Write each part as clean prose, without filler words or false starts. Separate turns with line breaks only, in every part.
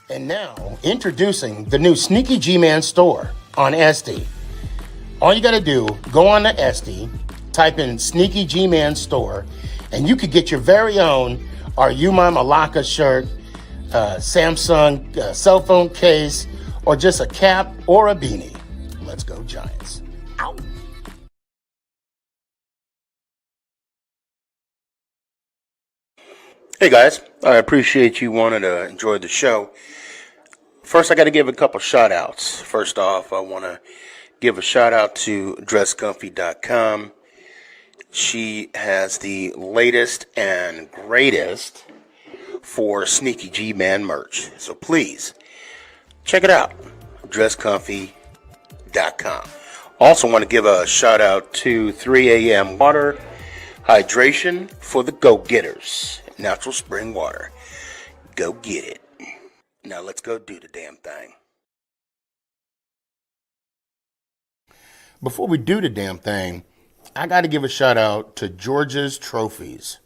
And now, introducing the new Sneaky G-Man store on SD. All you got to do, go on to SD, type in Sneaky G-Man store, and you could get your very own Are You My Malacca shirt, Samsung cell phone case, or just a cap or a beanie. Let's go Giants. Ow. Hey guys, I appreciate you wanting to enjoy the show. First, I got to give a couple shout outs. First off, I want to give a shout out to dresscomfy.com. She has the latest and greatest for Sneaky G-Man merch. So please, check it out. dresscomfy.com. Also want to give a shout out to 3 a.m. Water Hydration for the go-getters. Natural spring water. Go get it. Now let's go do the damn thing. Before we do the damn thing, I got to give a shout out to George's Trophies,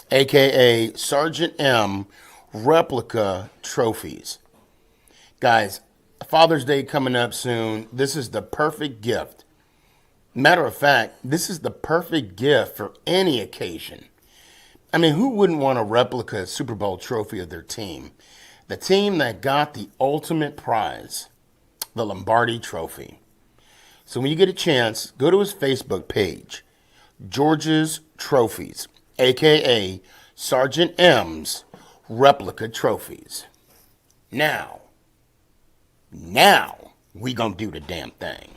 aka Sergeant M replica trophies. Guys, Father's Day coming up soon. This is the perfect gift. Matter of fact, this is the perfect gift for any occasion. I mean, who wouldn't want a replica Super Bowl trophy of their team? The team that got the ultimate prize, the Lombardi Trophy. So when you get a chance, go to his Facebook page, George's Trophies, a.k.a. Sergeant M's Replica Trophies. Now, we gonna do the damn thing.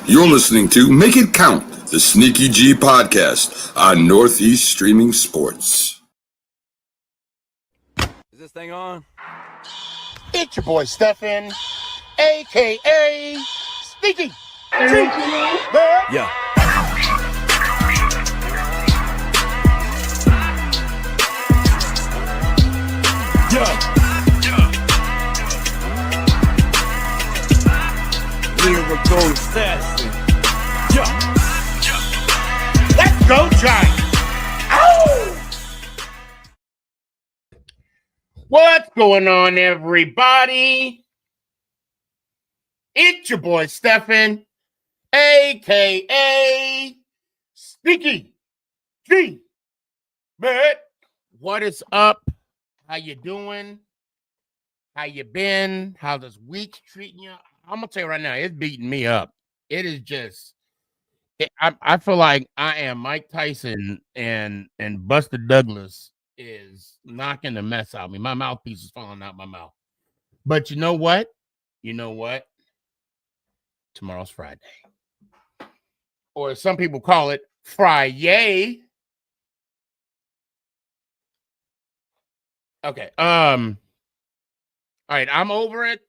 You're listening to Make It Count, the Sneaky G podcast on Northeast Streaming Sports.
Is this thing on?
It's your boy Stefan, a.k.a. Sneaky G.
Yeah. Yeah. Lyrical assassin. Yeah.
Let's go, Giants. Ow! What's going on, everybody? It's your boy Stefan, a.k.a. Sneaky G. Man, what is up? How you doing? How you been? How this week treating you? I'm gonna tell you right now, it's beating me up. It is just, I feel like I am Mike Tyson and Buster Douglas is knocking the mess out of me. My mouthpiece is falling out my mouth. But you know what? Tomorrow's Friday, or as some people call it, Friday. Okay. All right. I'm over it.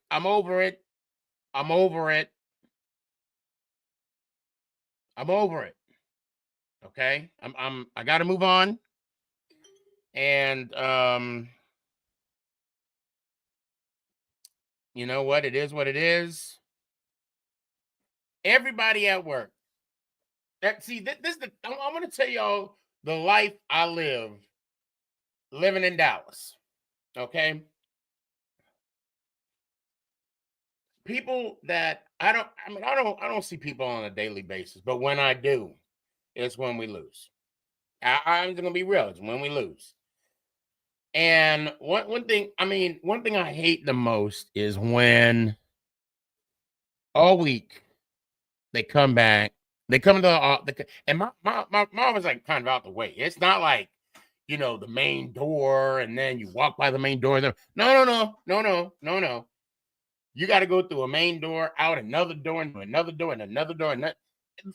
Okay. I got to move on. And you know what? It is what it is. Everybody at work. This is I'm going to tell y'all the life I live living in Dallas. Okay. People that I don't see people on a daily basis, but when I do, it's when we lose. I'm gonna be real, it's when we lose. And one thing I hate the most is when all week they come back, they come to and my mom is like kind of out the way. It's not like, the main door and then you walk by the main door. No. You got to go through a main door, out another door, and another door, and another door. And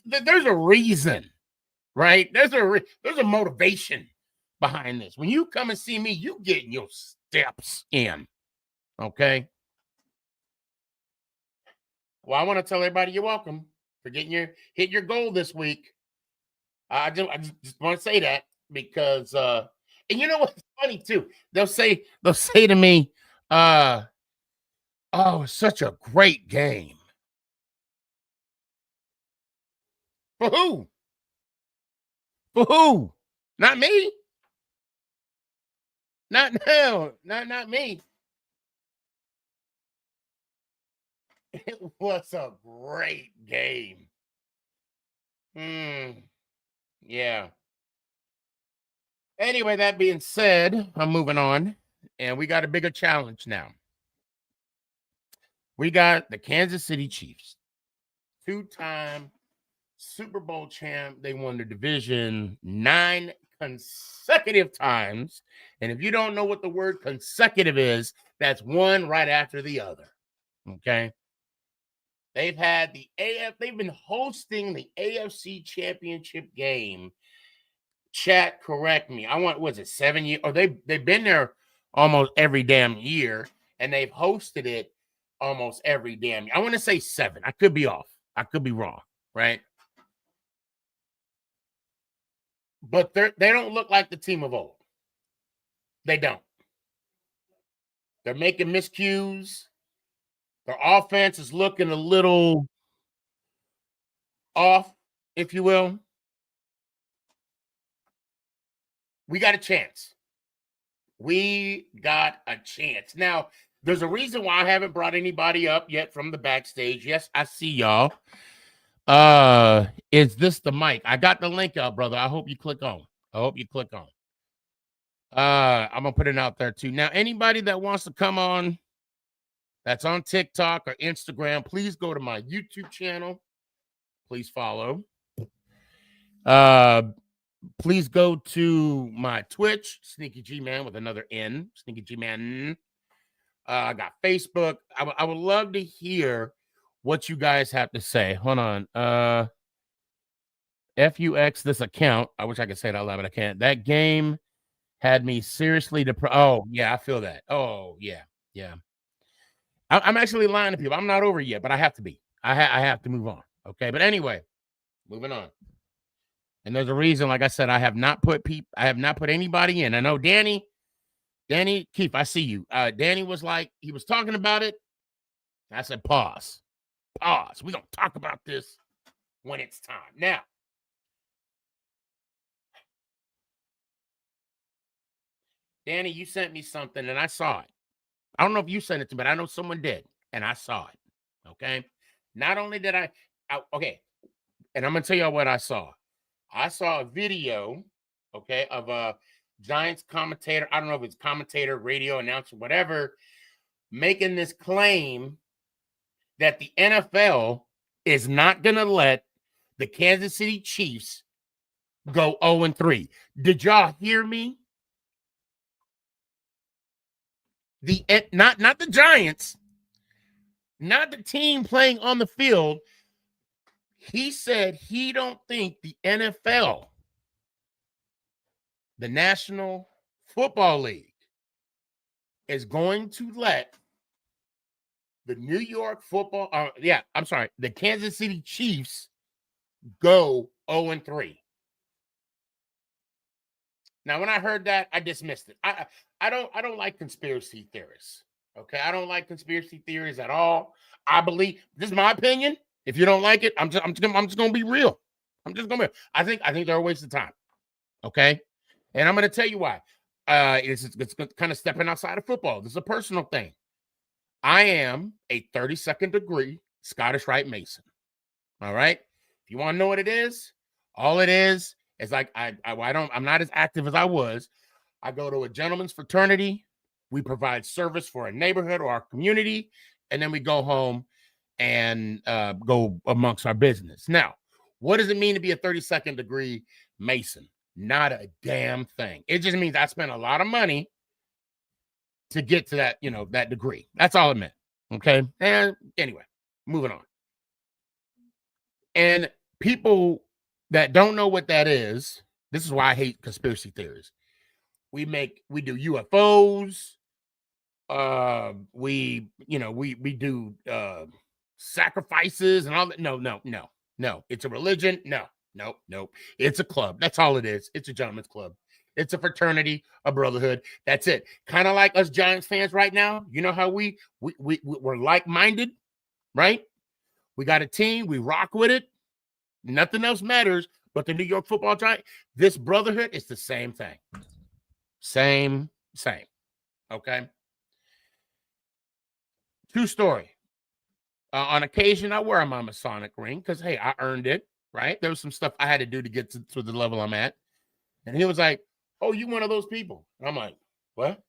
there's a reason, right? There's a motivation behind this. When you come and see me, you getting your steps in, okay? Well, I want to tell everybody you're welcome. for hitting your goal this week. I just want to say that because and you know what's funny too? They'll say to me, oh, it's such a great game. For who? For who? Not me. Not me. It was a great game. Yeah. Anyway, that being said, I'm moving on, and we got a bigger challenge now. We got the Kansas City Chiefs, 2-time Super Bowl champ. They won the division 9 consecutive times. And if you don't know what the word consecutive is, that's one right after the other. Okay. They've had they've been hosting the AFC Championship game. Chat, correct me. Was it 7 years? Or they've been there almost every damn year, and they've hosted it almost every damn year. I want to say 7. I could be off. I could be wrong, right? But they don't look like the team of old. They don't. They're making miscues. Their offense is looking a little off, if you will. We got a chance. We got a chance. Now, there's a reason why I haven't brought anybody up yet from the backstage. Yes, I see y'all. Is this the mic? I got the link out, brother. I hope you click on. I'm gonna put it out there too. Now, anybody that wants to come on that's on TikTok or Instagram, please go to my YouTube channel. Please follow. Please go to my Twitch, Sneaky G Man with another N, Sneaky G Man. I got Facebook. I would love to hear what you guys have to say. Hold on. FUX this account. I wish I could say it out loud, but I can't. That game had me seriously depressed. Oh, yeah, I feel that. Oh, yeah. Yeah. I'm actually lying to people. I'm not over yet, but I have to be. I have to move on. Okay. But anyway, moving on. And there's a reason, like I said, I have not put anybody in. I know Danny Keith, I see you. Danny was like, he was talking about it. I said, pause. We're going to talk about this when it's time. Now, Danny, you sent me something and I saw it. I don't know if you sent it to me, but I know someone did, and I saw it. Okay. Not only did okay. And I'm going to tell y'all what I saw. I saw a video, okay, of a Giants commentator. I don't know if it's commentator, radio announcer, whatever, making this claim that the NFL is not going to let the Kansas City Chiefs go 0-3. Did y'all hear me? Not the Giants, not the team playing on the field. He said he don't think the NFL, the National Football League, is going to let the the Kansas City Chiefs go 0-3. Now, when I heard that, I dismissed it. I don't like conspiracy theorists. Okay, I don't like conspiracy theories at all. I believe, this is my opinion. If you don't like it, I'm just gonna be real. I think they're a waste of time. Okay, and I'm gonna tell you why. It's kind of stepping outside of football. This is a personal thing. I am a 32nd degree Scottish Rite Mason. All right. If you want to know what it is, all it is like I'm not as active as I was. I go to a gentleman's fraternity. We provide service for a neighborhood or our community, and then we go home and go amongst our business. Now, what does it mean to be a 32nd degree Mason? Not a damn thing. It just means I spent a lot of money to get to that, that degree. That's all it meant. Okay. And anyway, moving on. And people that don't know what that is, this is why I hate conspiracy theories. We do UFOs. We do sacrifices and all that. No. No. It's a religion? No. Nope. It's a club. That's all it is. It's a gentleman's club. It's a fraternity, a brotherhood. That's it. Kind of like us Giants fans right now. You know how we're like-minded, right? We got a team. We rock with it. Nothing else matters but the New York Football Giants. This brotherhood is the same thing. Same. Okay? True story. On occasion, I wear my Masonic ring because, hey, I earned it, right? There was some stuff I had to do to get to the level I'm at. And he was like, oh, you one of those people. And I'm like, what?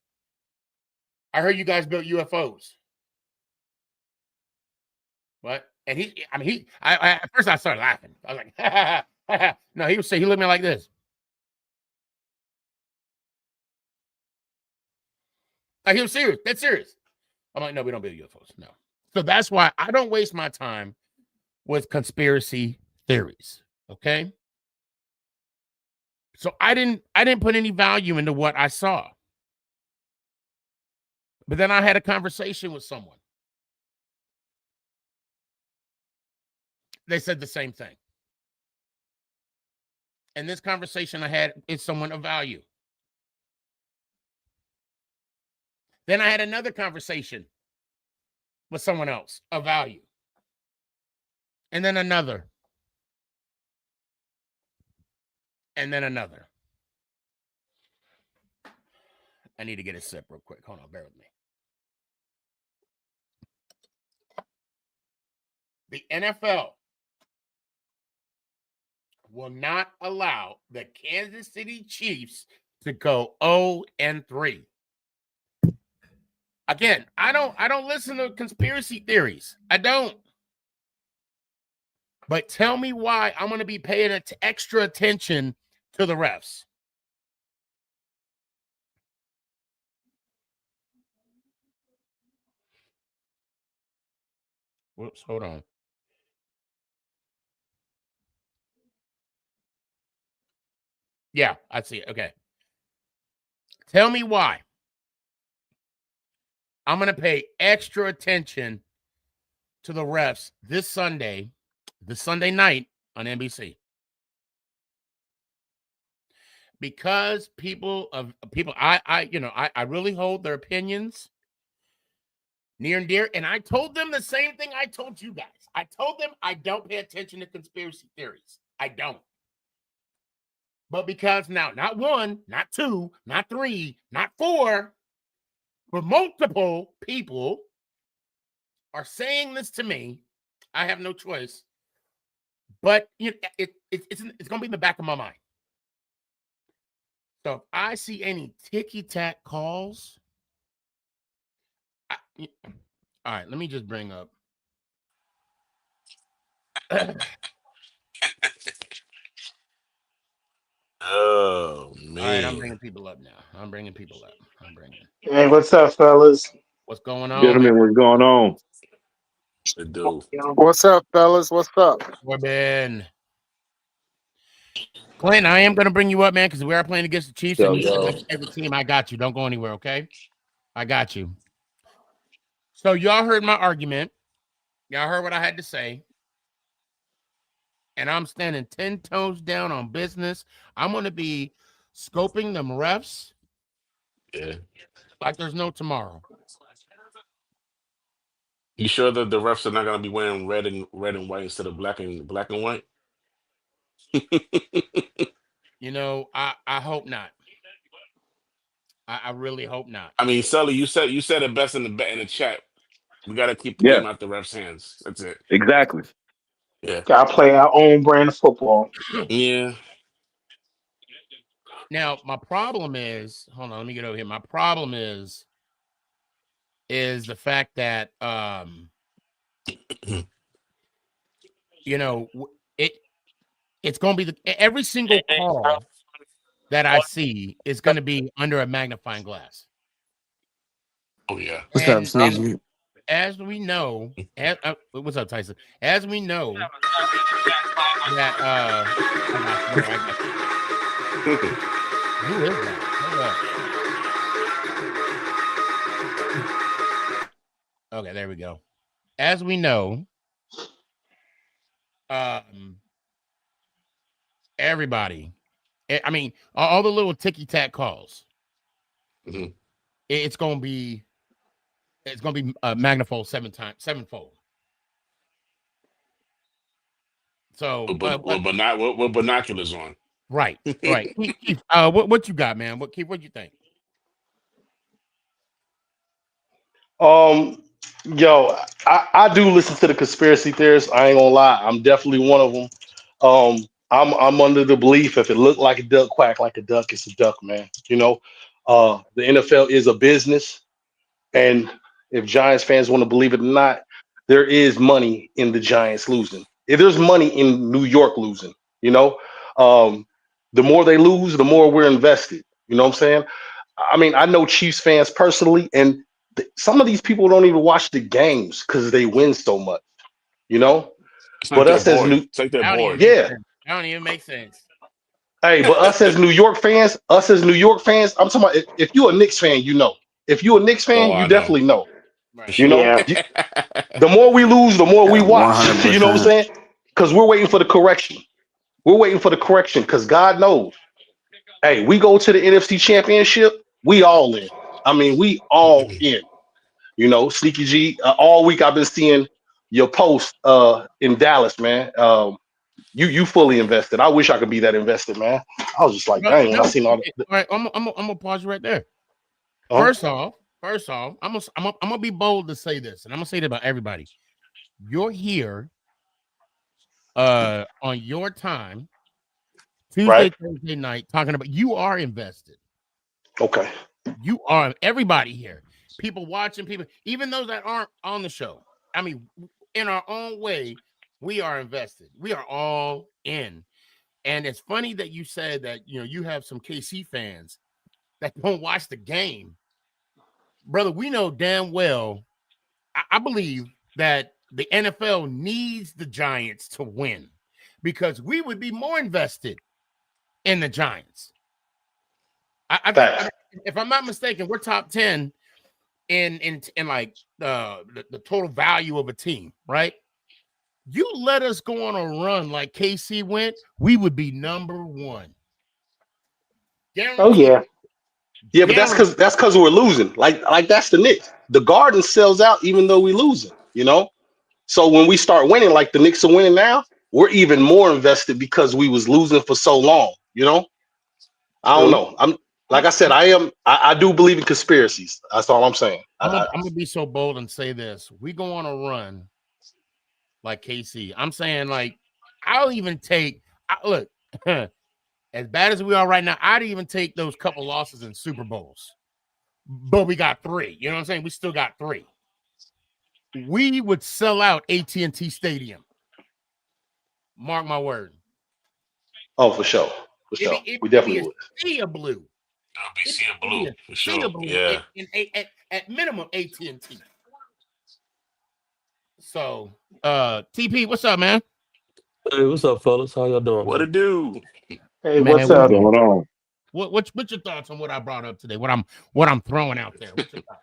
I heard you guys built UFOs. What? And at first I started laughing. I was like, ha, ha, ha, ha. No, he looked at me like this. Like, he was serious. That's serious. I'm like, no, we don't build UFOs. No. So that's why I don't waste my time with conspiracy theories. Okay. So I didn't put any value into what I saw. But then I had a conversation with someone. They said the same thing. And this conversation I had is someone of value. Then I had another conversation with someone else of value. And then another. And then another. I need to get a sip real quick. Hold on, bear with me. The NFL will not allow the Kansas City Chiefs to go 0-3. Again, I don't listen to conspiracy theories. I don't. But tell me why I'm going to be paying extra attention to the refs. Whoops, hold on. Yeah, I see it. Okay. Tell me why I'm going to pay extra attention to the refs this Sunday night on NBC. Because I really hold their opinions near and dear. And I told them the same thing I told you guys. I told them I don't pay attention to conspiracy theories. I don't. But because now, not one, not two, not three, not four, but multiple people are saying this to me, I have no choice. But it's going to be in the back of my mind. So if I see any ticky-tack calls, all right, let me just bring up.
Oh, man.
All right, I'm bringing people up now.
Hey, what's up, fellas?
What's going on,
Gentlemen, what's going on?
The dude.
What's up, fellas? What's up?
Corbin? Clint, I am going to bring you up, man, because we are playing against the Chiefs. And you said every team, I got you. Don't go anywhere, okay? I got you. So y'all heard my argument. Y'all heard what I had to say. And I'm standing 10 toes down on business. I'm going to be scoping them refs.
Yeah.
Like there's no tomorrow.
You sure that the refs are not going to be wearing red and white instead of black and white?
I hope not. I really hope not.
I mean, Sully, you said it best in the chat. We got to keep the game out the refs' hands. That's it.
Exactly.
Yeah.
Gotta play our own brand of football.
Yeah.
Now, my problem is, hold on, let me get over here. My problem is the fact that it's going to be every single call that I see is going to be under a magnifying glass.
Oh yeah.
What's up, Sneaky?
As we know, what's up, Tyson? As we know that who is that? Okay, there we go. As we know, everybody. I mean, all the little ticky tack calls.
Mhm.
It's gonna be magnifold sevenfold. So,
With binoculars on.
right. Keith, what you got, man? What you think?
Yo, I do listen to the conspiracy theorists. I ain't gonna lie, I'm definitely one of them. I'm under the belief if it looked like a duck, quack like a duck, it's a duck, man. The NFL is a business, and if Giants fans want to believe it or not, there is money in the Giants losing. If there's money in New York losing, you know, um, the more they lose, the more we're invested. You know what I'm saying? I mean, I know Chiefs fans personally, and some of these people don't even watch the games because they win so much, you know.
It's like
But
they're
us as
bored.
New,
It's like they're
I don't even
bored.
make
yeah,
sense. I don't even make sense.
hey, but us as New York fans, I'm talking about if you a Knicks fan, you know. If you a Knicks
Oh,
fan, you
I know.
definitely know.
For
Right.
You
sure.
know,
Yeah.
the more we lose, the more we
Yeah,
watch. You know what I'm
100%.
saying? Because we're waiting for the correction. We're waiting for the correction because God knows. Hey, we go to the NFC Championship, we all in. I mean, we all in. Sneaky G. All week I've been seeing your post in Dallas, man. You fully invested. I wish I could be that invested, man. I was just like,
But
dang, when I
no,
seen all the
all right, I'm gonna pause you right there.
uh,
First off, I'm gonna be bold to say this, and I'm gonna say it about everybody. You're here on your time, Tuesday,
right?
Thursday night, talking about you are invested.
Okay.
You are everybody here. People watching, people, even those that aren't on the show. I mean, in our own way, we are invested. We are all in. And it's funny that you said that you have some KC fans that don't watch the game. Brother, we know damn well. I believe that the NFL needs the Giants to win because we would be more invested in the Giants.
Facts.
If I'm not mistaken, we're top 10 in like the total value of a team, right? You let us go on a run like KC went, we would be number one.
Oh
Guaranteed.
yeah.
Yeah, but that's because we're losing. Like that's the Knicks. The Garden sells out even though we losing. So when we start winning, like the Knicks are winning now, we're even more invested because we was losing for so long. I don't
True.
know. I'm like I said, I do believe in conspiracies. That's all I'm saying.
I'm gonna be so bold and say this. We go on a run like KC. I'm saying like I'll even take look as bad as we are right now, I'd even take those couple losses in Super Bowls. But we got 3. You know what I'm saying? We still got 3. We would sell out AT&T Stadium. Mark my word.
Oh, for sure. For
It'd
sure.
be,
We
it'd be
definitely
a
would.
sea of blue.
I'll be seeing
It'd be
blue
a
for
sea
sure.
of blue
Yeah.
at minimum AT&T. So, TP, what's up, man?
Hey, what's up, fellas? How y'all doing,
What
man?
it do?
Hey,
Man,
what's
What's
up?
going on?
what's your thoughts on what I brought up today? What I'm throwing out there? What's your thoughts?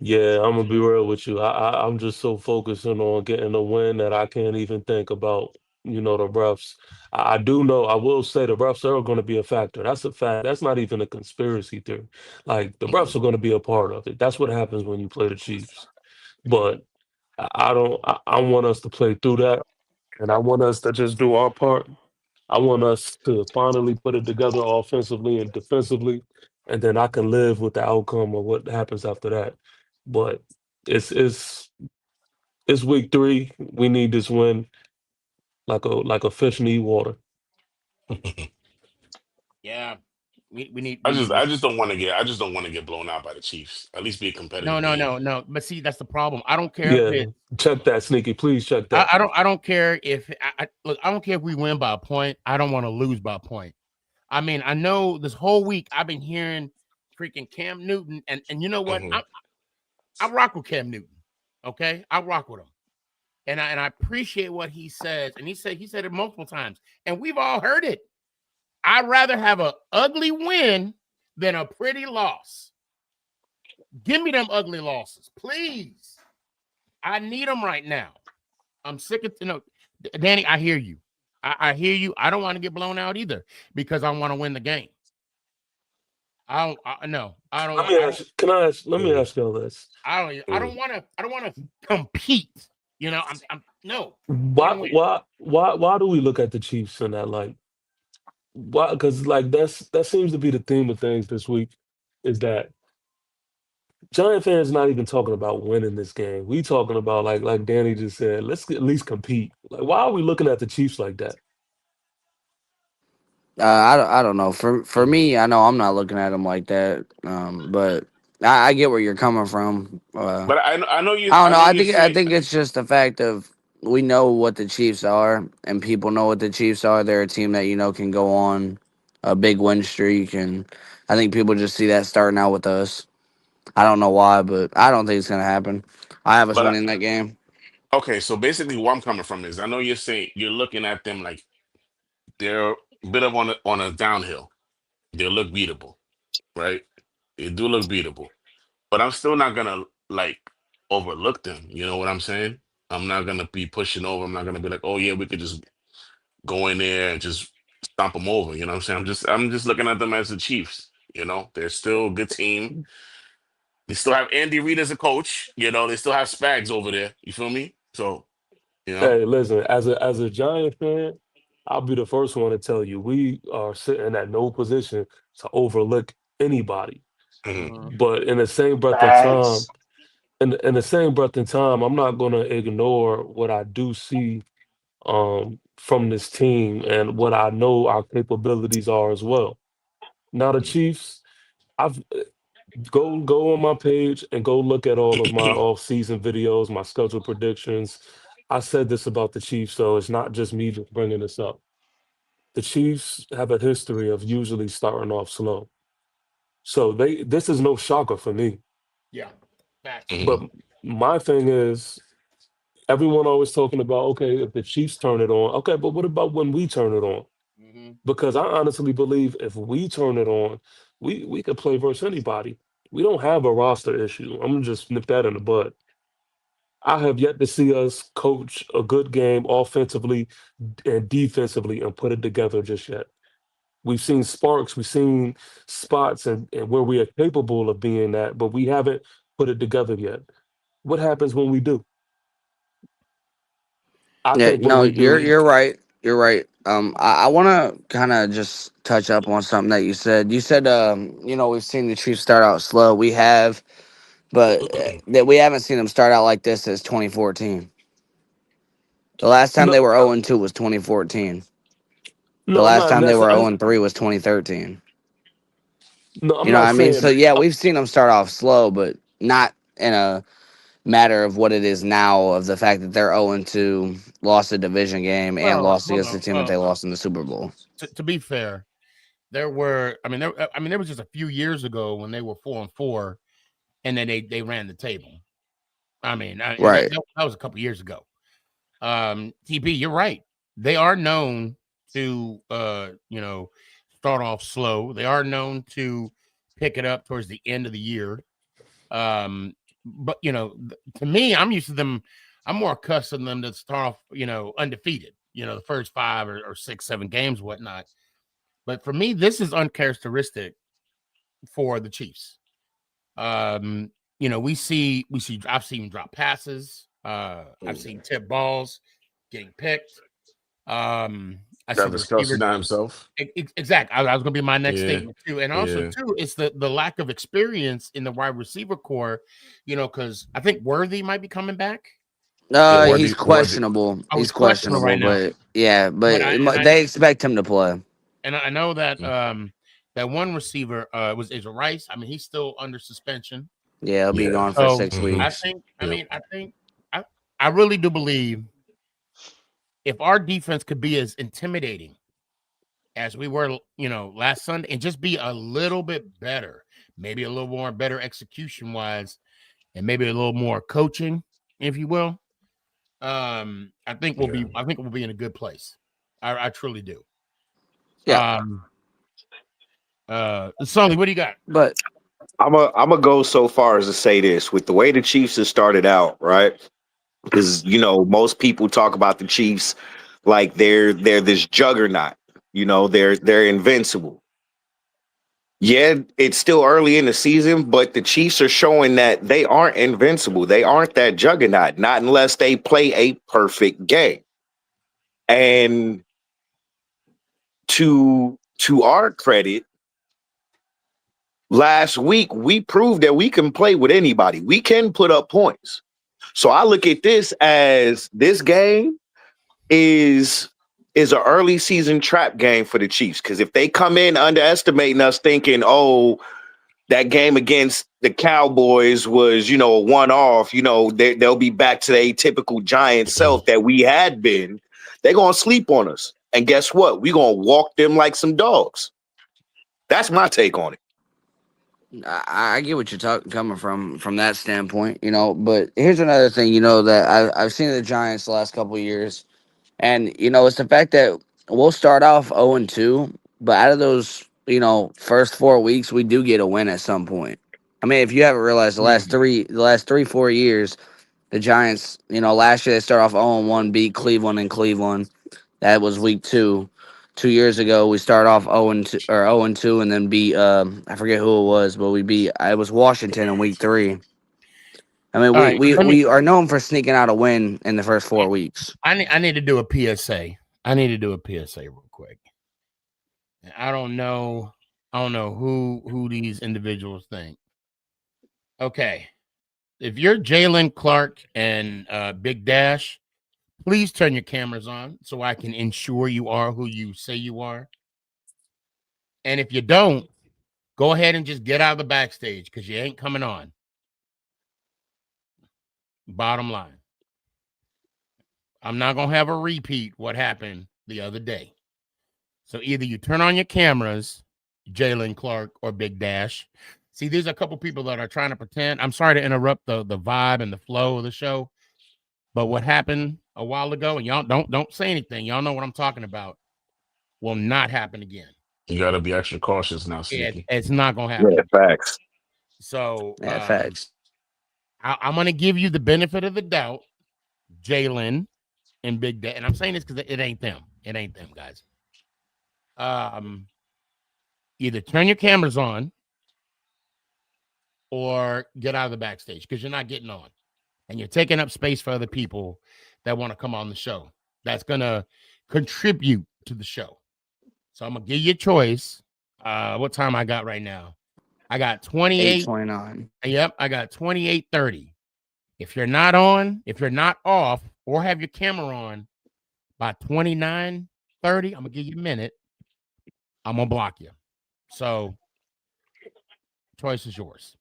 Yeah, I'm gonna be real with you. I'm just so focusing on getting a win that I can't even think about, the refs. I do know, I will say the refs are going to be a factor. That's a fact. That's not even a conspiracy theory. Like the refs are going to be a part of it. That's what happens when you play the Chiefs. But I don't. I want us to play through that, and I want us to just do our part. I want us to finally put it together offensively and defensively, and then I can live with the outcome of what happens after that. But it's it's it's week 3. We need this win like a fish need water.
Yeah, we need
I
we
just
need
I
this.
just don't want to get blown out by the Chiefs. At least be a
No,
competitive
no,
game.
no, no. But see, that's the problem. I don't care if
Yeah,
it.
check that, Sneaky. Please check that.
I don't care if look. I don't care if we win by a point. I don't want to lose by a point. I mean, I know this whole week I've been hearing freaking Cam Newton, and you know what?
Hmm.
I rock with Cam Newton. Okay, I rock with him, and I appreciate what he says. And he said it multiple times, and we've all heard it. I'd rather have an ugly win than a pretty loss. Give me them ugly losses, please. I need them right now. I'm sick of Danny, I hear you. I hear you. I don't want to get blown out either because I want to win the game. I don't. No, I don't.
Let me ask. Can I ask? Let me ask y'all this.
I don't want to. I don't want to compete. You know, I'm no.
Why do we look at the Chiefs in that light? Why? Because like that seems to be the theme of things this week, is that Giant fans not even talking about winning this game. We talking about like Danny just said, let's at least compete. Like, why are we looking at the Chiefs like that?
I don't know. For me, I know I'm not looking at them like that. But I get where you're coming from.
But I know you.
I don't know.
know
I
you
think
say
it's just the fact of we know what the Chiefs are, and people know what the Chiefs are. They're a team that can go on a big win streak, and I think people just see that starting out with us. I don't know why, but I don't think it's gonna happen. I have us
but
winning that game.
okay. So basically, where I'm coming from is I know you're saying you're looking at them like they're a bit of on a downhill. They look beatable, right? They do look beatable, but I'm still not gonna like overlook them. You know what I'm saying? I'm not gonna be pushing over. I'm not gonna be like, oh yeah, we could just go in there and just stomp them over. You know what I'm saying? I'm just looking at them as the Chiefs. You know, they're still a good team. They still have Andy Reid as a coach. You know, they still have Spags over there. You feel me? So, you know.
Hey, listen, as a Giant fan, I'll be the first one to tell you we are sitting at no position to overlook anybody.
Mhm.
But in the same breath of time,
Facts.
in the same breath in time, I'm not gonna ignore what I do see from this team and what I know our capabilities are as well. Now the Chiefs, I've go on my page and go look at all of my off-season videos, my schedule predictions. I said this about the Chiefs, so it's not just me just bringing this up. The Chiefs have a history of usually starting off slow, so this is no shocker for me.
Yeah. Facts.
But
Mhm.
my thing is, everyone always talking about, okay, if the Chiefs turn it on, okay, but what about when we turn it on?
Mm-hmm.
Because I honestly believe if we turn it on, we could play versus anybody. We don't have a roster issue. I'm gonna just nip that in the bud. I have yet to see us coach a good game offensively and defensively and put it together just yet. We've seen sparks, we've seen spots and where we are capable of being that, but we haven't put it together yet. What happens when we do? I
Yeah,
think when
no,
we do,
you're right. You're right. I want to kind of just touch up on something that you said. You said, we've seen the Chiefs start out slow. We have, but that we haven't seen them start out like this since 2014. The last time
no,
they were 0-2 was 2014. The
no, I'm
last
not
time they were
necessarily.
0-3 was 2013.
No, I'm
You know what
not
I mean?
saying.
So yeah, we've seen them start off slow, but not in a matter of what it is now of the fact that they're 0-2, lost a division game, and
Well,
lost
hold
against the
on.
team that
Well,
they lost in the Super Bowl.
to be fair, there were. There was just a few years ago when they were 4-4, and then they ran the table. And
Right.
that was a couple years ago. TP, you're right. They are known to start off slow. They are known to pick it up towards the end of the year. But to me, I'm used to them. I'm more accustomed to them to start off, undefeated. The first 5 or 6, 7 games, whatnot. But for me, this is uncharacteristic for the Chiefs. We see. I've seen drop passes. I've seen tip balls getting picked. I see the
Travis Kelsey
receiver.
not himself.
Exactly. I was going to be my next
Yeah,
statement too, and also
yeah.
too, it's the lack of experience in the wide receiver core. Because I think Worthy might be coming back.
Yeah,
He's
Worthy.
questionable.
Oh,
He's
he's questionable right
questionable,
now.
but yeah,
But
they expect him to play.
I know that
Mm.
that one receiver is Rice. He's still under suspension.
Yeah, he'll be
Yeah.
gone for
So
6 weeks.
I think I really do believe if our defense could be as intimidating as we were, last Sunday, and just be a little bit better, maybe a little more better execution wise, and maybe a little more coaching, if you will. I think we'll be in a good place. I truly do.
Yeah,
Sonny, what do you got?
but
I'm a go so far as to say this with the way the Chiefs have started out, right? because most people talk about the Chiefs like they're this juggernaut. They're invincible. Yeah, it's still early in the season, but the Chiefs are showing that they aren't invincible. They aren't that juggernaut, not unless they play a perfect game. And to our credit, last week we proved that we can play with anybody. We can put up points. So I look at this as this game is an early season trap game for the Chiefs. Because if they come in underestimating us, thinking, oh, that game against the Cowboys was, a one-off, they'll be back to their typical giant self that we had been, they're going to sleep on us. And guess what? We're going to walk them like some dogs. That's my take on it.
I get what you're coming from that standpoint, But here's another thing, that I've seen the Giants the last couple of years, and it's the fact that we'll start off 0-2, but out of those, first 4 weeks, we do get a win at some point. I mean, if you haven't realized, the last 4 years, the Giants, last year they start off 0-1, beat Cleveland in Cleveland. That was week 2. 2 years ago, we started off 0-2, and then beat I forget who it was, but it was Washington in week 3. I mean,
All right,
we are known for sneaking out a win in the first 4 weeks.
I need to do a PSA. I need to do a PSA real quick. I don't know who these individuals think. Okay, if you're Jalen Clark and Big Dash, please turn your cameras on so I can ensure you are who you say you are. And if you don't, go ahead and just get out of the backstage because you ain't coming on. Bottom line. I'm not going to have a repeat what happened the other day. So either you turn on your cameras, Jalen Clark or Big Dash. See, there's a couple people that are trying to pretend. I'm sorry to interrupt the vibe and the flow of the show, but what happened a while ago, and y'all don't say anything. Y'all know what I'm talking about. Will not happen again.
You got to be extra cautious now, Sneaky.
It's not going to happen.
Yeah, facts.
So
facts.
I'm going to give you the benefit of the doubt, Jalen and Big Dash. And I'm saying this because it ain't them. It ain't them, guys. Either turn your cameras on or get out of the backstage because you're not getting on. And you're taking up space for other people that want to come on the show. That's going to contribute to the show. So I'm going to give you a choice. What time I got right now? I got
28:29.
Yep, I got 28:30. If you're not on, if you're not off, or have your camera on by 29:30, I'm going to give you a minute. I'm going to block you. So, choice is yours.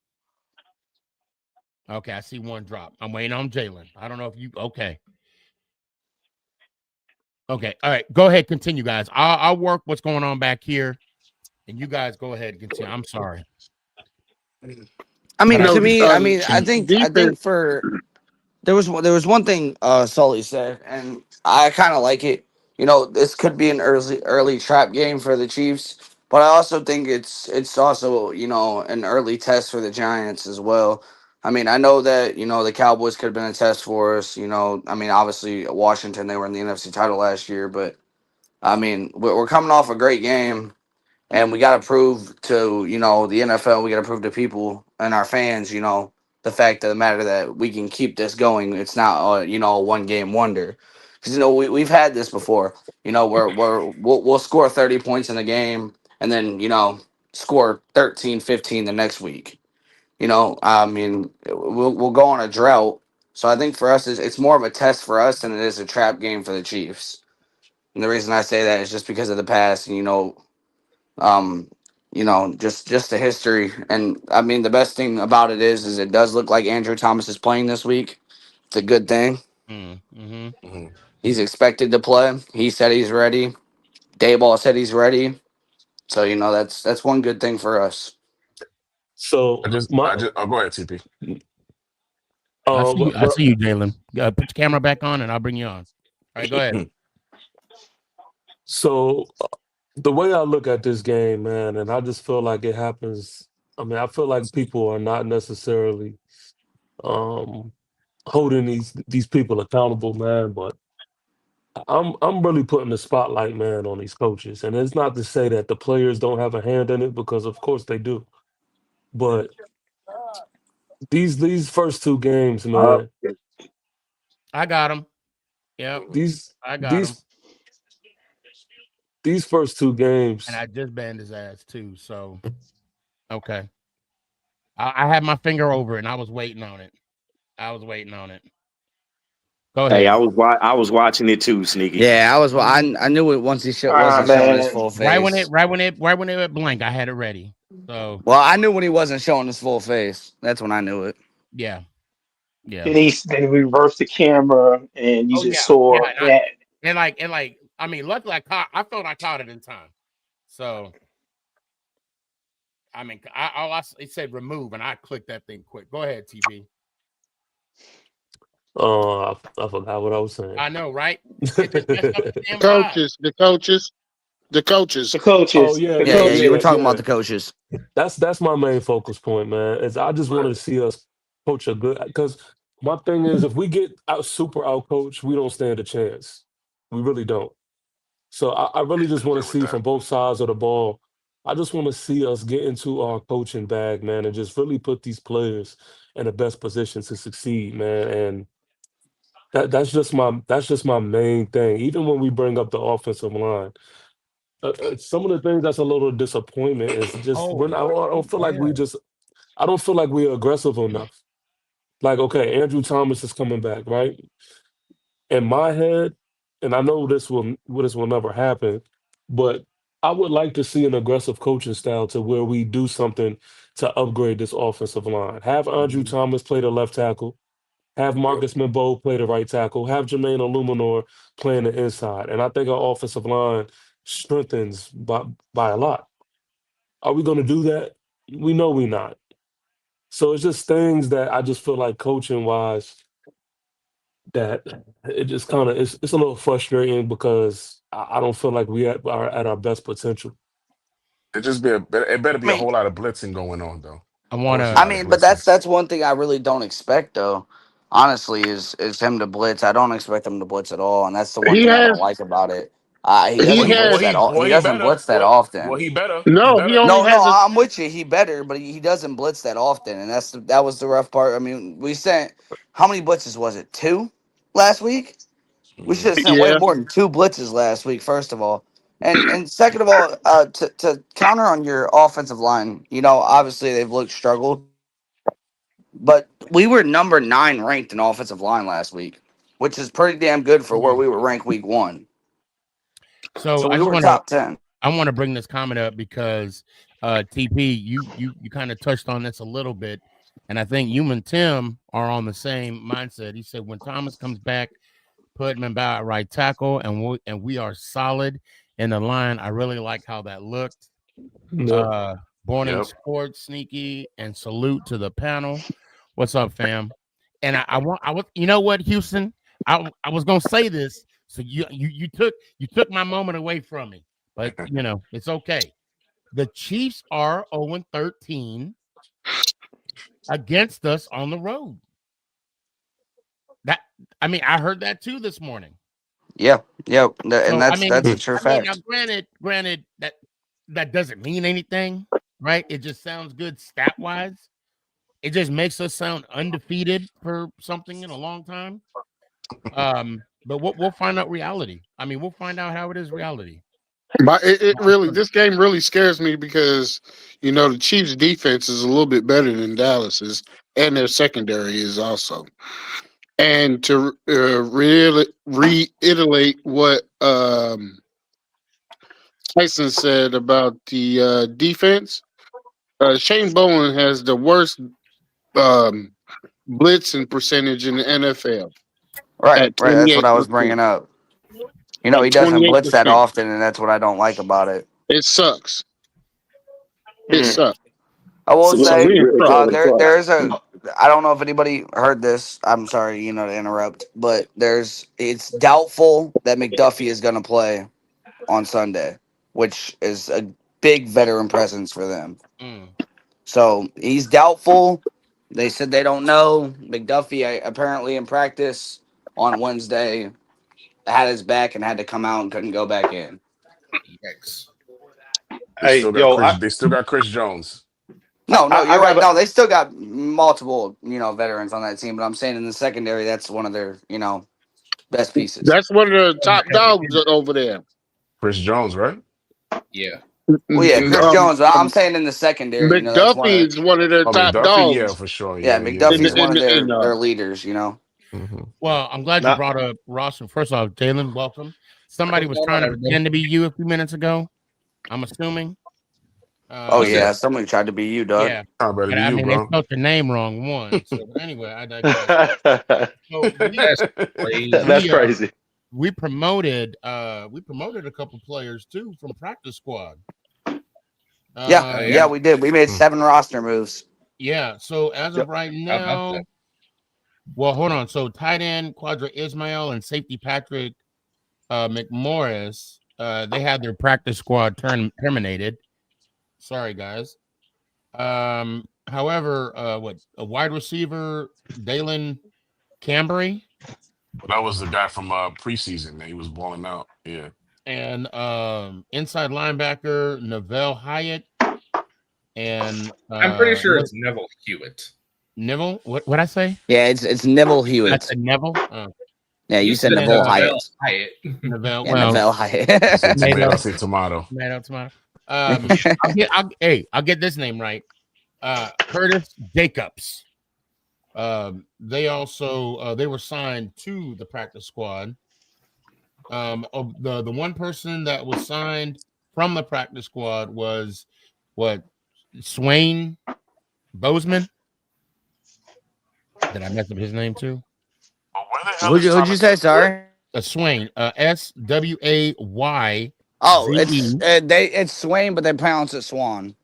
Okay, I see one drop. I'm waiting on Jalen. I don't know if you... Okay. Okay, all right. Go ahead. Continue, guys. I'll work what's going on back here, and you guys go ahead and continue. I'm sorry.
I mean,
No,
to me, I think
defense-
for... There was one thing Sully said, and I kind of like it. This could be an early trap game for the Chiefs, but I also think it's also an early test for the Giants as well. I mean, I know that the Cowboys could have been a test for us. I mean, obviously Washington, they were in the NFC title last year, but I mean we're coming off a great game. And we got to prove to, the NFL, we got to prove to people and our fans, the fact of the matter that we can keep this going. It's not, a one-game wonder. Because, we've had this before, where we'll score 30 points in a game and then, score 13, 15 the next week. I mean, we'll go on a drought. So I think for us, it's more of a test for us than it is a trap game for the Chiefs. And the reason I say that is just because of the past, and, just the history. And I mean, the best thing about it is it does look like Andrew Thomas is playing this week. It's a good thing. He's expected to play. He said he's ready. Dayball said he's ready. So that's one good thing for us.
So
I just go ahead, TP.
I see you, Jalen. Put your camera back on, and I'll bring you on. All right, go ahead.
So the way I look at this game, man, and I just feel like it happens. I mean, I feel like people are not necessarily holding these people accountable, man. But I'm really putting the spotlight, man, on these coaches. And it's not to say that the players don't have a hand in it, because of course they do. But these first two games, man,
I got him. Yep,
these
I got him.
these these first two
And
games,
I just banned his ass too. So okay. I had my finger over it and I was waiting on it. Go
Hey,
ahead.
I was watching it too, Sneaky.
Yeah, I knew it once he
Ah,
wasn't showing his
man.
full
Right when
face.
it went blank, I had it ready. So
Well, I knew when he wasn't showing his full face. That's when I knew it.
yeah, yeah.
Then reversed the camera and you
Oh
just
yeah, yeah.
saw that.
I mean, luckily I thought I caught it in time. So I mean, it said remove, and I clicked that thing quick. Go ahead, TP.
I forgot what I was saying.
I know, right? It just messed up the damn vibe.
The coaches.
The
Oh
coaches.
yeah,
The
Yeah,
yeah,
yeah. You were
yeah,
coaches.
talking about
yeah.
the coaches.
That's my main focus point, man. Is I just want to see us coach a good. Because my thing is, if we get super out coach, we don't stand a chance. We really don't. So I really just want to
agree with
see
that.
from both sides of the ball. I just want to see us get into our coaching bag, man, and just really put these players in the best position to succeed, man. And that's just my main thing. Even when we bring up the offensive line, some of the things that's a little disappointment is just
Oh,
I don't feel like
yeah.
I don't feel like we're aggressive enough. Like, okay, Andrew Thomas is coming back, right? In my head, and I know this will never happen, but I would like to see an aggressive coaching style to where we do something to upgrade this offensive line. Have Andrew
Mhm.
Thomas play the left tackle. Have Marcus Mbow play the right tackle. Have Jermaine Illuminor playing the inside. And I think our offensive line strengthens by a lot. Are we going to do that? We know we're not. So it's just things that I just feel like coaching wise that it just kind of it's a little frustrating because I don't feel like we are at our best potential.
It just be it better
I
be a
mean,
whole lot of blitzing going on though.
I
I want
want
to see a
to.
I
lot of
mean, but
blitzing.
that's one thing I really don't expect though. Honestly, is him to blitz. I don't expect him to blitz at all, and that's the one
He
thing I don't
has
like about it. He
he
Well,
doesn't
he well
blitz
has
that
he
all.
well
He
he
doesn't
better
blitz that often.
he
no, he
better.
only
No,
has
no,
a
I'm with you. He better, but he doesn't blitz that often, and that was the rough part. I mean, we sent how many blitzes was it? 2 last week. We should have sent way
yeah.
more than 2 blitzes last week. First of all, and second of all, to counter on your offensive line, obviously they've looked struggled, but we were number 9 ranked in offensive line last week, which is pretty damn good for where
Mhm.
we were ranked week 1.
So
So
I
we
just
were
want to.
top 10.
I want to bring this comment up because TP, you kind of touched on this a little bit, and I think you and Tim are on the same mindset. He said when Thomas comes back, put him about at right tackle, and we are solid in the line. I really like how that looked.
Yep.
Uh, Born in
Yep.
sports, sneaky, and salute to the panel. What's up, fam? And I was, you know what, Houston? I was gonna say this, so you took my moment away from me, but it's okay. The Chiefs are 0-13 against us on the road. That I mean, I heard that too this morning.
Yeah, yeah, and
So I
that's
mean,
a true
now
fact.
granted that doesn't mean anything, right? It just sounds good stat wise. It just makes us sound undefeated for something in a long time. But we'll find out reality. I mean, we'll find out how it is reality.
But it
On
really,
Sunday.
this game really scares me because the Chiefs' defense is a little bit better than Dallas's, and their secondary is also. And to reiterate what Tyson said about the defense, Shane Bowen has the worst um, blitzing percentage in the NFL
Right,
at
right. That's what I was
28%.
bringing up.
At
He doesn't blitz that
28%.
often, and that's what I don't like about it.
It sucks. It
Mm.
sucks.
I will
So,
So
say,
we in
real quick,
trouble.
there's a. I don't know if anybody heard this. I'm sorry, to interrupt, but it's doubtful that McDuffie is going to play on Sunday, which is a big veteran presence for them.
Mm.
So he's doubtful. They said they don't know. McDuffie apparently in practice on Wednesday had his back and had to come out and couldn't go back in.
Yikes.
Hey, yo,
They still got Chris Jones.
No,
I
you're right.
got
No, they still got multiple, veterans on that team. But I'm saying in the secondary, that's one of their, best pieces.
That's one of the top dogs over there.
Chris Jones, right?
Yeah.
Well, yeah, Chris Jones. But I'm saying in the secondary, that's one
McDuffie
of
is one of their top
McDuffie, yeah,
dogs.
for sure.
yeah, McDuffie's one of
In
their leaders.
Mhm.
Well, I'm glad you
Nah.
brought up Ross. First off, Jalen, welcome. Somebody was
What's going
trying
on,
to
everybody?
pretend to be you a few minutes ago. I'm assuming.
Oh yeah, somebody tried to be you, dog.
Yeah.
How better
But,
be
I
you,
mean, they
bro?
spelled your name wrong one. So, but anyway, I digress. So
That's crazy.
That's crazy.
we promoted a couple players too from practice squad.
Yeah, we did. We made 7 roster moves.
Yeah. So as of right
How about
now,
that?
well, hold on. So tight end Quadra Ismail and safety Patrick McMorris, they had their practice squad terminated. Sorry, guys. However, a wide receiver, Dalen Cambry,
That was the guy from preseason. That he was balling out. Yeah.
and inside linebacker Neville Hyatt, and
I'm pretty sure it's Neville Hewitt.
Neville. What I say?
Yeah, it's Neville Hewitt.
That's a Neville.
Yeah, you said Neville Hyatt.
Neville.
Yeah,
Well,
Neville Hyatt.
Say tomato, say tomato.
Tomato. I'll get this name right. Curtis Jacobs. They also they were signed to the practice squad. The one person that was signed from the practice squad was Swain Bozeman. Did I mess up his name too?
Who'd you say? Sorry.
Swain. SWAY.
Oh, it's Swain, but they pronounce it Swan.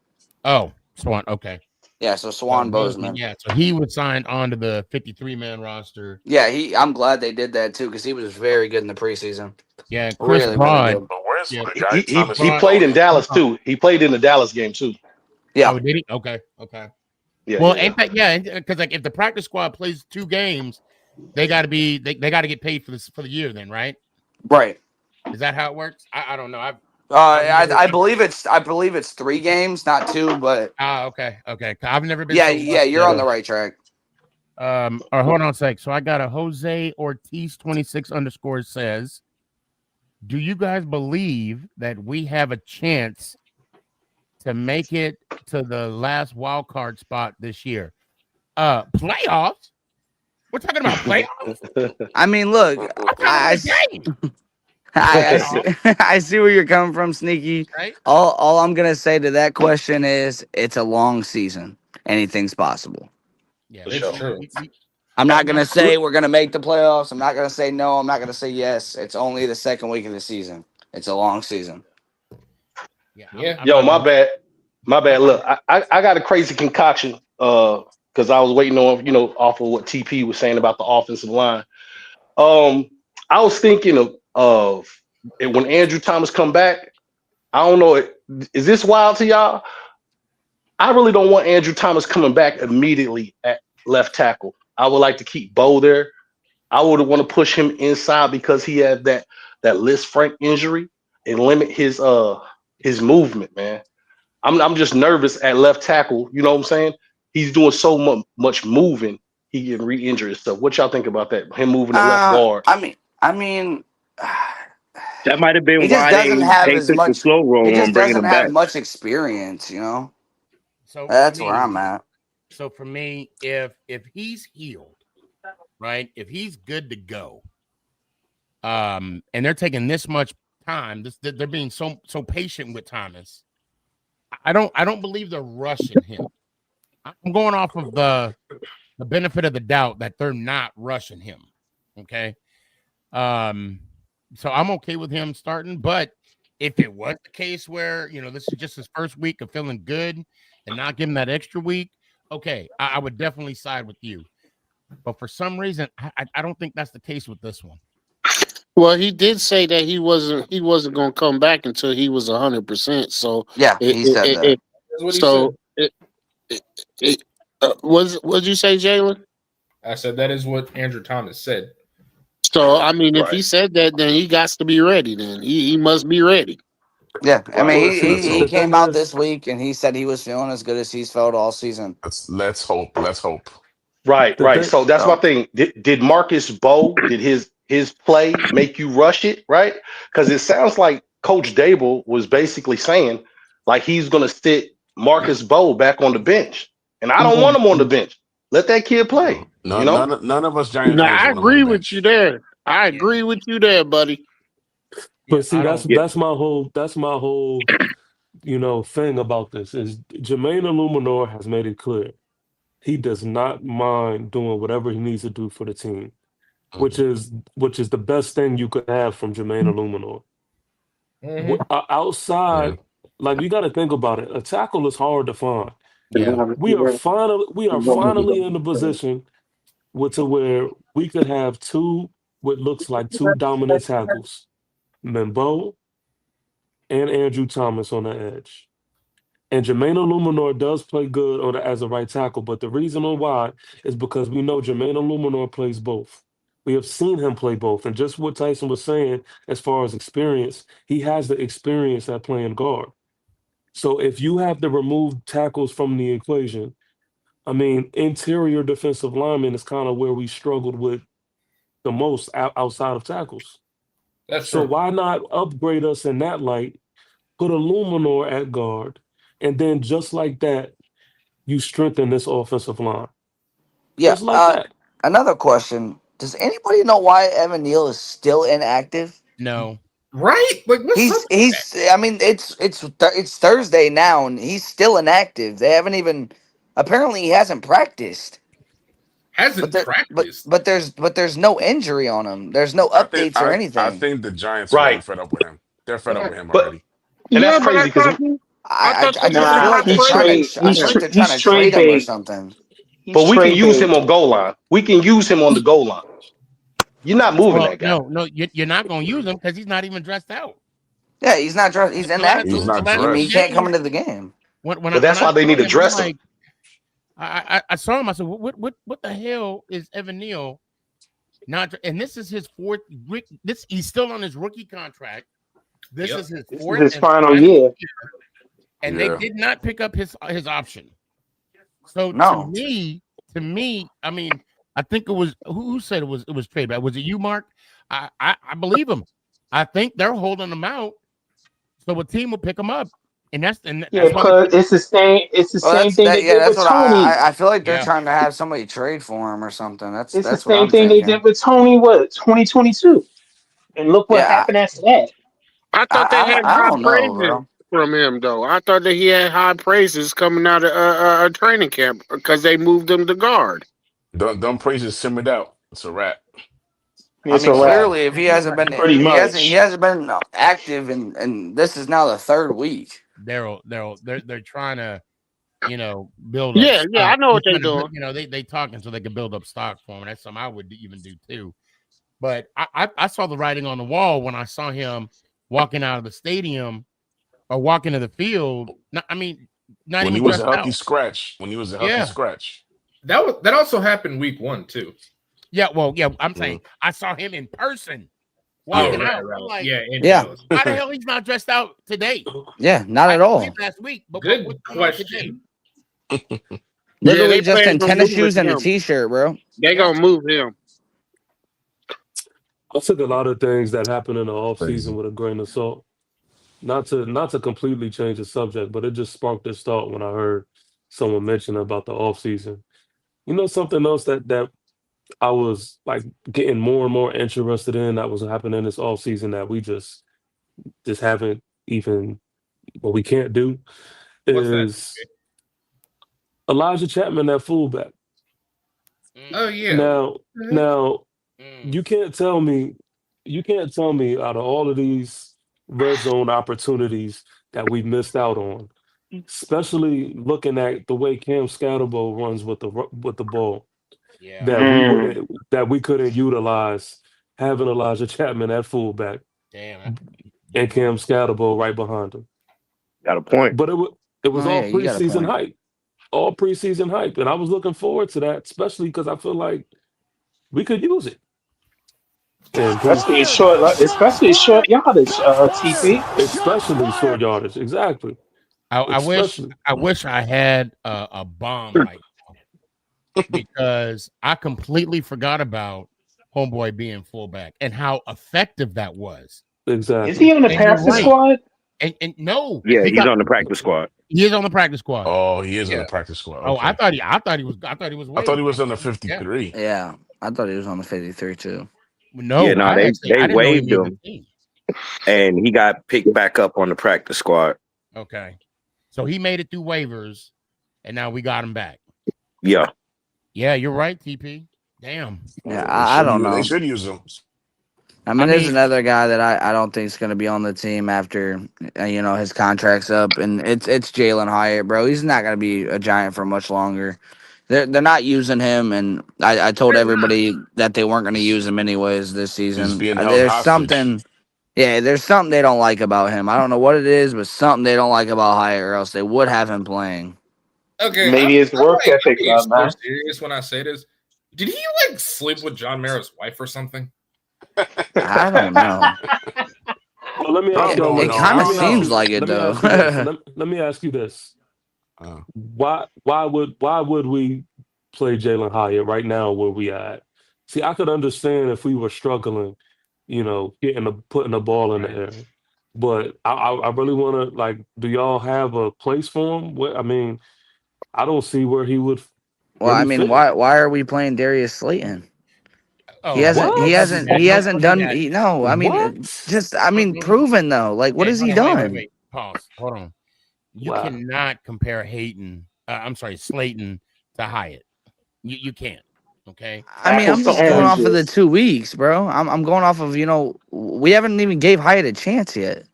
Oh, Swan. Okay.
Yeah, so Swan Bozeman.
Yeah, so he was signed onto the 53-man roster.
Yeah, I'm glad they did that too because he was very good in the preseason.
Yeah, Chris Broad.
He played in Dallas too. He played in the Dallas game too.
Yeah.
Oh, did he? Okay.
Yeah.
Well, ain't that because like if the practice squad plays 2 games, they got to get paid for the year then, right?
Right.
Is that how it works? I don't know.
I believe it's 3 games, not 2, but
okay. I've never been.
Yeah, you're on the right track.
Or hold on a sec. So I got a Jose Ortiz 26_ says, do you guys believe that we have a chance to make it to the last wild card spot this year? Playoffs? We're talking about playoffs?
I mean, look, I see where you're coming from, Sneaky.
Right?
All I'm gonna say to that question is it's a long season. Anything's possible.
Yeah,
it's true.
I'm not gonna say we're gonna make the playoffs. I'm not gonna say no. I'm not gonna say yes. It's only the second week of the season. It's a long season.
Yeah.
Yo, my bad. Look, I got a crazy concoction because I was waiting on off of what TP was saying about the offensive line. I was thinking of when Andrew Thomas come back. I don't know. Is this wild to y'all? I really don't want Andrew Thomas coming back immediately at left tackle. I would like to keep Bo there. I would want to push him inside because he had that Liz Frank injury and limit his movement, man. I'm just nervous at left tackle. You know what I'm saying? He's doing so much moving. He can re-injure himself. What y'all think about that? Him moving the left guard.
I mean, that might have been
he just
why
doesn't
they
have
took
as
the
much.
slow roll
He
on
just
bringing
doesn't
him
have
back.
much experience,
So
that's where I'm at.
So for me, if he's healed, right? If he's good to go, and they're taking this much time, they're being so patient with Thomas. I don't believe they're rushing him. I'm going off of the benefit of the doubt that they're not rushing him. Okay. So I'm okay with him starting, but if it was the case where this is just his first week of feeling good and not give him that extra week, okay, I would definitely side with you. But for some reason, I don't think that's the case with this one.
Well, he did say that he wasn't going to come back until he was 100%. So
yeah, he said that.
So What'd you say, Jalen?
I said that is what Andrew Thomas said.
So I mean, if
Right.
he said that, then he got to be ready. Then he must be ready.
Yeah, I
Right.
mean,
Well,
he,
see,
he
Let's
he
the
hope.
came
thing
out
is,
this week and he said he was feeling as good as he's felt all season.
Let's hope. Let's hope.
Right,
the
right.
thing,
So that's my
So
thing. Did Marcus Bowe, did his play make you rush it, right? Because it sounds like Coach Dable was basically saying like he's gonna sit Marcus Bowe back on the bench. And I don't want him on the bench. Let that kid play,
No,
you
no,
know?
none of us Giant
No,
fans
I
want him on the
agree with you
bench.
there. I
Yeah,
agree with you there, buddy.
yeah.
but see,
I
that's
don't.
Yeah.
that's my whole thing about this is Jermaine Illuminor has made it clear he does not mind doing whatever he needs to do for the team, which
Mhm.
is the best thing you could have from Jermaine Illuminor.
Mm-hmm.
Outside,
Yeah.
like you got to think about it. A tackle is hard to find.
Yeah,
We are finally in the position to where we could have what looks like two dominant tackles, Membo and Andrew Thomas on the edge. And Jermaine Illuminor does play good as a right tackle, but the reason why is because we know Jermaine Illuminor plays both. We have seen him play both. And just what Tyson was saying, as far as experience, he has the experience at playing guard. So if you have to remove tackles from the equation, I mean, interior defensive lineman is kind of where we struggled with the most outside of tackles.
That's
So
true.
why not upgrade us in that light, put a Luminor at guard, and then just like that, you strengthen this offensive line.
yeah,
Just like that.
another question: does anybody know why Evan Neal is still inactive?
no.
Right? Like, what's up with that?
He's. I mean, it's Thursday now, and he's still inactive. They haven't even. Apparently, he hasn't practiced. But
Hasn't
there,
practiced.
there's no injury on him. There's no
I think
updates or
I
anything.
think the Giants are getting
Right.
fed up with him. They're fed up with him
But
already.
and that's
Yeah, but
crazy because
I thought
I
they were
just
gonna
feel
Nah,
like
high
they're trying to.
praise
I
he's
feel
him.
like they're
he's
trying to
trade
trade him or
bait.
something.
He's
but we can
trade
use
bait.
him on goal line. We can use him on the goal line. You're not moving
Well,
that guy.
no, you're not going to use him because he's not even dressed out.
Yeah, he's not dressed. He's
He's
inactive.
The
not
last
I mean,
two
he
dressed.
can't come
games,
into the game.
when
But that's
I
why they
saw
need to
him, I'm
dress him.
like, I saw him. I said, what the hell is Evan Neal not? And this is his fourth. He's still on his rookie contract. This
Yep.
is his
This is
fourth
his
and
final
final
year.
year, and they
Yeah.
did not pick up his option. So
No.
to me, I mean, I think it was who said it was trade back. Was it you, Mark? I believe him. I think they're holding him out so a team will pick him up, and that's
Yeah,
why they
because it's the same. It's the
Well,
same thing they
yeah.
did
That's
with
what
Tony.
I feel like they're
yeah.
trying to have somebody trade for him or something.
It's the
That's what
same
I'm
thing they
thinking.
did with Tony. What 2022? And look what
Yeah,
happened after that.
I thought they had
I
high
don't know,
praises
bro.
from him, though. I thought that he had high praises coming out of a training camp because they moved him to guard.
Don't praises simmered out. It's a wrap.
I
It's
mean,
a wrap,
clearly, if he hasn't been,
pretty
he
much.
hasn't been active, and this is now the third week.
They're trying to build up
Yeah, I
stock.
know
They're
what they're
trying to
doing.
they talking so they can build up stock for him. That's something I would even do too. But I saw the writing on the wall when I saw him walking out of the stadium or walking to the field. I mean, not
When he
even
was a
dressed
healthy
out.
scratch. When he was a healthy
Yeah.
scratch.
That also happened week 1 too.
Yeah, well, yeah, I'm
Mm.
saying I saw him in person
Oh,
walking
right,
out.
right.
I'm like,
Yeah, in
Yeah.
Dallas.
why the hell he's not dressed out today?
Yeah, not
I
at
saw
all.
him last week, but
Good
what's going on today?
question.
Literally
they
just in
planning on
tennis
moving
shoes and a
him.
t-shirt, bro.
They
Yeah.
gonna move him.
I took a lot of things that happened in the offseason
Crazy.
with a grain of salt. Not to completely change the subject, but it just sparked this thought when I heard someone mention about the offseason. You know, something else that I was like getting more and more interested in that was happening this offseason that we just haven't even what we can't do
What's that?
is Elijah Chapman at fullback.
Oh yeah.
Now now
Mm.
you can't tell me out of all of these red zone opportunities that we missed out on, especially looking at the way Cam Scatterbo runs with the ball,
Yeah.
that we couldn't utilize having Elijah Chapman at fullback
Damn.
and Cam Scatterbo right behind him.
Got a point.
But it was
Oh
all
yeah, you got a
preseason
point.
hype. all preseason hype, and I was looking forward to that, especially because I feel like we could use it. And
Especially short yardage, TP.
especially short yardage, exactly.
I wish
Especially,
I wish I had a bomb right now because I completely forgot about homeboy being fullback and how effective that was.
Is he
exactly.
on the
And you're
practice
right.
squad?
And no,
Yeah,
he
he's
got
on the practice squad.
he is on the practice squad.
Oh, he is on
Yeah.
the practice squad.
Oh,
Okay.
I thought he was
I thought
waived.
he was on the
Yeah.
53.
Yeah, I thought he was on the 53 too.
Yeah,
No,
no, they
I didn't know he
waived
made the
him,
team.
and he got picked back up on the practice squad.
Okay. So he made it through waivers and now we got him back.
Yeah,
Yeah, you're right, TP. Damn.
Yeah,
They
I
should
don't
use. They
know.
should use him.
I mean,
I
there's
mean,
another guy that I don't think is going to be on the team after his contract's up, and it's Jalen Hyatt, bro. He's not going to be a Giant for much longer. They're not using him, and I told
They're not.
everybody that they weren't going to use him anyways this
He's
season.
being held
There's
hostage.
something, yeah, there's something they don't like about him. I don't know what it is, but something they don't like about Hyatt, or else they would have him playing.
Okay,
Maybe it's work
I'm
ethic,
being so
man.
serious when I say this. Did he like sleep with John Mara's wife or something?
I don't know.
Well, let me ask
Something
It,
y'all
going
it
this.
on.
kind
I
of
Let
don't
me ask
seems
know.
you.
like it
Let me
though.
ask you this. Let me ask you this.
Uh,
Why would we play Jalen Hyatt right now where we at? See, I could understand if we were struggling, putting the ball in the
right.
air. But I really want to like, do y'all have a place for him? I mean, I don't see where he would
Well, I
really
mean,
fit.
why are we playing Darius Slayton? He
Oh,
hasn't he
What?
hasn't he hasn't
don't do
done
that.
no. I mean,
What?
proven though. Like, what
Hey,
has
hold
he
on,
done?
wait. Pause. Hold on. You
Wow.
cannot compare Slayton to Hyatt. You can't. Okay.
I mean, I'm
Apples to
just going off of the
oranges.
2 weeks, bro. I'm going off of we haven't even gave Hyatt a chance yet.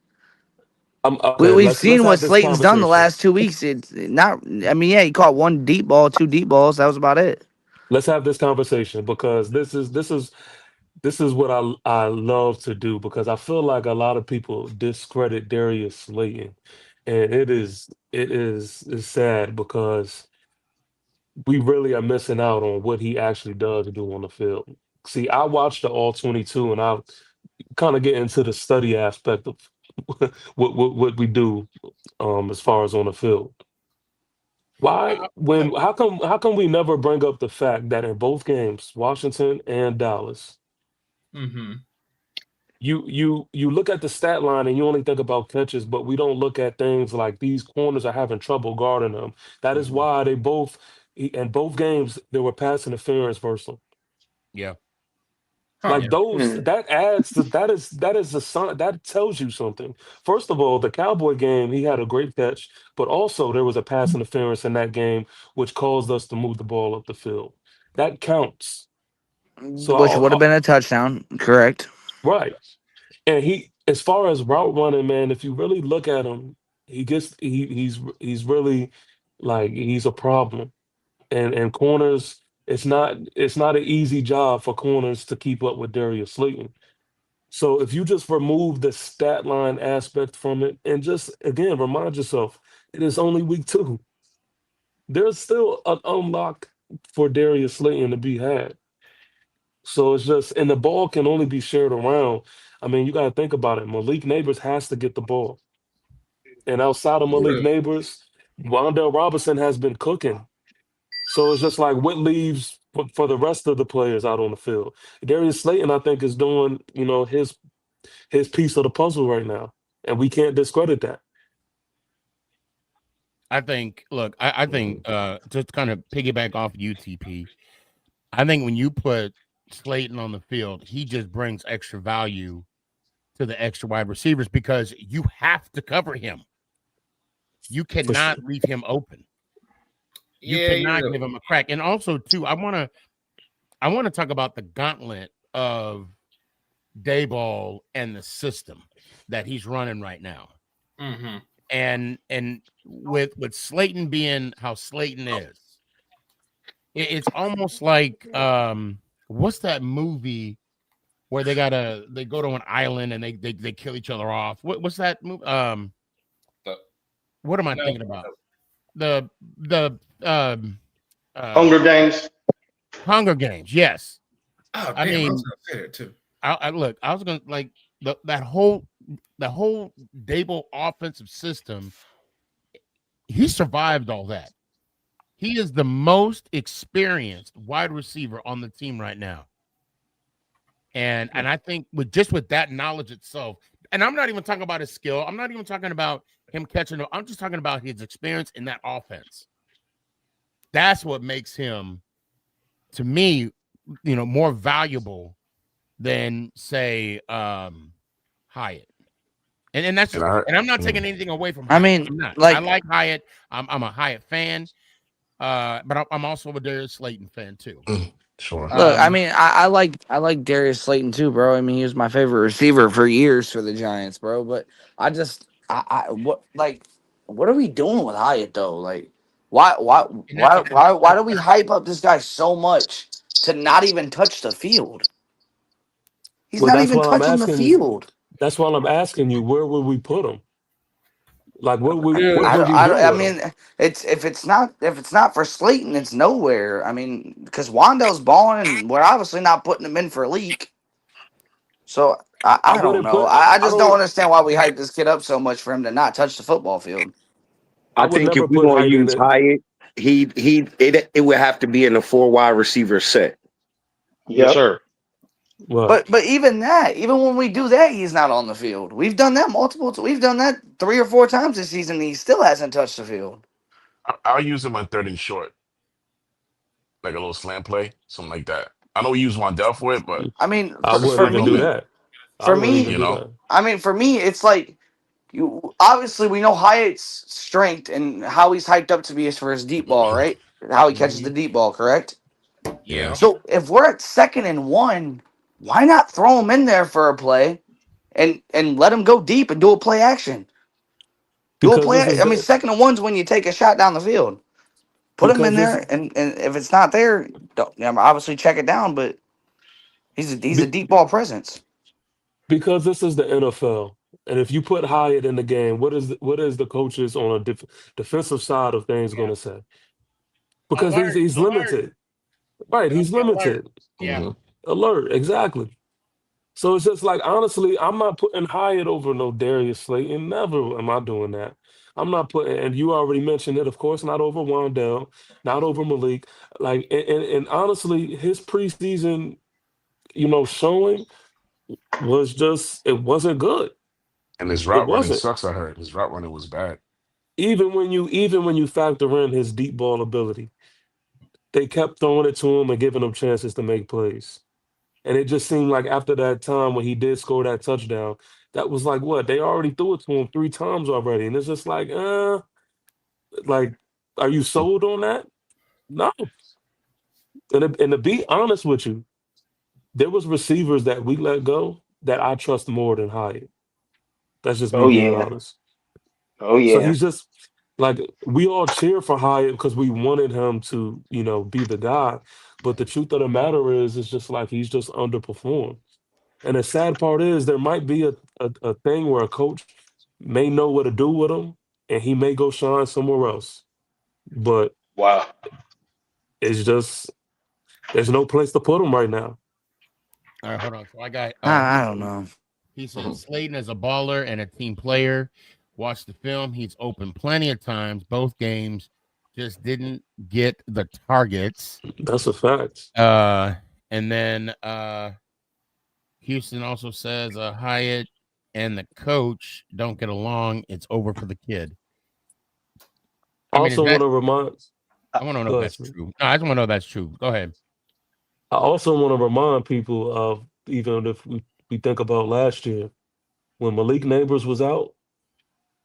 Okay.
We've
Let's
seen what
have this
Slayton's done the
conversation.
last 2 weeks. It's not. I mean, yeah, he caught one deep ball, two deep balls. That was about it.
Let's have this conversation because this is what I love to do because I feel like a lot of people discredit Darius Slayton, and it's sad because we really are missing out on what he actually does do on the field. See, I watched the All 22, and I kind of get into the study aspect of what we do as far as on the field. Why
Look,
when how come we never bring up the fact that in both games, Washington and Dallas,
Mm-hmm.
you look at the stat line and you only think about catches, but we don't look at things like these corners are having trouble guarding them. That is
mhm,
why in both games there were pass interference versus them.
yeah,
Huh.
Like
yeah.
those
Hmm.
that is a sign that tells you something. First of all, the Cowboy game, he had a great catch, but also there was a pass interference in that game which caused us to move the ball up the field. That counts. So
Which would have been a touchdown, correct?
right. And as far as route running, man, if you really look at him, he's really like he's a problem. And corners, it's not an easy job for corners to keep up with Darius Slayton. So if you just remove the stat line aspect from it and just again remind yourself, it is only week 2. There's still an unlock for Darius Slayton to be had. So it's just, and the ball can only be shared around. I mean, you got to think about it. Malik Neighbors has to get the ball. And outside of Malik
Yeah.
Neighbors, Wandale Robinson has been cooking. So it's just like what leaves for the rest of the players out on the field. Darius Slayton, I think, is doing, his piece of the puzzle right now. And we can't discredit that.
I think. Look, I think. Just kind of piggyback off UTP. I think when you put Slayton on the field, he just brings extra value to the extra wide receivers because you have to cover him. You
For sure.
cannot leave him open. You
Yeah,
cannot
you're
give him a crack. And also, too, I want to talk about the gauntlet of Dayball and the system that he's running right now.
mm-hmm.
And with Slayton being how Slayton is, it's almost like what's that movie where they go to an island and they kill each other off? What's that movie?
The,
What am I
no,
thinking about? The
Hunger Games.
Hunger Games. Yes.
Oh, damn,
I
I
mean,
was gonna say that too.
I look. I was gonna like that whole Dable offensive system. He survived all that. He is the most experienced wide receiver on the team right now. And I think with that knowledge itself, and I'm not even talking about his skill. I'm not even talking about him catching. I'm just talking about his experience in that offense. That's what makes him, to me, more valuable than say Hyatt. And that's just, and I'm not taking anything away from Hyatt.
I mean,
I'm not.
like,
I like Hyatt. I'm a Hyatt fan, but I'm also a Darius Slayton fan too.
Sure.
look, I mean, I like Darius Slayton too, bro. I mean, he was my favorite receiver for years for the Giants, bro. But what are we doing with Hyatt though? Like, why do we hype up this guy so much to not even touch the field? He's
Well,
not
that's
even
why I'm
touching the
asking you.
field.
That's why I'm asking you. Where would we put him? Like, what would
Dude,
what would you do
I
with him?
mean, if it's not for Slayton, it's nowhere. I mean, because Wandell's balling, and we're obviously not putting him in for Leak. So
I
I don't
wouldn't
know.
put.
I
I
just don't
don't.
understand why we hype this kid up so much for him to not touch the football field.
I
I
would
think if
never
we're
put
gonna
height in
use
it.
Hyatt, it would have to be in a 4 wide receiver set.
Yes,
Yep.
sir.
What?
But even when we do that, he's not on the field. We've done that We've done that 3 or 4 times this season. And he still hasn't touched the field.
I'll use him on third and short, like a little slant play, something like that. I know we use Wandell for it, but
I mean,
I wouldn't
for
even do
me,
that. I
for
wouldn't
me,
even
you
do
know,
that.
I mean, for me, it's like obviously we know Hyatt's strength and how he's hyped up to be is for his deep ball, right? How he catches the
Mhm.
deep ball, correct?
yeah.
Yeah.
So if we're at 2nd and 1, why not throw him in there for a play and let him go deep and do a play action? Do a
Because this
play.
is
I mean,
the
2nd and 1's when you take a shot down the field. Put him in
because this
there, and if it's not there, obviously check it down. But he's a
be,
deep ball presence.
because this is the NFL, and if you put Hyatt in the game, what is the coaches on a defensive side of things going
Yeah.
to say? Because
Alert.
he's
Alert.
limited, right?
Gotta
He's
be alert.
limited.
Yeah.
hmm
Alert, exactly. So it's just like honestly, I'm not putting Hyatt over no Darius Slayton. Never am I doing that. I'm not putting, and you already mentioned it, of course, not over Wandell, not over Malik. Like, and honestly, his preseason, showing was just it wasn't good.
And his
It
route running
wasn't.
sucks. I heard his route running was bad.
Even when you factor in his deep ball ability, they kept throwing it to him and giving him chances to make plays. And it just seemed like after that time when he did score that touchdown, that was like what? They already threw it to him 3 times already. And it's just like, are you sold on that? No. And to be honest with you, there was receivers that we let go that I trust more than Hyatt. That's just me
Oh
being
yeah.
honest.
Oh
So
yeah.
he's just like we all cheer for Hyatt because we wanted him to, be the guy. But the truth of the matter is, it's just like he's just underperformed. And the sad part is there might be a thing where a coach may know what to do with him and he may go shine somewhere else. But
Wow.
it's just there's no place to put him right now.
All right, hold on. So I got
I don't know.
he said Slayton is a baller and a team player. Watch the film. He's open plenty of times. Both games just didn't get the targets.
That's a fact.
And then Houston also says Hyatt and the coach don't get along. It's over for the kid.
I
I mean, is
also
that
want to remind
I want to know
go
if
ahead,
that's
Smith.
true. No, I just want to know if that's true. Go ahead.
I also want to remind people of even if we think about last year when Malik Neighbors was out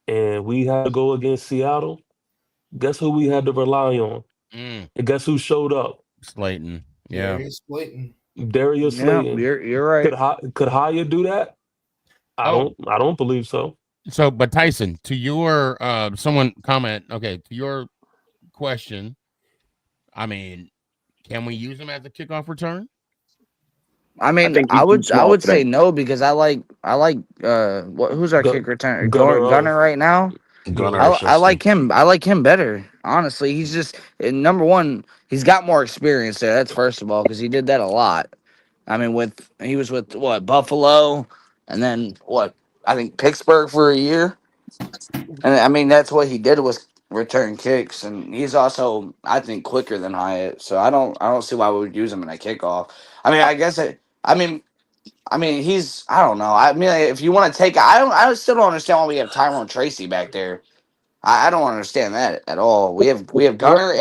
and we had to go against Seattle, guess who we had to rely on?
Mm,
And guess who showed up?
Slayton. Yeah.
Darius Slayton.
Darius
Yeah,
Slayton.
you're right.
Could Hyatt do that?
Oh,
I don't believe so.
so but Tyson, to your someone comment, okay, to your question, I mean, can we use him as a kickoff return?
I
I
mean,
think he's too
I
small
would
for that.
say no because I like who's our
Gu-
kick return
Gunner
Gunner right now.
yeah.
Gunnar or
I like
Sexton.
him. I like him better, Honestly, he's just number one. He's got more experience there. That's first of all because he did that a lot. I mean, he was with what Buffalo, and then what I think Pittsburgh for a year. And I mean, that's what he did was return kicks, and he's also, I think, quicker than Hyatt. So I don't see why we would use him in a kickoff. I mean, I guess he's, I don't know. I mean, if you want to take, I still don't understand why we have Tyrone Tracy back there. I don't understand that at all. We have Gunner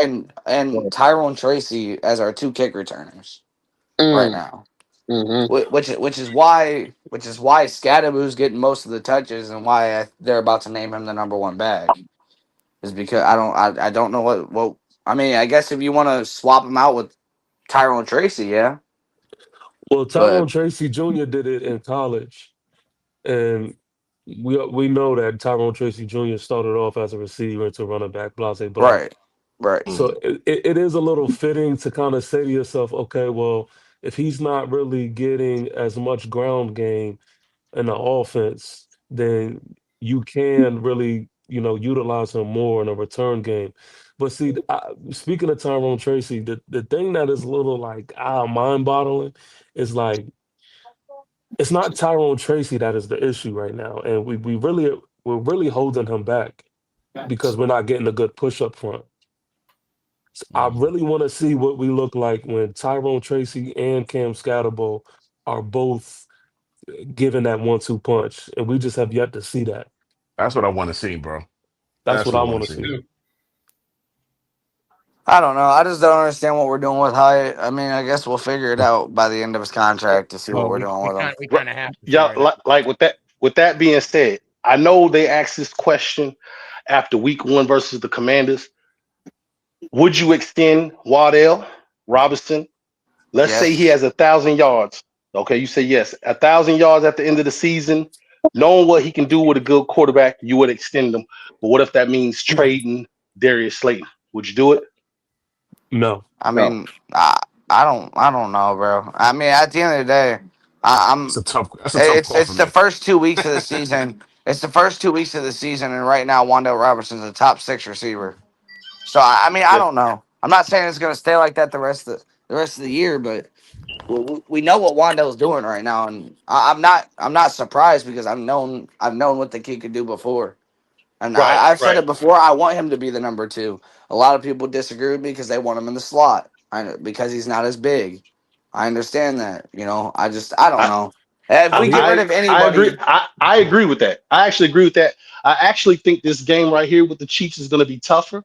and Tyrone Tracy as our two kick returners right
Mm,
now,
hmm
which is why Scadaboo's getting most of the touches and why they're about to name him the number one back. Is because I don't know what I mean. I guess if you want to swap him out with Tyrone Tracy, yeah,
Well,
but
Tyrone Tracy Jr. did it in college, and we know that Tyrone Tracy Jr. started off as a receiver to running back, blase blah.
right, right,
So
Mm.
it is a little fitting to kind of say to yourself, okay, well, if he's not really getting as much ground game in the offense, then you can really, utilize him more in a return game. But see, speaking of Tyrone Tracy, the thing that is a little like mind boggling is like it's not Tyrone Tracy that is the issue right now, and we're really holding him back because we're not getting a good push up front. I
Mhm.
really want to see what we look like when Tyrone Tracy and Cam Scatterbo are both giving that 1-2 punch, and we just have yet to see that.
That's what I want to see, bro.
That's
That's
what
what
I
I
want
want
to
to
Me
see.
see.
too.
I don't know. I just don't understand what we're doing with Hyatt. I mean, I guess we'll figure it out by the end of his contract to see what
Well,
we're
we
doing
we
with him.
kind we
Ru-
kind of have to
Yeah,
figure it out.
like with that being said, I know they asked this question after week one versus the Commanders. Would you extend Waddell Robinson? Let's say he
Yes.
has 1,000 yards. Okay, you say yes. 1,000 yards at the end of the season, knowing what he can do with a good quarterback, you would extend him. But what if that means trading Darius Slayton? Would you do it?
No.
I mean, I don't know, bro. I mean, at the end of the day, I,
That's
I'm
a tough. That's a tough
it's
call for
it's the
me.
first 2 weeks of the season. It's the first 2 weeks of the season, and right now, Wandale Robinson's a top six receiver. So I mean, I
Yeah,
don't know. I'm not saying it's gonna stay like that the rest of the year, but we know what Wandale's doing right now, and I'm not surprised because I've known what the kid could do before. And
right,
I've said
right.
it before. I want him to be the number two. A lot of people disagree with me because they want him in the slot. Because he's not as big. I understand that. I don't
I,
know. If
I,
Well,
we get rid
I
of
I agree.
anybody,
I agree with that. I actually agree with that. I actually think this game right here with the Chiefs is going to be tougher.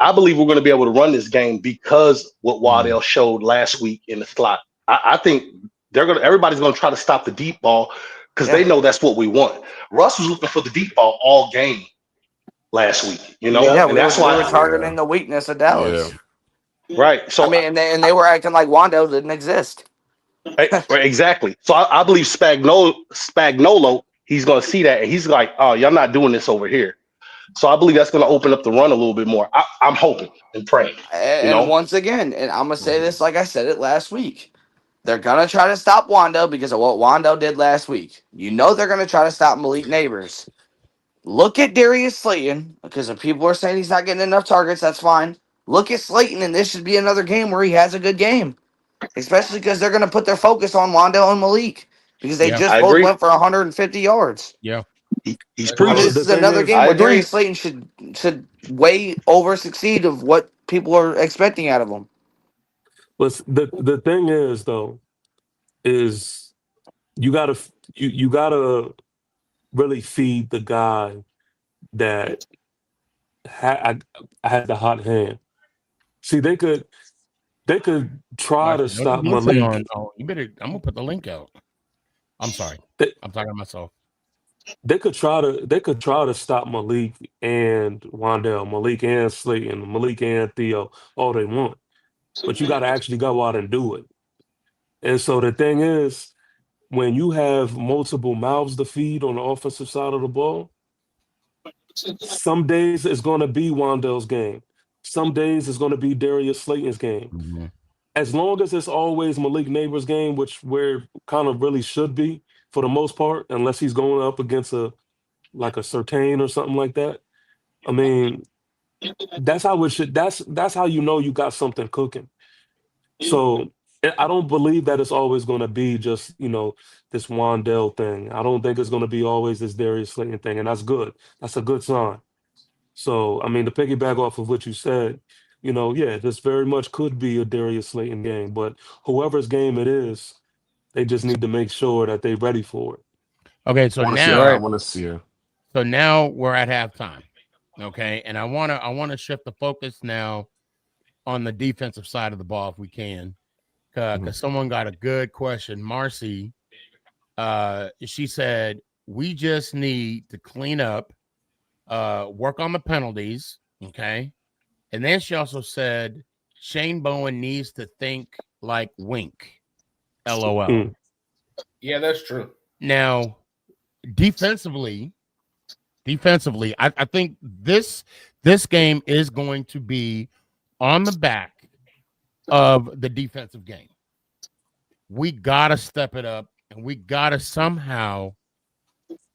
I believe we're going to be able to run this game because what
Mm.
Waddell showed last week in the slot. I think everybody's going to try to stop the deep ball because they
yeah,
know that's what we want. Russ was looking for the deep ball all game last week,
yeah,
and
we were
that's
we were
why.
Yeah.
targeting the weakness of
Yeah.
Dallas.
Right.
I
So
mean, and they were acting like Wando didn't exist.
right, exactly. So I believe Spagnolo, he's going to see that and he's like, oh, y'all not doing this over here. So I believe that's going to open up the run a little bit more. I'm hoping and praying. You
And
know.
once again, and I'm gonna say
Mhm.
this like I said it last week. They're gonna try to stop Wando because of what Wando did last week. They're gonna try to stop Malik Neighbors. Look at Darius Slayton because if people are saying he's not getting enough targets, that's fine. Look at Slayton, and this should be another game where he has a good game, especially because they're going to put their focus on Wandale and Malik because they
Yeah,
just
I
both
agree.
went for 150 yards.
yeah.
He's
I mean,
preaching.
well,
this
the
is
thing
another
is,
game
I
where
agree.
Darius Slayton should way over succeed of what people are expecting out of him.
the thing is though, is you gotta you gotta really feed the guy that had the hot hand. See, they could try
Watch
to
it. Don't
stop
don't say
Malik.
on. Oh, you better. I'm gonna put the link out. I'm sorry.
They,
I'm talking to myself.
they could try to stop Malik and Wandell, Malik and Slayton, Malik and Theo all they want, but you got to actually go out and do it. And so the thing is, when you have multiple mouths to feed on the offensive side of the ball, some days it's going to be Wandell's game. Some days it's going to be Darius Slayton's game.
Mhm.
As long as it's always Malik Neighbors' game, which where kind of really should be for the most part, unless he's going up against a like a Certain or something like that. I mean, That's how it should. That's how you know you got something cooking. So I don't believe that it's always going to be just this Wandell thing. I don't think it's going to be always this Darius Slayton thing, and that's good. That's a good sign. So I mean, to piggyback off of what you said, yeah, this very much could be a Darius Slayton game, but whoever's game it is, they just need to make sure that they're ready for it.
Okay, so
I
now,
want to see her.
so now we're at halftime. Okay, and I wanna shift the focus now on the defensive side of the ball if we can, because someone got a good question. Marcy, she said we just need to clean up, work on the penalties. Okay, and then she also said Shane Bowen needs to think like Wink. LOL.
Mm.
Yeah, that's true.
Now, defensively, I think this game is going to be on the back of the defensive game. We gotta step it up, and we gotta somehow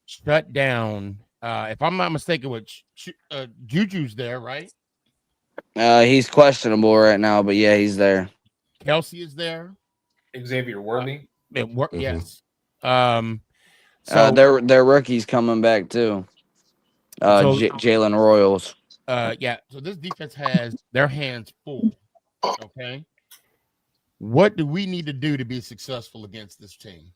shut down. If I'm not mistaken, which Juju's there, right?
He's questionable right now, but yeah, he's there.
Kelsey is there.
Xavier Worthy.
Yes.
So their rookie's coming back too. Jalen Royals.
Yeah. So this defense has their hands full. Okay. What do we need to do to be successful against this team?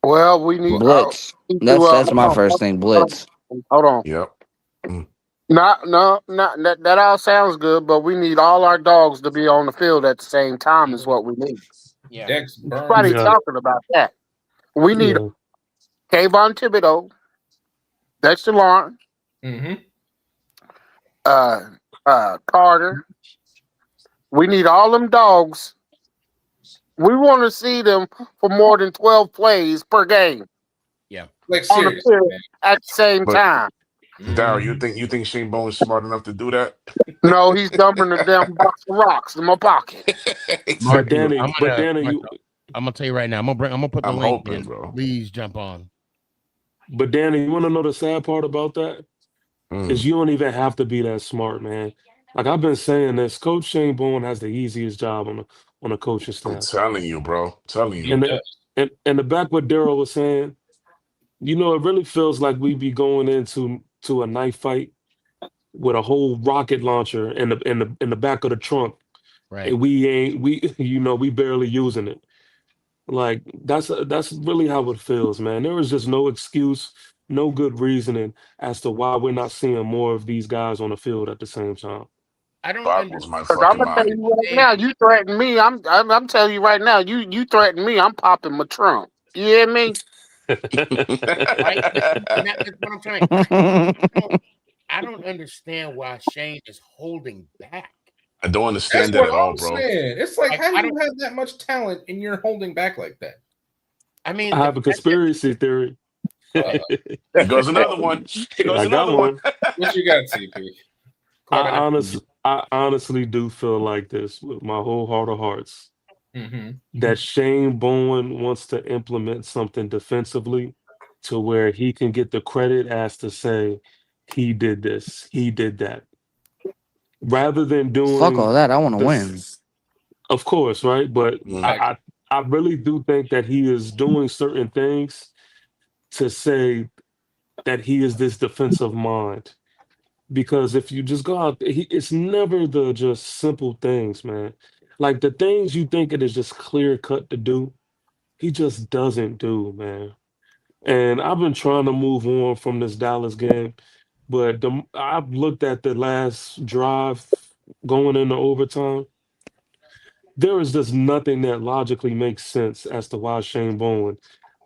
Well, we need
blitz. That's my first thing. Blitz.
Hold on.
Yep.
No, that all sounds good, but we need all our dogs to be on the field at the same time is what we need.
Yeah.
Nobody talking about that. We need Kayvon Thibodeau, Dexter Lawrence, Carter. We need all them dogs. We want to see them for more than 12 plays per game.
Yeah.
Like
on the field at the same time.
Daryl, you think Shane Bowen's smart enough to do that?
No, he's dumping the damn box of rocks in my pocket.
But Danny,
I'm gonna tell you right now. I'm gonna put the link in.
Bro.
Please jump on.
But Danny, you want to know the sad part about that? Is you don't even have to be that smart, man. Like I've been saying this, Coach Shane Bowen has the easiest job on a coaching staff.
I'm telling you, bro. Telling you.
And the back what Daryl was saying, it really feels like we be going into a knife fight with a whole rocket launcher in the back of the trunk.
Right.
And we barely using it. Like that's really how it feels, man. There is just no excuse, no good reasoning as to why we're not seeing more of these guys on the field at the same time.
I don't
boggles my
Because
fucking
I'm gonna tell
mind.
you right now, you threaten me. I'm telling you right now, you threaten me. I'm popping my trunk. You hear me?
Right? And that's what I'm trying. I don't understand why Shane is holding back.
I don't understand
That's
that
what
at all,
I'm
bro.
saying. It's like, how
I
do you have that much talent and you're holding back like that?
I mean,
I have a conspiracy theory.
Here goes another one. Here goes
I got
another one.
What you got, TP?
I honestly do feel like this with my whole heart of hearts. That Shane Bowen wants to implement something defensively to where he can get the credit as to say he did this, he did that. Rather than doing
fuck all that, I want to win.
Of course, right? But I really do think that he is doing certain things to say that he is this defensive mind. Because if you just go out, it's never the just simple things, man. Like the things you think it is just clear cut to do, he just doesn't do, man. And I've been trying to move on from this Dallas game, but I've looked at the last drive going into overtime. There is just nothing that logically makes sense as to why Shane Bowen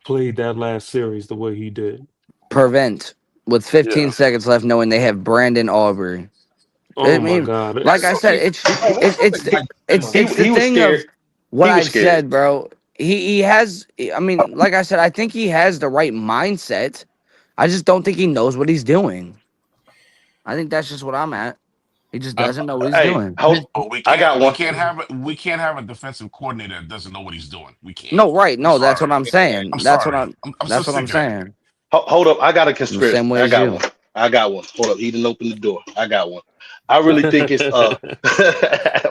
played that last series the way he did.
Prevent with 15 seconds left, knowing they have Brandon Aubrey.
Oh my God!
Like I said, it's the thing of what I said, bro. He has. I mean, like I said, I think he has the right mindset. I just don't think he knows what he's doing. I think that's just what I'm at. He just doesn't know what he's doing.
I got one. We can't have a defensive coordinator that doesn't know what he's doing. We can't.
No, right? No, that's what I'm saying. That's what I'm.
I'm
That's
so
what I'm
sick of it.
saying.
Hold up, I got a conspiracy.
Same way
I
as
got
you.
one. I got one. Hold up, he didn't open the door. I got one. I really think it's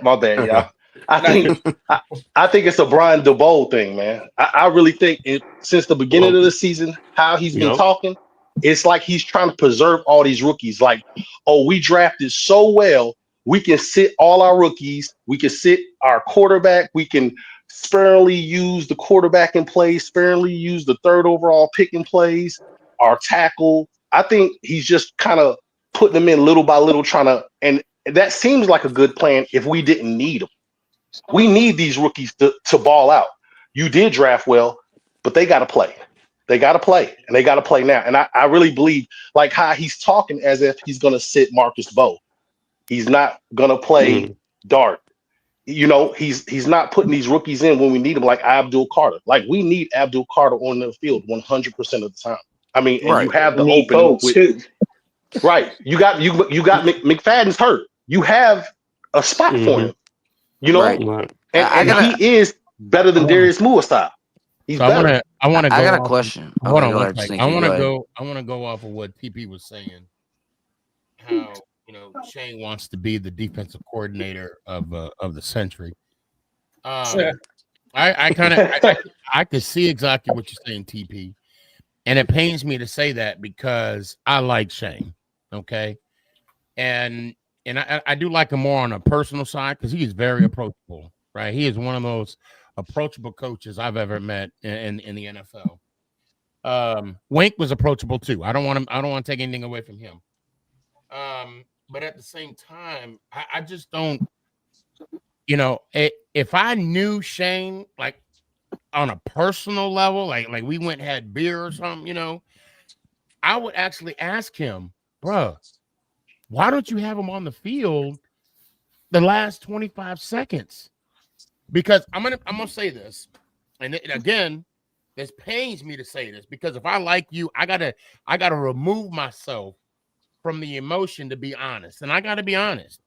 my bad, y'all. I think it's a Brian DeBoer thing, man. I really think since the beginning
Well,
of the season, how he's been
yep.
talking, it's like he's trying to preserve all these rookies. Like, oh, we drafted so well, we can sit all our rookies, we can sit our quarterback, we can sparingly use the quarterback in plays, sparingly use the third overall pick in plays, our tackle. I think he's just kind of putting them in little by little, trying to, and that seems like a good plan if we didn't need them. We need these rookies to ball out. You did draft well, but they got to play. They got to play, and they got to play now. And I really believe, like how he's talking as if he's going to sit Marcus Bowe. He's not going to play Dart. You know, he's not putting these rookies in when we need them, like Abdul Carter. Like, we need Abdul Carter on the field 100% of the time. I mean, and you have the opening with, right. You got McFadden's hurt. You have a spot for him. You know,
Right.
and he is better than Darius Muasai. He's
So
better.
I want to.
I got a question.
Hold on
go
one
ahead,
second.
Sneaky,
I want to
go
go. I want to go off of what TP was saying. How Shane wants to be the defensive coordinator of the century. I kind of I could see exactly what you're saying, TP, and it pains me to say that because I like Shane. Okay, and I do like him more on a personal side because he is very approachable. Right, he is one of those approachable coaches I've ever met in the NFL. Wink was approachable too. I don't want to take anything away from him. But at the same time, I just don't. If I knew Shane like on a personal level, like we went and had beer or something, I would actually ask him, bruh, why don't you have him on the field the last 25 seconds? Because I'm gonna say this, and again, this pains me to say this because if I like you, I gotta remove myself from the emotion to be honest, and I gotta be honest.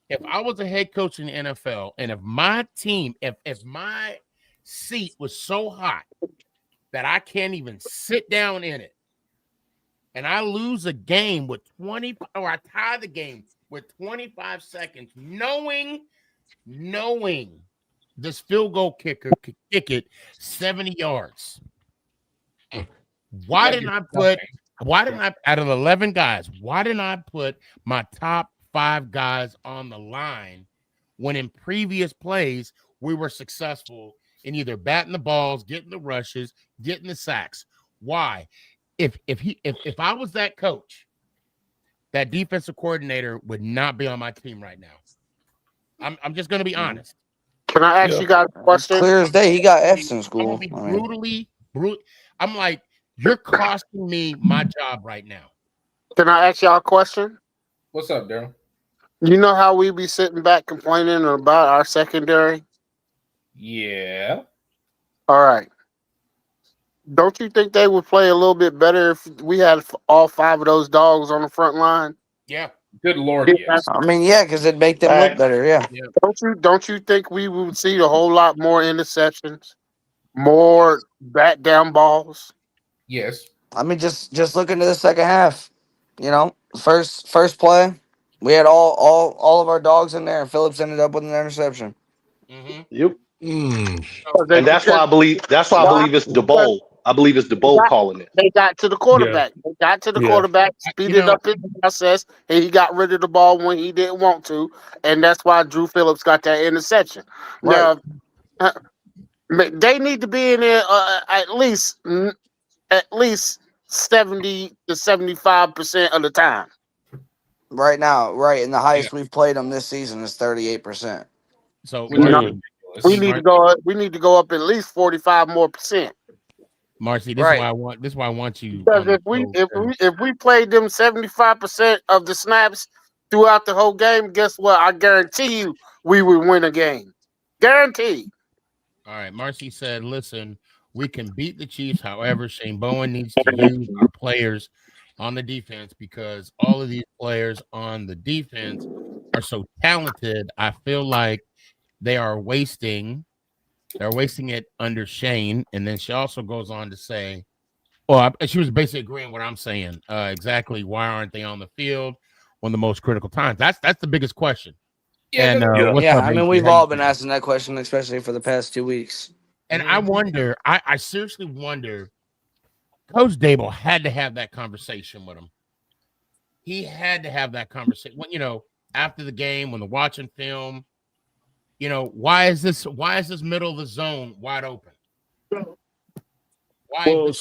If I was a head coach in the NFL, and if my team, if my seat was so hot that I can't even sit down in it, and I lose a game with 20, or I tie the game with 25 seconds, knowing this field goal kicker could kick it 70 yards. Why didn't I out of 11 guys, why didn't I put my top 5 guys on the line when in previous plays we were successful in either batting the balls, getting the rushes, getting the sacks? Why? If I was that coach, that defensive coordinator would not be on my team right now. I'm just going to be honest.
Can I ask you guys a question?
Clear as day, he got F's in school.
I'm gonna be brutal. I'm like, you're costing me my job right now.
Can I ask y'all a question?
What's up, Daryl?
You know how we be sitting back complaining about our secondary?
Yeah.
All right. Don't you think they would play a little bit better if we had all 5 of those dogs on the front line?
Yeah.
Good Lord, yes.
I mean, yeah, because it'd make them look better. Yeah.
Don't you think we would see a whole lot more interceptions, more bat down balls?
Yes.
I mean, just look into the second half. First play, we had all of our dogs in there, and Phillips ended up with an interception.
Mm-hmm.
Yep.
And
that's why I believe it's DeBoer. I believe it's DeBoer calling it.
They got to the quarterback. They got to the quarterback, speeded up his process, and he got rid of the ball when he didn't want to, and that's why Drew Phillips got that interception.
Right.
Now, they need to be in there at least 70 to 75% of the time.
Right now, right, and the highest we've played them this season is 38%.
So
we need to go. We need to go up at least 45 more percent.
Marcy, this is why I want you.
Because if we played them 75% of the snaps throughout the whole game, guess what? I guarantee you we would win a game. Guaranteed.
All right, Marcy said, "Listen, we can beat the Chiefs. However, Shane Bowen needs to use our players on the defense because all of these players on the defense are so talented. I feel like they are wasting." They're wasting it under Shane. And then she also goes on to say, well, she was basically agreeing with what I'm saying. Exactly. Why aren't they on the field? one of the most critical times? That's the biggest question.
Yeah,
And
Yeah.
what's
Yeah,
up,
I mean,
AC?
we've
How you
all been
doing?
asking that question, especially for the past 2 weeks.
And I wonder, I seriously wonder, Coach Dable had to have that conversation with him. He had to have that conversation when, after the game, when they're watching film, why is this middle of the zone wide open? Why
Well,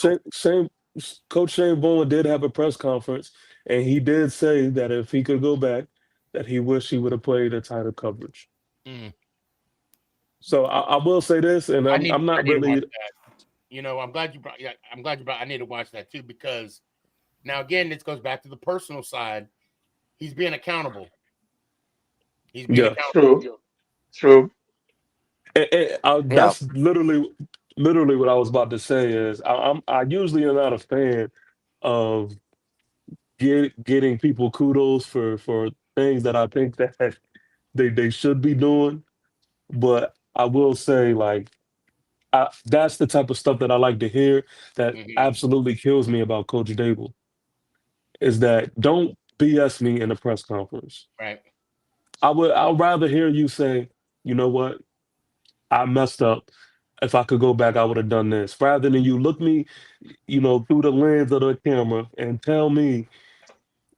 Coach Shane Bowen did have a press conference, and he did say that if he could go back, that he wished he would have played a tighter coverage.
Mm.
So I will say this, and
I
I'm
need
not
to watch
really.
that. I'm glad you brought. Yeah, I'm glad you brought. I need to watch that too, because now again, this goes back to the personal side. He's being accountable. He's being
Yeah,
accountable.
True.
Yeah.
that's literally what I was about to say. Is I usually am not a fan of getting people kudos for things that I think that they should be doing, but I will say like. That's the type of stuff that I like to hear that
Mhm.
absolutely kills me about Coach Dable is that don't BS me in a press conference.
Right.
I'd rather hear you say, you know what, I messed up. If I could go back, I would have done this. Rather than you look me, through the lens of the camera and tell me,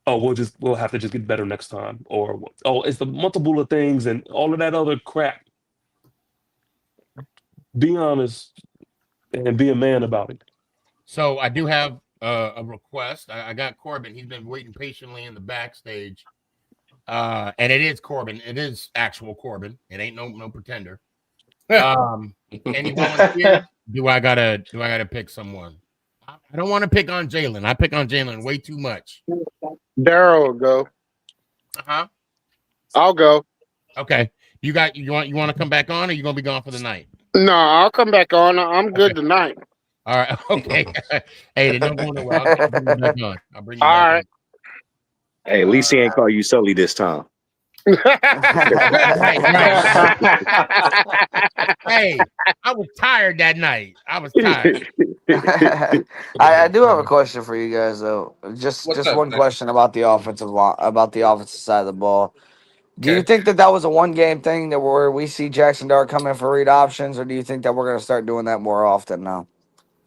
oh, we'll have to just get better next time. Or oh, it's the multiple of things and all of that other crap. Be honest and be a man about it.
So I do have a request. I got Corbin. He's been waiting patiently in the backstage. And it is Corbin. It is actual Corbin. It ain't no pretender. Any volunteers? Do I gotta pick someone? I don't want to pick on Jalen. I pick on Jalen way too much.
Daryl will go.
Uh-huh.
I'll go.
Okay. You want to come back on, or you gonna be gone for the night?
No, I'll come back on. I'm good tonight.
All right. Okay. Hey, don't go nowhere. I'll bring you back on. I'll bring you
All
back
right.
Hey, at least he ain't call you Sully this time.
on. Right. Hey, I was tired that night. I was tired.
I do have a question for you guys though. Just
What's up,
one
man?
question about the offensive side of the ball. Do you
Okay.
think that was a one game thing that where we see Jackson Dart come in for read options, or do you think that we're going to start doing that more often now?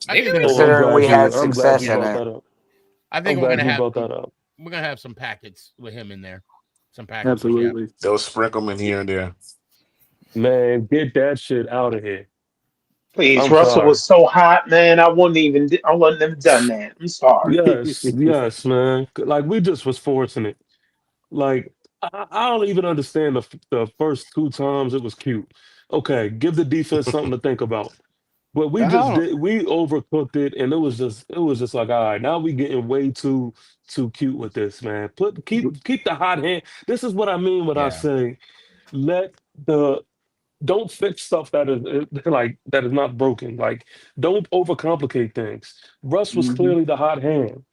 I
Maybe
think
they
Oh,
should.
Considering we had
I'm glad
success
you
in
brought
it.
that up.
I
I'm
think we're
glad
gonna
you
have
brought that up.
some packets with him in there. Some packets. Yeah.
Absolutely.
They'll sprinkle them in here and there.
Man, get that shit out of here.
Please,
I'm
Russell
sorry.
was so hot, man. I wouldn't have done that. I'm sorry.
Yes, man. Like we just was forcing it. Like I don't even understand the first two times it was cute. Okay, give the defense something to think about. But we just
Oh,
did we overcooked it and it was just like, all right, now we getting way too cute with this, man. Keep the hot hand. This is what I mean when I
Yeah.
say let the don't fix stuff that is like that is not broken. Like don't overcomplicate things. Russ was
Mhm.
clearly the hot hand.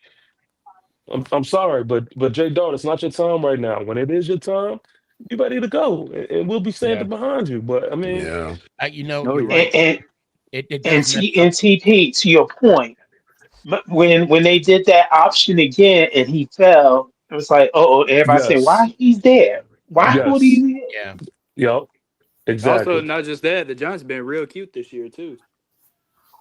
I'm sorry, but Jay Dart, it's not your time right now. When it is your time, you ready to go, and we'll be
Yeah.
standing behind you. But I mean,
Yeah.
You're right. It
And
does mess up.
TP, to your point, when they did that option again and he fell, it was like, oh, everybody saying,
yes,
why he's there? Why
Yeah.
would
yes,
he there?
Yeah.
yep,
Also,
exactly.
not just that, the Giants been real cute this year too.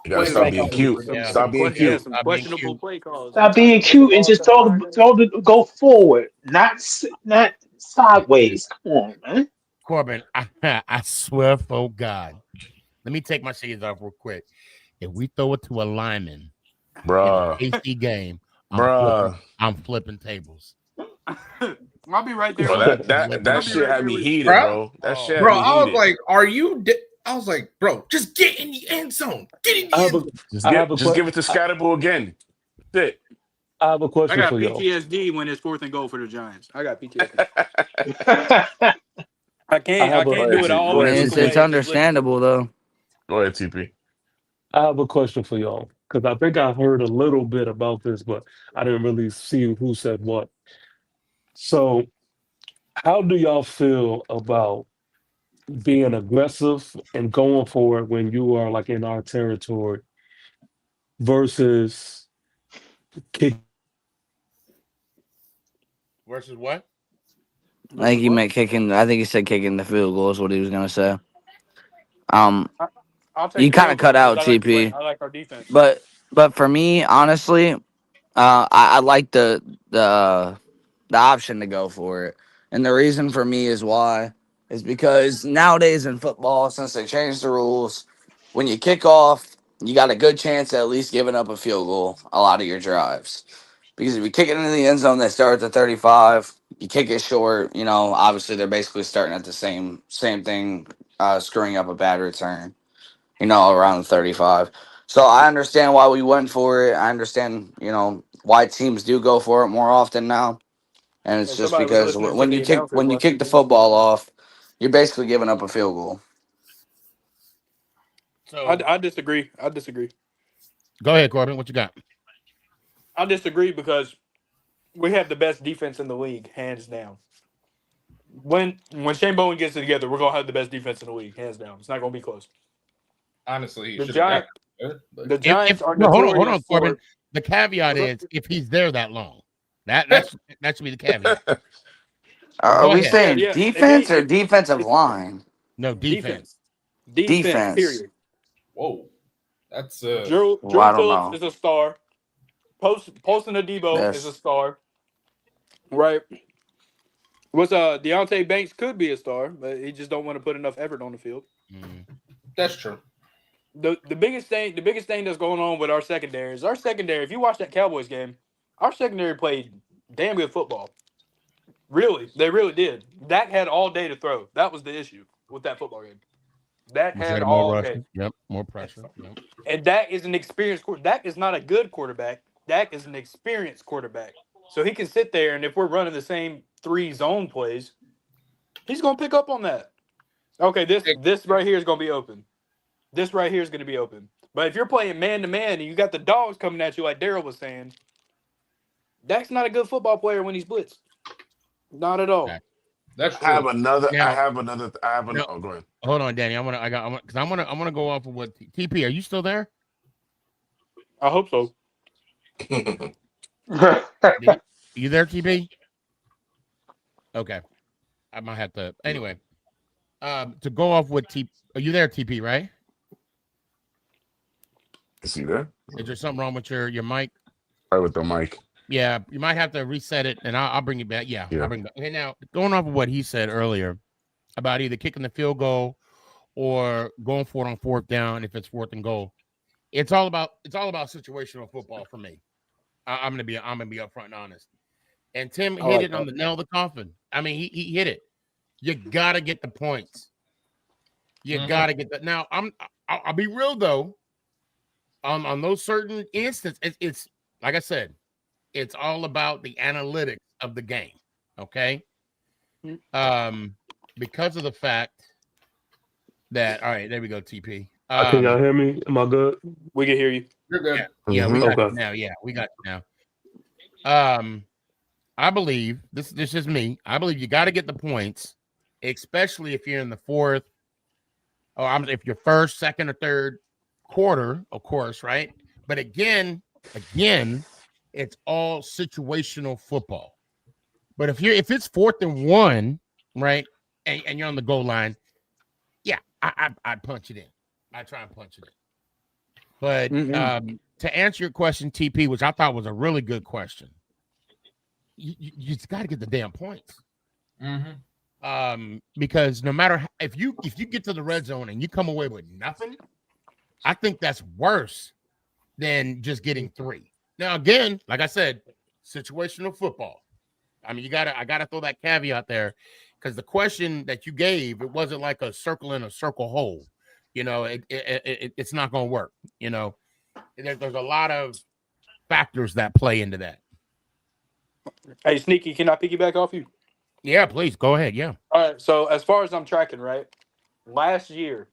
You gotta
What
Playing
stop
some
like
being
some
cute.
some
Yeah.
some
Stop being
Yeah.
cute.
some
Stop being
questionable
cute.
play calls.
stop
Sometimes
being
they throw the
cute and
ball
just
to the wide guy.
go forward, not sideways. Come on, man.
Corbin, I swear for God. Let me take my shades off real quick. If we throw it to a lineman in an
Bruh.
AC game,
Bruh.
I'm flipping tables.
I'll be right there
Bro,
with
that
you.
that
Flipping
I'll
that
be
shit
right
tables.
had
there
me
with you.
heated,
Bro,
bro. That
Oh
shit had
bro,
me
man.
I was
heated.
like, I was like, bro, just get in the end zone. Get in
I
the
have
end
a
zone.
Just
I
get
have a
just
que-
give it to Scatterbull again. That's
I have a
I
question
got
for y'all.
PTSD when it's 4th and goal for the Giants. I got PTSD.
it.
I
I
can't I
have a
Go
can't
ahead,
do it
T.
all
Go
when
ahead,
it's
it's
look
TP.
it's
away and just let me.
understandable though.
Go ahead, TP.
I have a question for y'all because I think I heard a little bit about this, but I didn't really see who said what. So, how do y'all feel about being aggressive and going for it when you are like in our territory versus kick?
Versus what?
I think he meant kicking. I think he said kicking the field goal is what he was gonna say.
I'll take
You
the
kind of
field goal
cut
because
out
I like the way
TP,
I like our defense.
but for me, honestly, I like the option to go for it, and the reason for me is because nowadays in football, since they changed the rules, when you kick off, you got a good chance at least giving up a field goal a lot of your drives. Because if you kick it into the end zone, they start at the 35. You kick it short, obviously they're basically starting at the same thing, screwing up a bad return, around the 35. So I understand why we went for it. I understand, why teams do go for it more often now. And it's
And
just
somebody was
because
listening to the announcers
when you
last
kick the
weekend.
football off, you're basically giving up a field goal.
So
I disagree. I disagree.
go ahead, Corbin. What you got?
I disagree because we have the best defense in the league, hands down. When Shane Bowen gets it together, we're gonna have the best defense in the league, hands down. It's not gonna be close.
Honestly, he
The
should have got
Giant,
there, but
the
If
Giants are
no, hold
notorious
on, Corbin.
for.
The caveat is if he's there that long. That should be the caveat.
Are
Go
we
ahead.
saying
Yeah.
defense or
If
defensive
if
line?
No defense.
defense,
Defense.
period.
whoa, that's
Drew
Well, I don't
Phillips
know.
is a star. Posting a Debo is a
Yes.
star. Right. What's Deontay Banks could be a star, but he just don't want to put enough effort on the field.
that's true.
The biggest thing that's going on with our secondary is our secondary. If you watch that Cowboys game, our secondary played damn good football. Really, they really did. Dak had all day to throw. That was the issue with that football game. Dak
We said
had
more
all day.
rushing. Yep, more pressure. Yep.
And Dak is an experienced Dak is not a good quarterback. Dak is an experienced quarterback. So he can sit there, and if we're running the same 3 zone plays, he's gonna pick up on that. Okay, this right here is gonna be open. This right here is gonna be open. But if you're playing man to man and you got the dogs coming at you like Daryl was saying, Dak's not a good football player when he's blitzed. Not at all.
Okay.
That's
I have
true.
another.
Now, no,
Oh, go ahead.
hold on, Danny. I want to go off of what TP. Are you still there?
I hope so.
You there, TP? Okay. I might have to. Anyway, to go off with TP. Are you there, TP? Right?
Is he there?
Is there something wrong with your mic?
Right with the mic.
Yeah, you might have to reset it, and I'll bring you back. Yeah,
Yeah.
I'll bring it back. Okay, now going off of what he said earlier about either kicking the field goal or going for it on 4th down if it's 4th and goal. It's all about situational football for me. I'm gonna be upfront and honest. And Tim hit it on the nail of the coffin. I mean, he hit it. You gotta get the points. You gotta get that. Now I'll be real though. On those certain instances, it's like I said, it's all about the analytics of the game. Okay. Because of the fact that, all right, there we go, TP.
Can y'all hear me? Am I good?
We can hear you.
You're good.
Yeah, we got
Okay.
you now. Yeah, we got you now. I believe this is me. I believe you got to get the points, especially if you're in the 4th, or if you're 1st, 2nd, or 3rd quarter, of course, right? But again, it's all situational football. But if it's 4th and 1, right, and you're on the goal line, yeah, I'd punch it in. I try and punch it in. But to answer your question, TP, which I thought was a really good question, you just got to get the damn points. Because no matter if you get to the red zone and you come away with nothing, I think that's worse than just getting 3. Now, again, like I said, situational football. I mean, I gotta throw that caveat there, because the question that you gave, it wasn't like a circle in a circle hole. It's not gonna work. There's a lot of factors that play into that.
Hey, Sneaky, can I piggyback off you?
Yeah, please go ahead. Yeah.
All right. So as far as I'm tracking, right, last year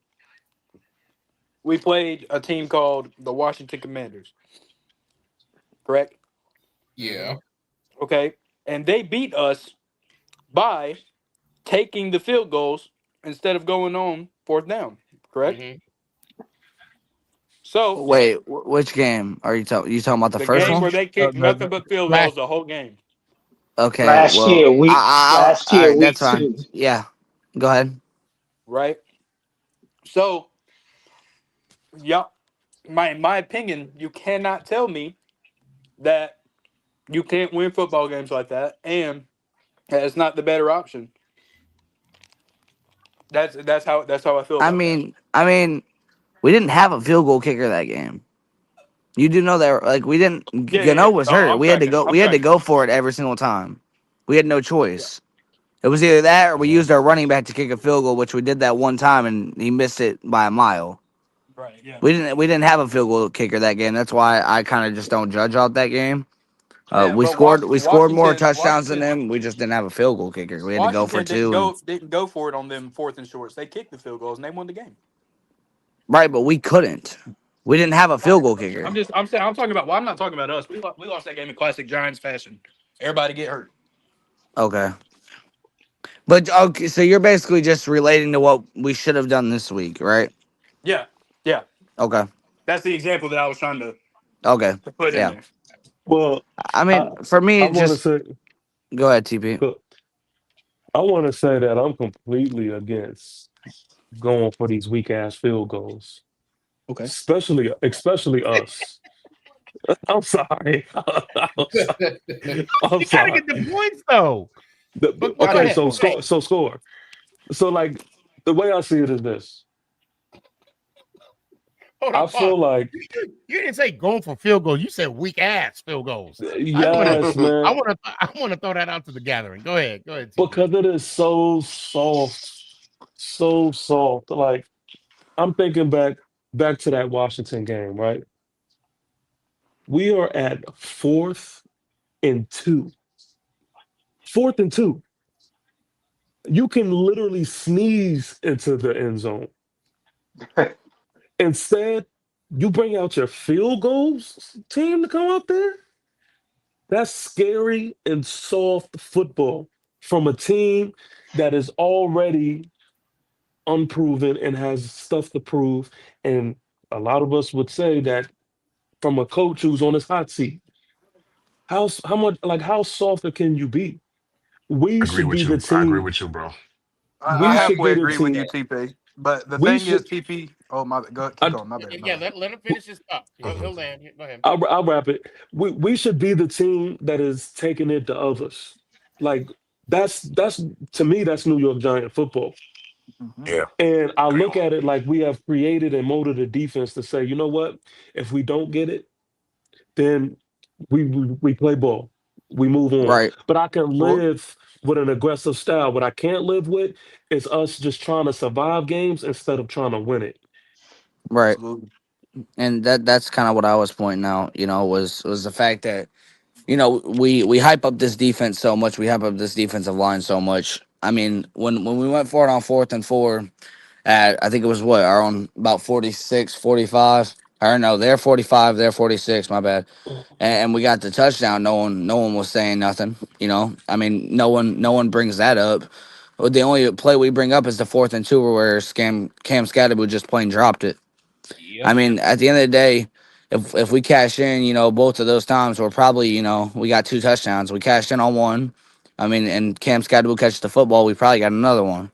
we played a team called the Washington Commanders. Correct?
Yeah.
Okay. And they beat us by taking the field goals instead of going on 4th down. Correct? So
Wait, which game are you talking? You talking about the first
game
one?
where they kicked nothing but field goals the whole game.
Okay,
Last
well,
year, week last
all
year,
right,
week
that's fine.
2.
Yeah, go ahead.
right? So, yeah, in my opinion, you cannot tell me that you can't win football games like that, and that it's not the better option. That's how I feel
I
about that.
mean, I mean, we didn't have a field goal kicker that game. You do know that, like we didn't.
Yeah, yeah, yeah.
Gano was
Oh,
hurt.
I'm tracking. I'm
We had to
tracking.
go for it every single time. We had no
Yeah.
choice. It was either that or we
Mhm.
used our running back to kick a field goal, which we did that one time and he missed it by a mile.
Right. Yeah.
We didn't have a field goal kicker that game. That's why I kind of just don't judge out that game.
Yeah,
We
but
scored more
Washington,
touchdowns than
Washington,
them. We just didn't have a field goal kicker. We had to go for
Washington didn't
two and
go for it on them fourth and shorts. They kicked the field goals and they won the game.
right, but we couldn't. We didn't have a field goal kicker.
I'm saying I'm talking about. Well, I'm not talking about us. We lost that game in classic Giants fashion. Everybody get hurt.
Okay. But okay, so you're basically just relating to what we should have done this week, right?
Yeah. Yeah.
Okay.
That's the example that I was trying
Okay.
to put in
Yeah.
there.
Well,
I
I
mean, for me,
I
it
want to
just
say,
go ahead, TP.
look, I want to say that I'm completely against going for these weak ass field goals,
Okay.
especially us. I'm sorry. I'm sorry. I'm
You got to
sorry.
get the points though. But go
Gotta
Okay,
get the
ahead.
so
points.
Say,
score. So like the way I see it is this.
hold
I
on, pause.
feel like
You didn't say going for field goals. You said weak ass field goals.
yes, man,
I want to throw that out to the gathering. Go ahead, TP.
because it is so soft, so soft. Like I'm thinking back to that Washington game, right? We are at 4th and 2. 4th and 2. You can literally sneeze into the end zone. Instead, you bring out your field goals team to come out there. That's scary and soft football from a team that is already unproven and has stuff to prove. And a lot of us would say that from a coach who's on his hot seat. How much like how softer can you be? We
I agree
should be
with
the
you. I agree
team.
with you, bro.
I
We should
halfway
be the
agree with
team.
you, TP. But the
We
thing is,
should.
TP. Oh my, go keep
I,
going. My bad. My
Yeah,
bad.
let him finish his thought. He'll
Mhm.
land. Go ahead.
I'll wrap it. We should be the team that is taking it to others. Like that's to me that's New York Giant football.
Hmm.
Yeah,
And I
agree.
look at it like we have created and molded a defense to say, you know what? If we don't get it, then we play ball. We move on.
Right.
But I can
Well,
live with an aggressive style. What I can't live with is us just trying to survive games instead of trying to win it.
Right.
absolutely.
And that's kind of what I was pointing out. Was the fact that we hype up this defense so much. We hype up this defensive line so much. I mean, when we went for it on 4th and 4 at I think it was what our own about 46, 45. I don't know. They're 45. They're 46. My bad. And we got the touchdown. No one was saying nothing. I mean, no one brings that up. Well, the only play we bring up is the 4th and 2 where Cam Scatterbo just plain dropped it. I
Yep.
mean, at the end of the day, if we cash in, both of those times, we're probably, we got 2 touchdowns. We cashed in on one. I mean, and Cam Scatterbo catches the football, we probably got another one.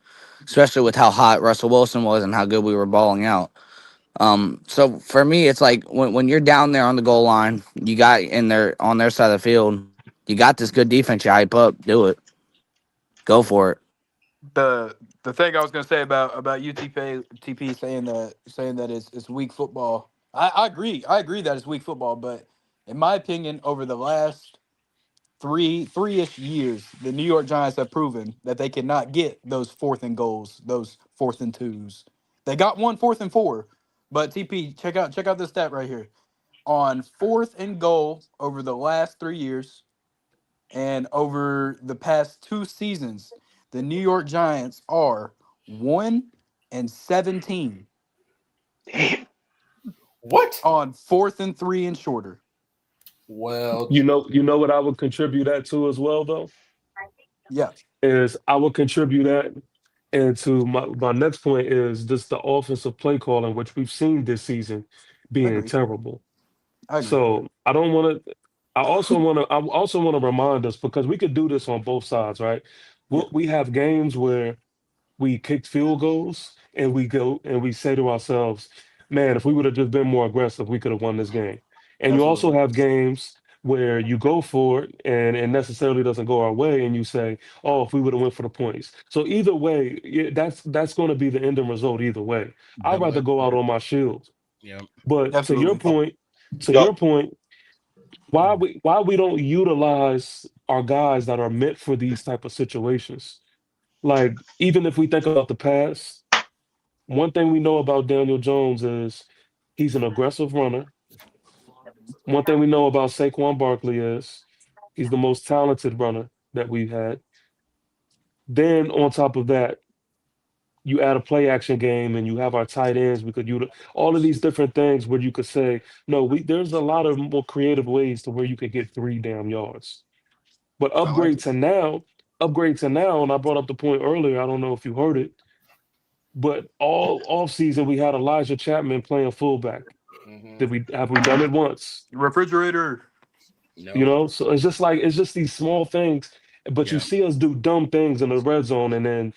Especially with how hot Russell Wilson was and how good we were balling out. So for me, it's like when you're down there on the goal line, you got in there on their side of the field, you got this good defense. You hype up, do it, go for it.
The thing I was gonna say about UTP TP saying that it's weak football. I agree. I agree that it's weak football, but in my opinion, over the last three-ish years, the New York Giants have proven that they cannot get those fourth and goals, those 4th and 2s. They got one 4th and 4, but TP, check out this stat right here. On fourth and goal over the last 3 years and over the past 2 seasons, the New York Giants are 1-17
Damn.
What?
on 4th and 3 and shorter.
Well,
You know what I would contribute that to as well, though,
Yeah,
is I would contribute that. And to my next point is just the offensive play calling, which we've seen this season
I
being
agree.
terrible.
I agree.
So I don't want to. I also want to remind us because we could do this on both sides, right? We have games where we kick field goals and we go and we say to ourselves, man, if we would have just been more aggressive, we could have won this game. And you also
Absolutely.
have games where you go for it and it necessarily doesn't go our way and you say, oh, if we would have went for the points. So either way, that's going to be the ending result either way. I'd rather go out on my shield.
Yeah.
But
Absolutely.
to
Yup.
your point, why we don't utilize our guys that are meant for these type of situations? Like even if we think about the past, one thing we know about Daniel Jones is he's an aggressive runner. One thing we know about Saquon Barkley is he's the most talented runner that we've had. Then on top of that, you add a play action game and you have our tight ends. We could use all of these different things where you could say, no, there's a lot of more creative ways to where you could get 3 damn yards. But
I like
upgrade to now, and I brought up the point earlier, I don't know if you heard it, but all offseason we had Elijah Chapman playing fullback. Have we done it once?
refrigerator.
No.
So it's just these small things, but you
Yeah.
see us do dumb things in the red zone, and then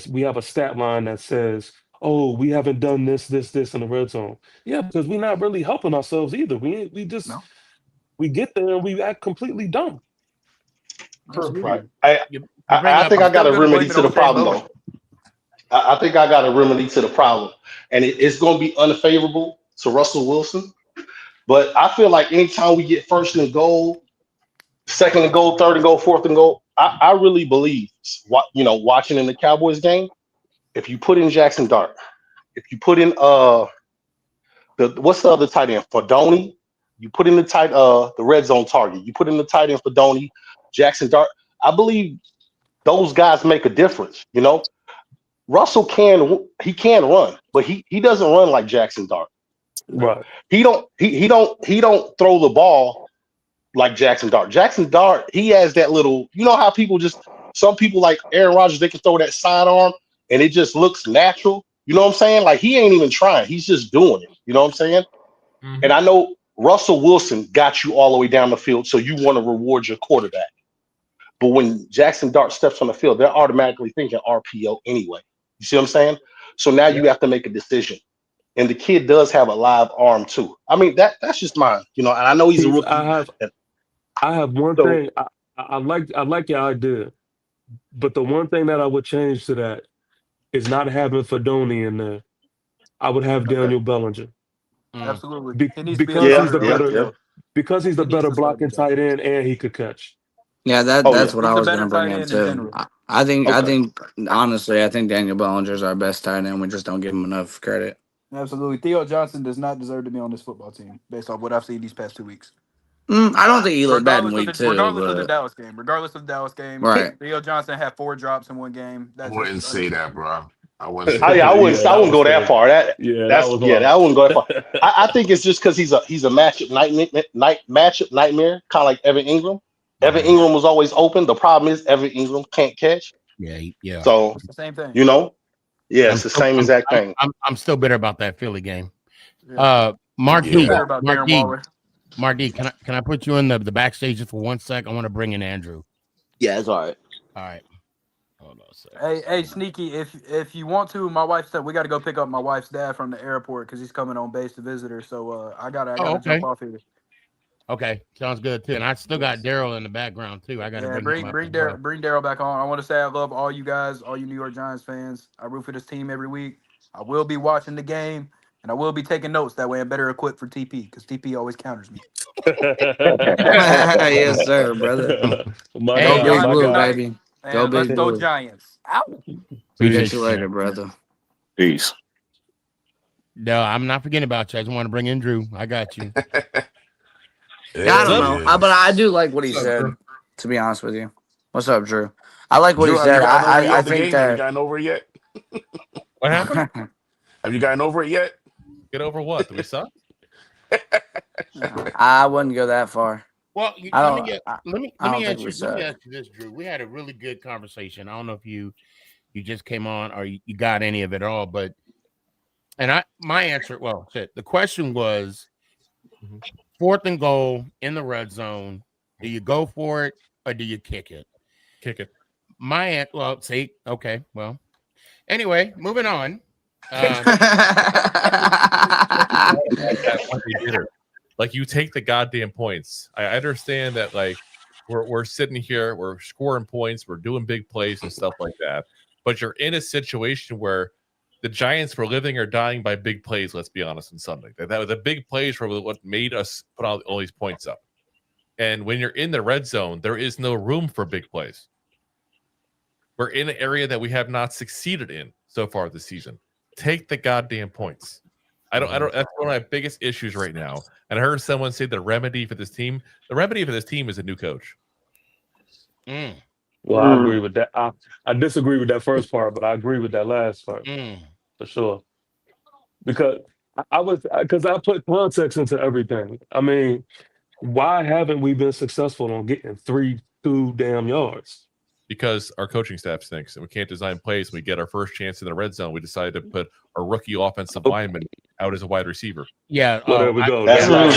we have a stat line that says, "Oh, we haven't done this in the red zone." Yeah, because we're not really helping ourselves either. We just
No,
we get there and we act completely dumb.
Right.
absolutely.
You bring
I
up
think
I'm
I got
still
a
gonna
remedy
blame it
to
on
the
Shane
problem
Bowen.
though. I think I got a remedy to the problem, and it's going to be unfavorable to Russell Wilson. But I feel like anytime we get first and goal, second and goal, third and goal, fourth and goal, I really believe, watching in the Cowboys game, if you put in Jackson Dart, if you put in what's the other tight end, Fadoni, you put in the red zone target, you put in the tight end Fadoni, Jackson Dart. I believe those guys make a difference. Russell can run, but he doesn't run like Jackson Dart.
Right.
He don't throw the ball like Jackson Dart. Jackson Dart, he has that little, how some people like Aaron Rodgers, they can throw that sidearm and it just looks natural. You know what I'm saying? Like he ain't even trying. He's just doing it. You know what I'm saying? And I know Russell Wilson got you all the way down the field, so you want to reward your quarterback. But when Jackson Dart steps on the field, they're automatically thinking RPO anyway. You see what I'm saying? So now you have to make a decision. And the kid does have a live arm too. I mean, that's just mine, and I know he's a
Keith,
rookie.
I have one
So
thing. I like your idea, but the one thing that I would change to that is not having Fedoni in there. I would have
okay.
Daniel Bellinger
Absolutely.
be,
He needs to be a
because
Yeah,
he's the
starter on
yeah,
the
better
yeah.
field.
because he's the
He needs
better
to start the
blocking
job.
tight end and he could catch.
Yeah,
Oh
that's
yeah.
what
He's
I
the
was
better
gonna bring
tight
up
end in
too.
general.
I
Okay.
think honestly, I think Daniel Bellinger is our best tight end. We just don't give him enough credit.
Absolutely. Theo Johnson does not deserve to be on this football team based off what I've seen these past 2 weeks.
I don't think he looked bad in
Regardless of
week
the
two,
regardless of the
but
Dallas game. Regardless of the Dallas game,
right.
Theo Johnson had 4 drops in one game.
I
That's just
wouldn't say that,
unacceptable.
bro. I wouldn't say
I
that.
wouldn't
Yeah,
I
that
wouldn't
was
go that
crazy.
far.
Yeah, that was
I
wild.
wouldn't go that far. I think it's just because he's a matchup nightmare, kind of like Evan Ingram. Evan
Mhm.
Ingram was always open. The problem is Evan Ingram can't catch.
Yeah. Yeah.
So,
It's the same thing.
it's the same exact thing.
I'm still bitter about that Philly game.
Yeah.
Mark
I'm still
D.
bitter
Yeah.
about
Mark
Darren
D.
Waller.
Mark D. Can I put you in the backstage just for 1 sec? I want to bring in Andrew.
Yeah, it's all right.
All right. Hold on a sec.
Hey, Sneaky, if you want to, my wife said we got to go pick up my wife's dad from the airport because he's coming on base to visit her. So I gotta
Oh,
jump
okay.
off here.
Okay. Sounds good too. And I still got Daryl in the background too. I got to
Yeah,
bring him up as well.
Bring Daryl back on. I want to say I love all you guys, all you New York Giants fans. I root for this team every week. I will be watching the game, and I will be taking notes. That way, I'm better equipped for TP because TP always counters me.
Yes, sir, brother.
My
Hey,
Go
Y'all
guy,
Big
have
my
a good
Blue,
guy.
night,
baby. Go
and let's
Big
go
Blue.
Giants. Ow!
See
Appreciate
you
you,
later,
man.
brother.
Peace.
No, I'm not forgetting about you. I just want to bring in Drew. I got you.
Yeah, I don't know,
Yeah.
but I do like what he
What's up,
said.
Drew?
To be honest with you, what's up, Drew? I like what he
Drew, have you
said.
gotten over
I
yet? The
think
game? Have you
that
gotten over it yet?
What happened?
Have you gotten over it yet?
Get over what? Do we suck?
I wouldn't go that far.
Well,
I
let
don't.
me
I don't think we
let
suck.
me ask you this, Drew. We had a really good conversation. I don't know if you just came on or you got any of it at all, but my answer, well, shit. The question was, 4th and goal in the red zone. Do you go for it or do you kick it?
Kick it.
Well, see, okay, well. Anyway, moving on.
When they did it. Like, you take the goddamn points. I understand that, like, we're sitting here, we're scoring points, we're doing big plays and stuff like that. But you're in a situation where the Giants were living or dying by big plays, let's be honest, on Sunday. That was the big plays were what made us put all these points up. And when you're in the red zone, there is no room for big plays. We're in an area that we have not succeeded in so far this season. Take the goddamn points. I don't. That's one of my biggest issues right now. And I heard someone say the remedy for this team is a new coach.
Well, I agree with that. I disagree with that first part, but I agree with that last part for sure. Because I put context into everything. I mean, why haven't we been successful on getting 2 damn yards?
Because our coaching staff stinks and we can't design plays. We get our first chance in the red zone. We decided to put our rookie offensive lineman out as a wide receiver.
Yeah,
well, there we go. Now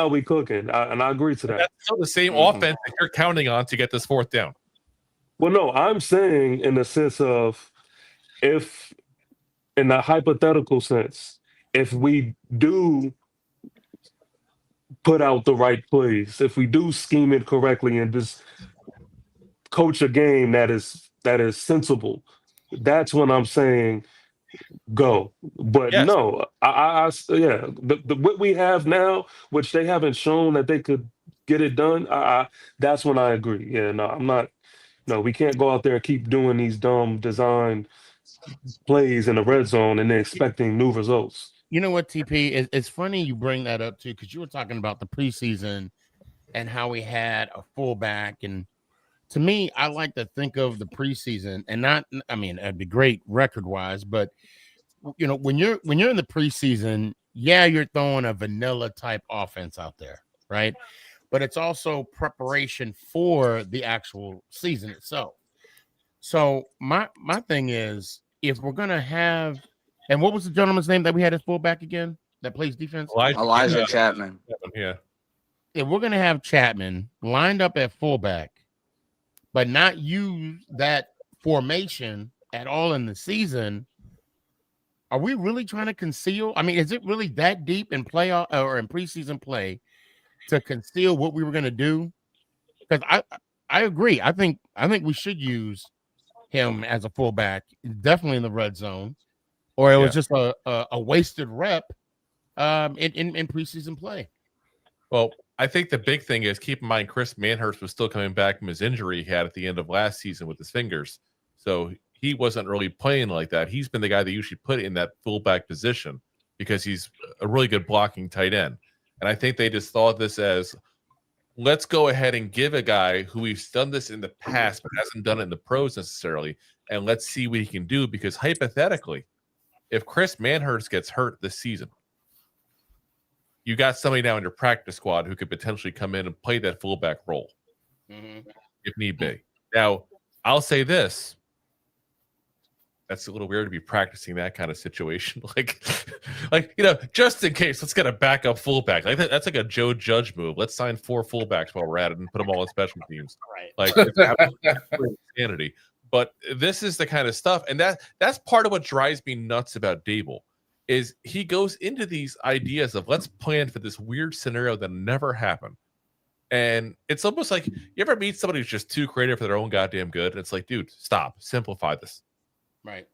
we cooking, and I agree to that.
That's still the same offense that you're counting on to get this 4th down.
Well, no, I'm saying in the sense of if, in the hypothetical sense, if we do put out the right plays, if we do scheme it correctly and just coach a game that is sensible, that's when I'm saying go. But
yes.
No, what we have now, which they haven't shown that they could get it done, that's when I agree. Yeah, no, I'm not. No, we can't go out there and keep doing these dumb design plays in the red zone and then expecting new results.
You know what, TP? It's funny you bring that up too, because you were talking about the preseason and how we had a fullback. And to me, I like to think of the preseason and not. I mean, it'd be great record wise, but you know, when you're in the preseason, yeah, you're throwing a vanilla type offense out there, right? But it's also preparation for the actual season itself. So my thing is, if we're gonna have, and what was the gentleman's name that we had as fullback again that plays defense?
Elijah Chapman.
Yeah.
If we're gonna have Chapman lined up at fullback, but not use that formation at all in the season, are we really trying to conceal? I mean, is it really that deep in playoff or in preseason play to conceal what we were going to do? Because I agree. I think we should use him as a fullback, definitely in the red zone, or it was just a wasted rep in preseason play.
Well, I think the big thing is, keep in mind, Chris Manhurst was still coming back from his injury he had at the end of last season with his fingers. So he wasn't really playing like that. He's been the guy that usually put in that fullback position because he's a really good blocking tight end. And I think they just thought this as, let's go ahead and give a guy who we've done this in the past but hasn't done it in the pros necessarily, and let's see what he can do. Because hypothetically, if Chris Manhurst gets hurt this season, you got somebody now in your practice squad who could potentially come in and play that fullback role if need be. Now, I'll say this. That's a little weird to be practicing that kind of situation. Like, you know, just in case, let's get a backup fullback. Like that's like a Joe Judge move. Let's sign 4 fullbacks while we're at it and put them all in special teams.
Right.
Like, it's insanity. But this is the kind of stuff, and that's part of what drives me nuts about Dable, is he goes into these ideas of let's plan for this weird scenario that never happened. And it's almost like, you ever meet somebody who's just too creative for their own goddamn good? And it's like, dude, stop, simplify this.
Right.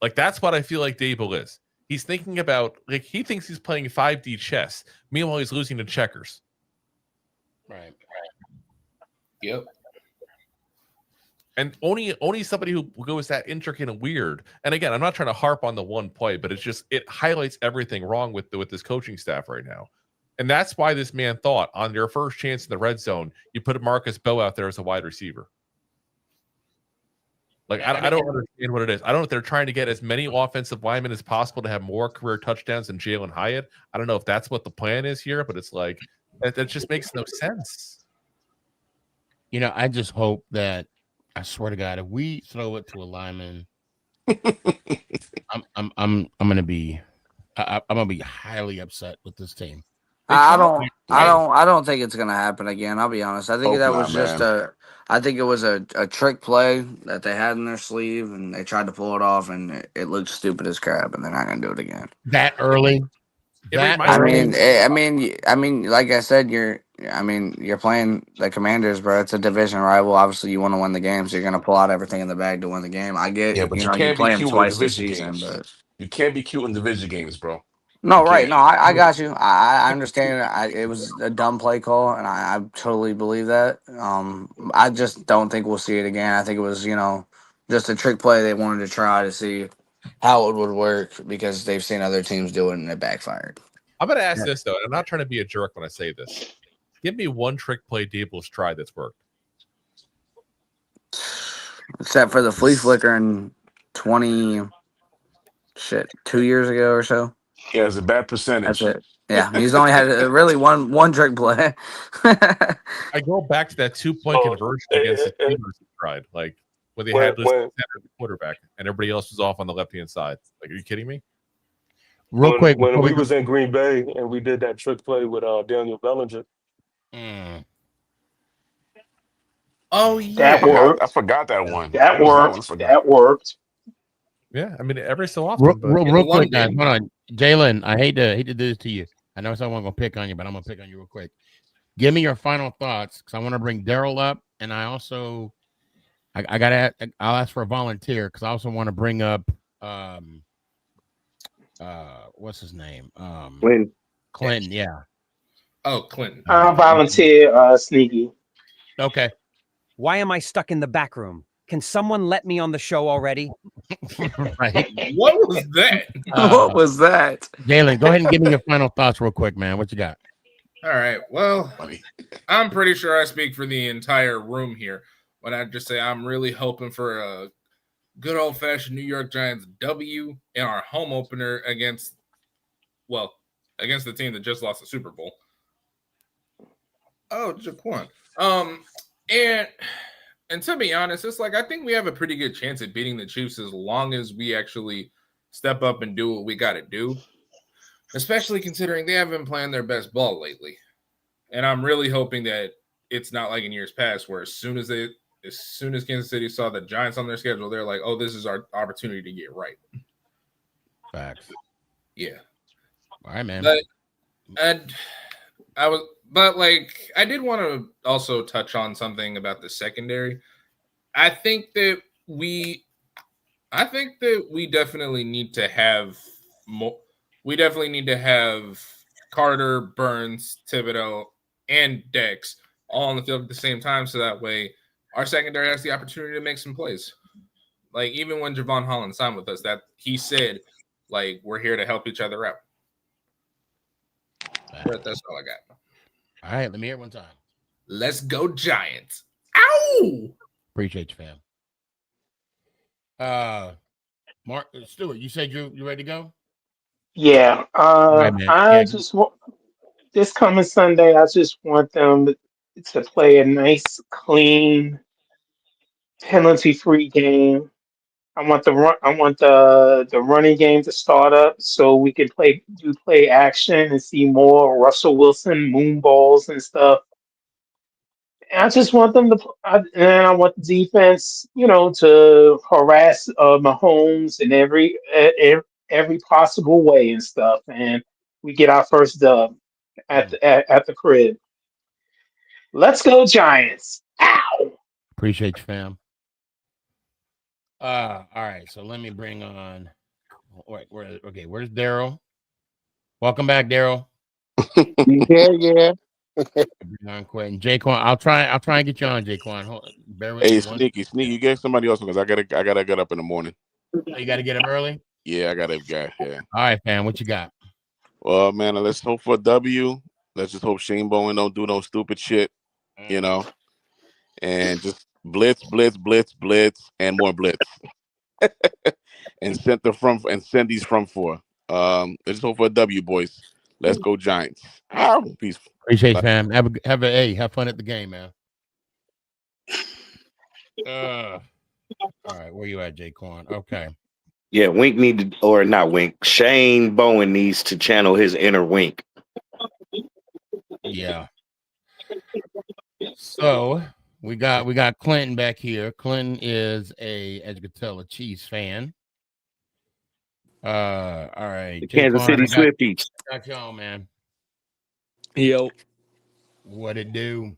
Like, that's what I feel like Dable is. He's thinking about, like, he thinks he's playing 5D chess. Meanwhile, he's losing to checkers.
Right.
Yep.
And only somebody who goes that intricate and weird. And again, I'm not trying to harp on the one play, but it's just, it highlights everything wrong with this coaching staff right now. And that's why this man thought on your first chance in the red zone, you put Marcus Bowe out there as a wide receiver. Like, I don't understand what it is. I don't know if they're trying to get as many offensive linemen as possible to have more career touchdowns than Jalen Hyatt. I don't know if that's what the plan is here, but it's like, that just makes no sense.
You know, I just hope that, I swear to God, if we throw it to a lineman, I'm gonna be I'm gonna be highly upset with this team.
I don't think it's gonna happen again. I'll be honest. I think
Hope
that
not,
was just
man.
I think it was a trick play that they had in their sleeve, and they tried to pull it off, and it looked stupid as crap, and they're not gonna do it again.
That early.
It
That
reminds
early.
I mean, like I said, you're playing the Commanders, bro. It's a division rival. Obviously, you want to win the game, so you're gonna pull out everything in the bag to win the game. I get,
Yeah, but you
you
can't be
play them
cute in
twice this
division
season,
games.
but
You can't be cute in division games, bro. You
no, right?
can't.
No, I got you. I understand. It was a dumb play call, and I totally believe that. I just don't think we'll see it again. I think it was just a trick play they wanted to try to see how it would work because they've seen other teams do it and it backfired.
I'm going to ask this, though. And I'm not trying to be a jerk when I say this. Give me one trick play Dable's tried that's worked.
Except for the flea flicker in 2 years ago or so.
Yeah, it's a bad
That's
percentage.
it. Yeah, he's only had really one trick play.
I go back to that 2-point conversion against the Steelers he tried, like when they had this center the quarterback and everybody else was off on the left hand side. Like, are you kidding me?
Real quick,
when we was in Green Bay and we did that trick play with Daniel Bellinger.
Oh yeah,
That worked.
I forgot that one.
That
What was that one? I
worked.
forgot.
That worked.
Yeah, I mean every so often.
Real quick, guys. Hold on, Jalen. I hate to do this to you. I know someone's gonna pick on you, but I'm gonna pick on you real quick. Give me your final thoughts because I want to bring Daryl up, and I also I'll ask for a volunteer because I also want to bring up what's his name? Clinton. Yeah.
Oh, Clinton.
I'll volunteer, Sneaky.
Okay.
Why am I stuck in the back room? Can someone let me on the show already?
Right.
What was that?
What was that?
Jalen, go ahead and give me your final thoughts real quick, man. What you got?
All right. Well, I'm pretty sure I speak for the entire room here when I just say I'm really hoping for a good old-fashioned New York Giants W in our home opener against the team that just lost the Super Bowl. Oh, Jaquan. And to be honest, it's like I think we have a pretty good chance at beating the Chiefs as long as we actually step up and do what we got to do, especially considering they haven't been playing their best ball lately. And I'm really hoping that it's not like in years past where as soon as Kansas City saw the Giants on their schedule, they're like, oh, this is our opportunity to get right.
Facts.
Yeah.
All right, man.
But I did want to also touch on something about the secondary. I think that we definitely need to have more. We definitely need to have Carter, Burns, Thibodeau, and Dex all on the field at the same time, so that way our secondary has the opportunity to make some plays. Like even when Javon Holland signed with us, that he said, like, we're here to help each other out. But that's all I got.
All right, let me hear it one time.
Let's go Giants. Ow!
Appreciate you, fam. Mark Stewart, you said you ready to go?
Yeah.
Right, man.
Just this coming Sunday, I just want them to play a nice, clean, penalty-free game. I want the running game to start up so we can play action and see more Russell Wilson moon balls and stuff. And I just want them to, and I want the defense, to harass Mahomes in every possible way and stuff, and we get our first dub at the crib. Let's go Giants! Ow!
Appreciate you, fam. All right, so let me bring on. Wait, where's Daryl? Welcome back, Daryl.
Yeah.
Bring on Quentin. Jaquan, I'll try and get you on, Jaquan. Bear with
Hey,
me.
Sneaky, get somebody else because I gotta get up in the morning.
You gotta get up early?
Yeah, I gotta yeah.
All right, fam. What you got?
Well, man, let's hope for a W. Let's just hope Shane Bowen don't do no stupid shit, and just blitz, and more blitz. and send these from four. Let's hope for a W, boys. Let's go Giants. Peace.
Appreciate you, fam. Have fun at the game, man. All right, where you at, Jaquan? Okay.
Yeah, Wink needed, or not Wink. Shane Bowen needs to channel his inner Wink.
Yeah. So we got Clinton back here. Clinton is as you can tell, a Chiefs fan. All right.
The Kansas City Swifties.
Got y'all, man.
Yo,
What it do?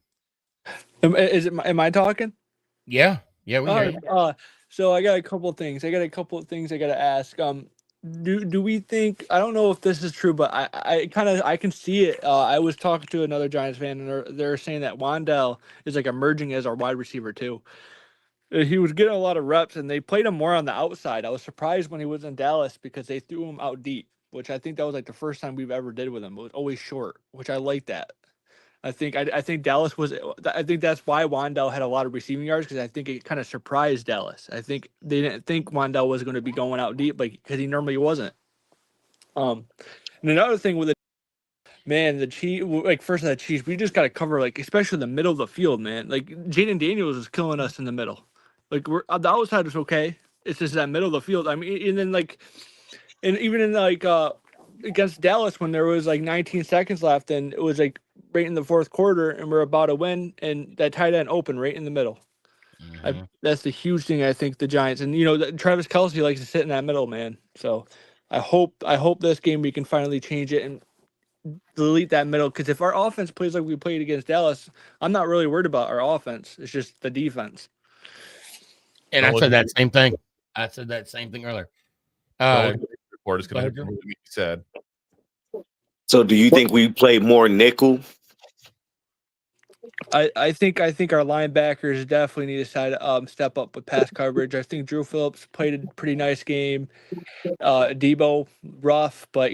am I talking?
Yeah, we hear you.
So I got a couple of things. I got to ask. Do we think? I don't know if this is true, but I can see it. I was talking to another Giants fan, and they're saying that Wandell is like emerging as our wide receiver too. He was getting a lot of reps, and they played him more on the outside. I was surprised when he was in Dallas because they threw him out deep, which I think that was like the first time we've ever did with him. It was always short, which I like that. I think Dallas was. I think that's why Wandell had a lot of receiving yards because I think it kind of surprised Dallas. I think they didn't think Wandell was going to be going out deep, like because he normally wasn't. And another thing with the Chiefs, like first of the Chiefs, we just got to cover like especially the middle of the field, man. Like Jaden Daniels is killing us in the middle. Like we're the outside is okay. It's just that middle of the field. I mean, and then and even in against Dallas when there was like 19 seconds left and it was like right in the fourth quarter and we're about to win and that tight end open right in the middle. That's the huge thing I think the Giants and Travis Kelce likes to sit in that middle, man. So I hope this game we can finally change it and delete that middle because if our offense plays like we played against Dallas, I'm not really worried about our offense. It's just the defense.
And I said that same thing. I said that same thing earlier.
Report is going to be said.
So, do you think we play more nickel?
I think our linebackers definitely need to step up with pass coverage. I think Drew Phillips played a pretty nice game. Debo rough, but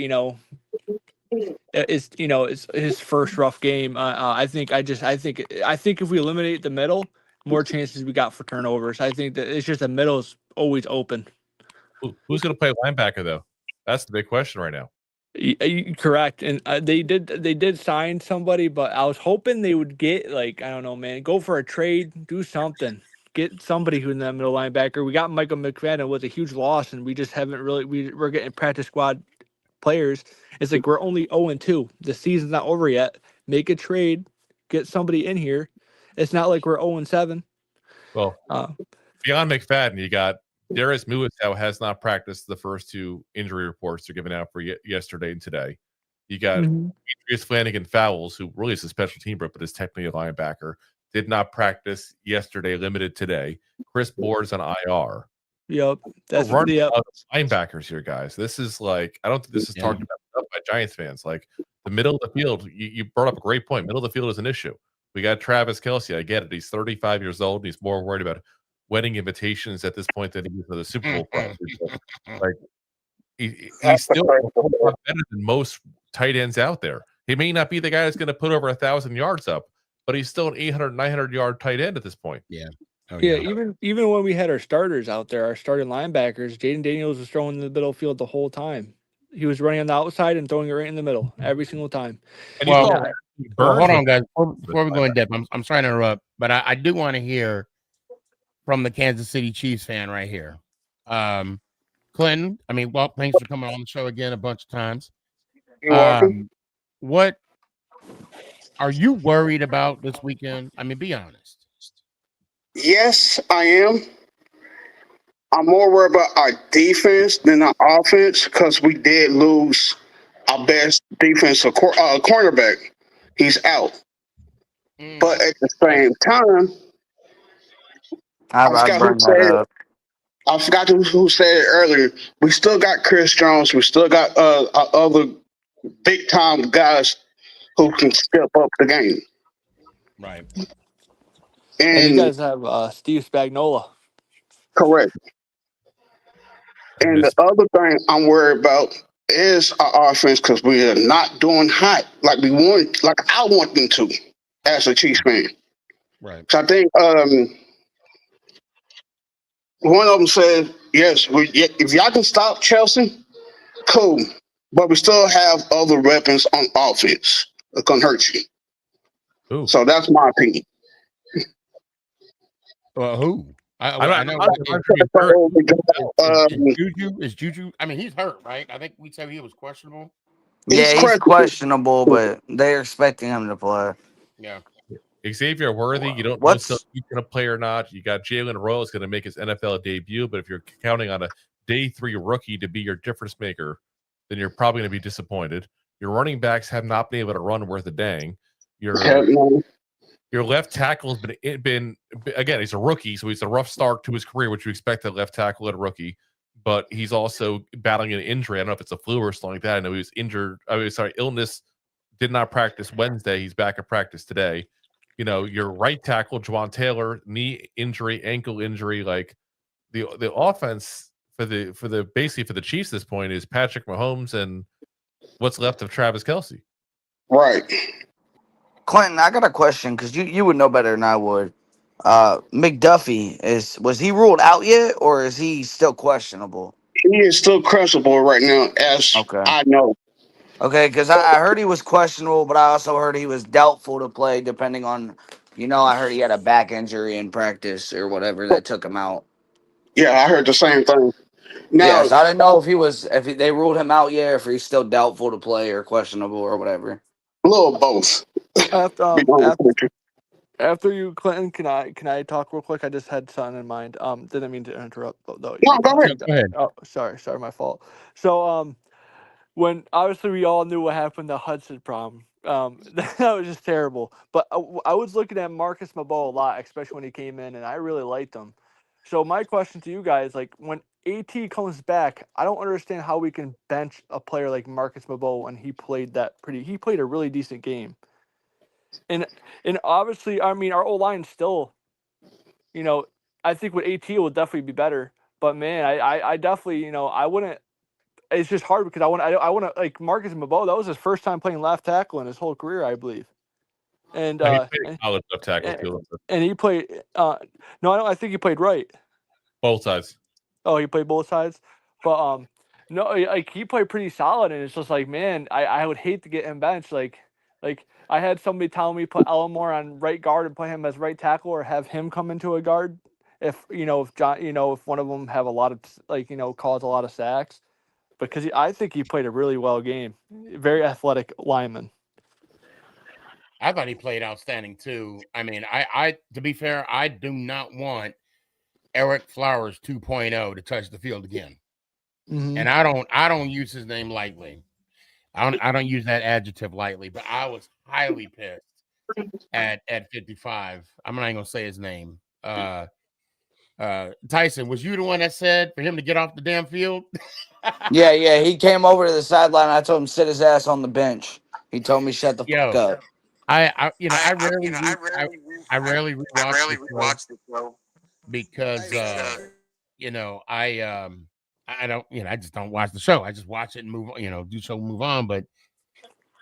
it's his first rough game. I think if we eliminate the middle, more chances we got for turnovers. I think that it's just the middle is always open.
Who's going to play linebacker though? That's the big question right now.
Correct, and they did sign somebody, but I was hoping they would get I don't know, man, go for a trade, do something, get somebody who's in that middle linebacker. We got Michael McFadden, was a huge loss, and we just haven't really we're getting practice squad players. It's like we're only 0-2. The season's not over yet. Make a trade, get somebody in here. It's not like we're 0-7.
Well, beyond McFadden, you got Darius Muatow has not practiced. The first two injury reports are given out for yesterday and today. You got Demetrius Flanagan Fowles, who really is a special team but is technically a linebacker, did not practice yesterday, limited today. Chris Moore's on IR.
Yep, that's
running linebackers here, guys. This is I don't think this is talked about enough by Giants fans. Like the middle of the field, you brought up a great point. Middle of the field is an issue. We got Travis Kelce. I get it. He's 35 years old. And he's more worried about wedding invitations at this point than he is for the Super Bowl. He's still better than most tight ends out there. He may not be the guy that's going to put over 1,000 yards up, but he's still an 800, 900-yard tight end at this point.
Yeah.
Even when we had our starters out there, our starting linebackers, Jaden Daniels was throwing in the middle field the whole time. He was running on the outside and throwing it right in the middle every single time.
Well, hold on, guys. Before we go in depth, I'm trying to interrupt, but I do want to hear from the Kansas City Chiefs fan right here. Clinton, thanks for coming on the show again a bunch of times.
You're welcome.
What are you worried about this weekend? Be honest.
Yes, I am. I'm more worried about our defense than our offense because we did lose our best defensive cornerback. He's out. But at the same time, I forgot who said it earlier. We still got Chris Jones. We still got other big-time guys who can step up the game.
Right.
And you guys have Steve Spagnuolo.
Correct. And the other thing I'm worried about is our offense because we are not doing hot like I want them to as a Chiefs fan.
Right.
So I think one of them said, yes, if y'all can stop Chelsea, cool. But we still have other weapons on offense that can hurt you.
Ooh.
So that's my opinion.
Well, who? I know. Is Juju? I mean, he's hurt, right? I think we said he was questionable.
Yeah, he's questionable, but they're expecting him to play.
Yeah.
Xavier Worthy, you don't know if he's going to play or not. You got Jalen Royal is going to make his NFL debut, but if you're counting on a day 3 rookie to be your difference maker, then you're probably going to be disappointed. Your running backs have not been able to run worth a dang. Your left tackle has been again, he's a rookie, so he's a rough start to his career, which you expect a left tackle at a rookie. But he's also battling an injury. I don't know if it's a flu or something like that. I know he was injured. Illness. Did not practice Wednesday. He's back at practice today. You know, your right tackle, Juwan Taylor, knee injury, ankle injury. Like the offense for the Chiefs at this point is Patrick Mahomes and what's left of Travis Kelce.
Right.
Clinton, I got a question because you would know better than I would. McDuffie, was he ruled out yet, or is he still questionable?
He is still questionable right now, as I know.
Okay, because I heard he was questionable, but I also heard he was doubtful to play, depending on, I heard he had a back injury in practice or whatever that took him out.
Yeah, I heard the same thing. Now,
so I didn't know if they ruled him out yet, or if he's still doubtful to play or questionable or whatever.
A little both.
After you, Clinton, can I talk real quick? I just had something in mind. Didn't mean to interrupt though.
No, go ahead.
Go ahead. Oh, sorry, my fault. So when obviously we all knew what happened to Hudson problem. That was just terrible. But I was looking at Marcus Maboe a lot, especially when he came in, and I really liked him. So my question to you guys, like when AT comes back, I don't understand how we can bench a player like Marcus Maboe when he played a really decent game. And obviously, I mean, our O-line still, I think with AT will definitely be better. But man, I definitely, I wouldn't. It's just hard because I want to like Marcus Maboe. That was his first time playing left tackle in his whole career, I believe. And
he played college left tackle too.
And he played. No, I think he played right.
Both sides.
Oh, he played both sides, but no, like he played pretty solid, and it's just like, man, I would hate to get him benched. Like I had somebody telling me put Elmore on right guard and play him as right tackle, or have him come into a guard if if one of them have a lot of cause a lot of sacks, because I think he played a really well game, very athletic lineman.
I thought he played outstanding too. I mean, I to be fair, I do not want Eric Flowers 2.0 to touch the field again.
Mm-hmm.
And I don't use his name lightly. I don't use that adjective lightly, but I was highly pissed at 55. I'm not even gonna say his name. Tyson, was you the one that said for him to get off the damn field?
Yeah. He came over to the sideline. I told him sit his ass on the bench. He told me shut the fuck up.
I rarely rewatch the show because I don't, I just don't watch the show. I just watch it and move on. But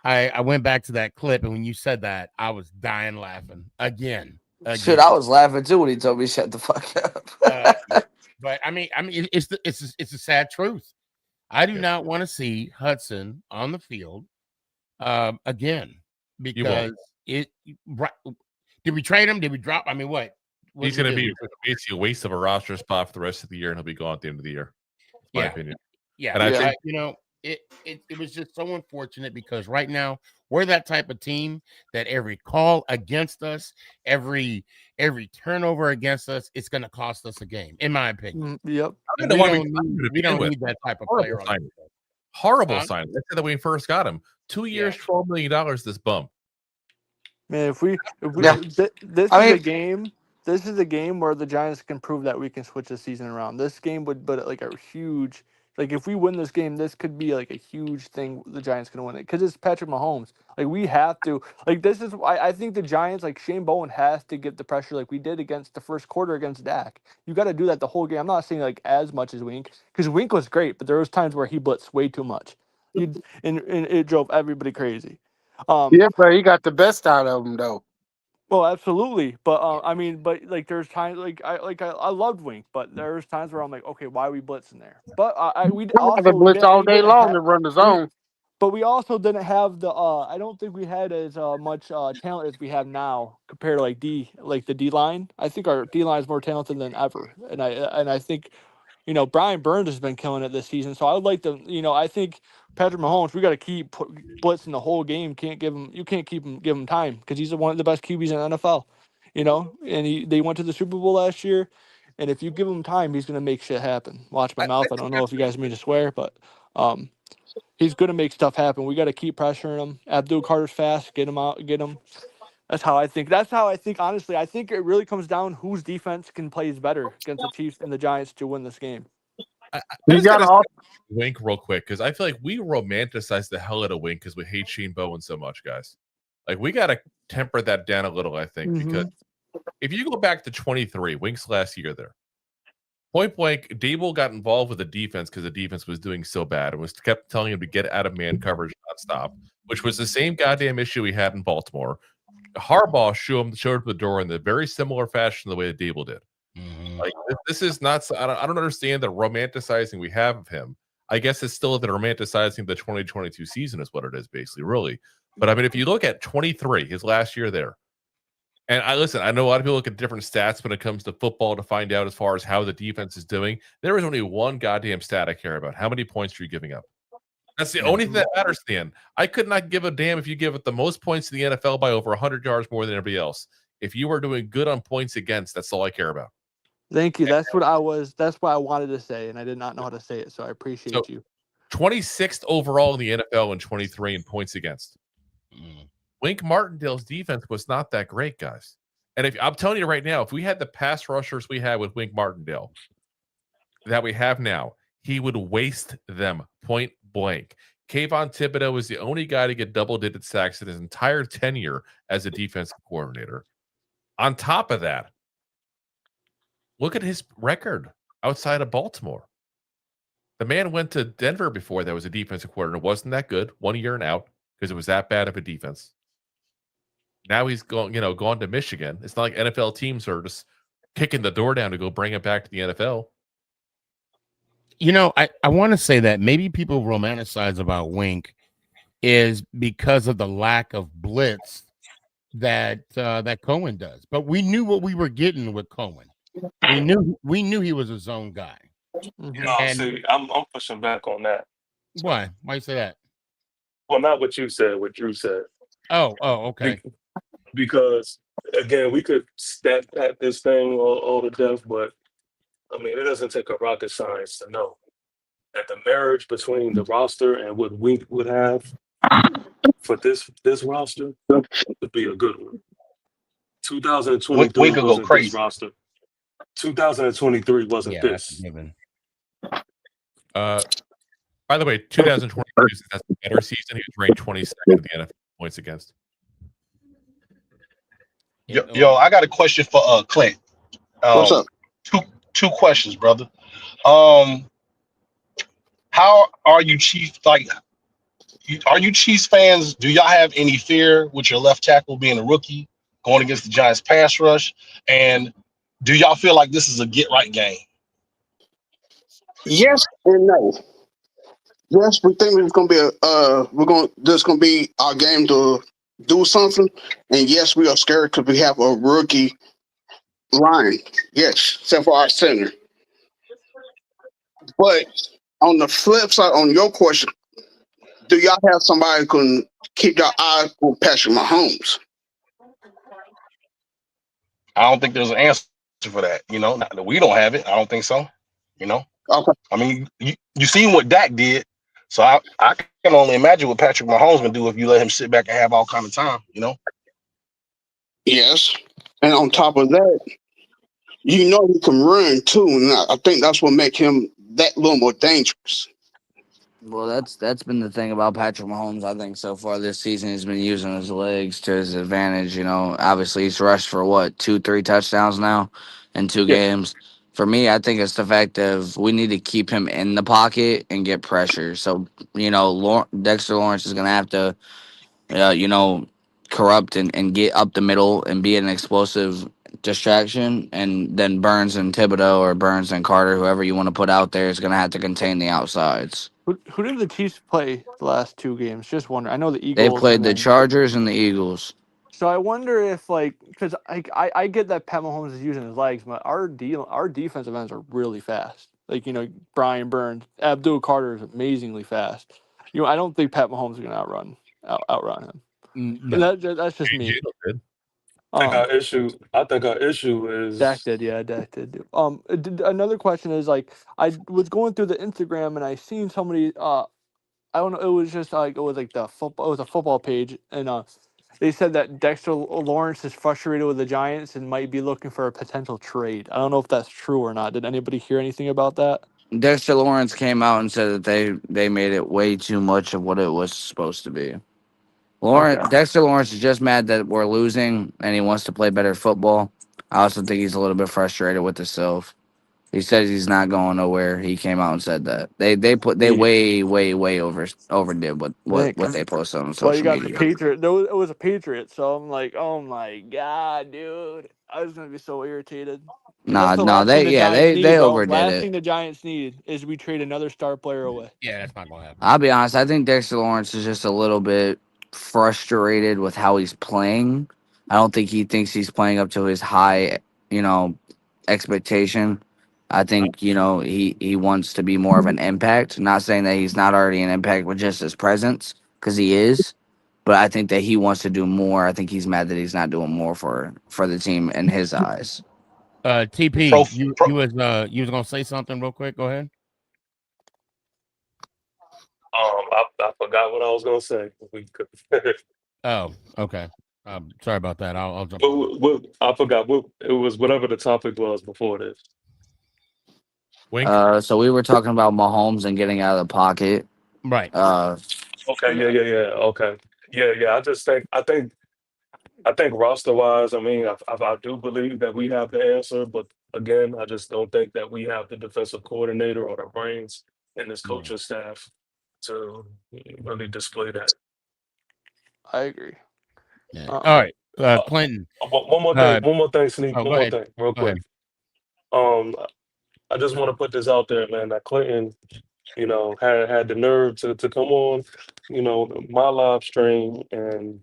I went back to that clip, and when you said that, I was dying laughing again.
Shit, I was laughing too when he told me shut the fuck up.
But I mean, it's a sad truth. I do not want to see Hudson on the field again, because did we trade him? Did we drop? I mean, what?
He's going to be basically a waste of a roster spot for the rest of the year, and he'll be gone at the end of the year. That's my opinion.
Yeah,
and I think
it was just so unfortunate, because right now we're that type of team that every call against us, every turnover against us, it's going to cost us a game, in my opinion.
Yep.
We don't need that type of player.
Horrible sign. That's that when we first got him. 2 years, $12 million. This bump.
Man, this is a game where the Giants can prove that we can switch the season around. This game would, but like a huge, like if we win this game, this could be like a huge thing. The Giants can win it because it's Patrick Mahomes. Like we have to, like this is. I think the Giants, like Shane Bowen, has to get the pressure like we did against the first quarter against Dak. You got to do that the whole game. I'm not saying like as much as Wink, because Wink was great, but there was times where he blitzed way too much, and it drove everybody crazy.
Yeah, but he got the best out of him though.
Well, absolutely, but I mean, but like there's times I loved Wink, but there's times where I'm like, okay, why are we blitzing there? But we also
blitz all day long and run the zone.
But we also didn't have the. I don't think we had as much talent as we have now compared to like the D line. I think our D line is more talented than ever, and I think, Brian Burns has been killing it this season. So I would like to, I think Patrick Mahomes, we got to keep blitzing the whole game. You can't give him time because he's one of the best QBs in the NFL. And they went to the Super Bowl last year, and if you give him time, he's gonna make shit happen. Watch my mouth. I don't know if you guys mean to swear, but he's gonna make stuff happen. We got to keep pressuring him. Abdul Carter's fast. Get him out. Get him. That's how I think. Honestly, I think it really comes down whose defense can plays better against the Chiefs and the Giants to win this game.
I just gotta say Wink real quick because I feel like we romanticize the hell out of Wink because we hate Shane Bowen so much, guys. Like we gotta temper that down a little, I think, because if you go back to 23, Wink's last year there, point blank, Dable got involved with the defense because the defense was doing so bad and was kept telling him to get out of man coverage nonstop, which was the same goddamn issue we had in Baltimore. Harbaugh showed up the door in the very similar fashion the way that Dable did. Like this is not. I don't understand the romanticizing we have of him. I guess it's still the romanticizing the 2022 season is what it is basically, really. But I mean, if you look at 23, his last year there, and I know a lot of people look at different stats when it comes to football to find out as far as how the defense is doing. There is only one goddamn stat I care about: how many points are you giving up? That's the only thing that matters, Stan. I could not give a damn if you give it the most points in the NFL by over 100 yards more than everybody else. If you are doing good on points against, that's all I care about.
Thank you. That's what I wanted to say, and I did not know how to say it, so I appreciate you.
26th overall in the NFL in 23 in points against. Wink Martindale's defense was not that great, guys. And if I'm telling you right now, if we had the pass rushers we had with Wink Martindale that we have now, he would waste them point blank. Kayvon Thibodeau is the only guy to get double-digit sacks in his entire tenure as a defensive coordinator. On top of that, look at his record outside of Baltimore. The man went to Denver before that was a defensive coordinator. It wasn't that good. 1 year and out because it was that bad of a defense. Now he's gone to Michigan. It's not like NFL teams are just kicking the door down to go bring him back to the NFL.
I want to say that maybe people romanticize about Wink is because of the lack of blitz that Cohen does. But we knew what we were getting with Cohen. We knew he was a zone guy.
See, I'm pushing back on that.
Why? Why you say that?
Well, not what you said, what Drew said.
Oh, okay.
Because again, we could stat at this thing all to death, but I mean, it doesn't take a rocket science to know that the marriage between the roster and what Wink would have for this roster would be a good one. 2023
Wink could go
wasn't
crazy.
this roster. 2023 wasn't this.
By the way, 2023 is a better season. He was ranked 22nd in the NFL points against.
Yo, I got a question for Clint.
What's up?
Two questions, brother. How are you Chiefs? Are you Chiefs fans? Do y'all have any fear with your left tackle being a rookie going against the Giants pass rush? And do y'all feel like this is a get right game?
Yes and no. Yes, we think it's gonna be this gonna be our game to do something. And yes, we are scared because we have a rookie line. Yes, except for our center. But on the flip side, on your question, do y'all have somebody who can keep your eye on Patrick Mahomes?
I don't think there's an answer for that. We don't have it. I don't think so.
Okay.
I mean, you seen what Dak did, so I can only imagine what Patrick Mahomes gonna do if you let him sit back and have all kind of time.
Yes, and on top of that, he can run too, and I think that's what makes him that little more dangerous.
Well, that's been the thing about Patrick Mahomes, I think, so far this season. He's been using his legs to his advantage. Obviously he's rushed for 2-3 touchdowns now in 2 games. For me, I think it's the fact of we need to keep him in the pocket and get pressure. So, Dexter Lawrence is going to have to, corrupt and get up the middle and be an explosive distraction. And then Burns and Thibodeau or Burns and Carter, whoever you want to put out there, is going to have to contain the outsides.
Who did the Chiefs play the last 2 games? Just wonder. I know the
They
Eagles.
played
and
the
then
Chargers and the Eagles.
So I wonder if because I get that Pat Mahomes is using his legs, but our defensive ends are really fast. Brian Burns, Abdul Carter is amazingly fast. I don't think Pat Mahomes is going to outrun him. And
No.
that's just me.
Did.
I think our issue
Dak
is
did, yeah, Dak did. Another question is I was going through the Instagram and I seen somebody. I don't know. It was just it was like the football. It was a football page, and they said that Dexter Lawrence is frustrated with the Giants and might be looking for a potential trade. I don't know if that's true or not. Did anybody hear anything about that?
Dexter Lawrence came out and said that they made it way too much of what it was supposed to be. Dexter Lawrence is just mad that we're losing and he wants to play better football. I also think he's a little bit frustrated with himself. He says he's not going nowhere. He came out and said that they way overdid what they posted on
Well, you
social
got the
media.
Patriot. It was a Patriot, so I'm like, oh my god, dude, I was gonna be so irritated. And that's the last thing the Giants need,
They
bro.
overdid
Last
it.
thing the Giants need is we trade another star player away.
Yeah, that's not gonna happen.
I'll be honest. I think Dexter Lawrence is just a little bit frustrated with how he's playing. I don't think he thinks he's playing up to his high, expectation. I think he wants to be more of an impact. Not saying that he's not already an impact with just his presence, because he is. But I think that he wants to do more. I think he's mad that he's not doing more for the team in his eyes.
TP, you was gonna say something real quick. Go ahead.
I forgot what I was gonna say.
Oh, okay. Sorry about that. I'll jump.
I forgot what it was. Whatever the topic was before this.
So we were talking about Mahomes and getting out of the pocket.
Right.
Okay. Yeah. Okay. Yeah. I think roster wise, I mean, I do believe that we have the answer, but again, I just don't think that we have the defensive coordinator or the brains in this coaching staff to really display that.
I agree.
Yeah. All right, Clinton.
One more thing, Sneak.
Go
One more
ahead.
thing, real
Go
quick.
ahead.
I just want to put this out there, man. That Clinton, had the nerve to come on, my live stream and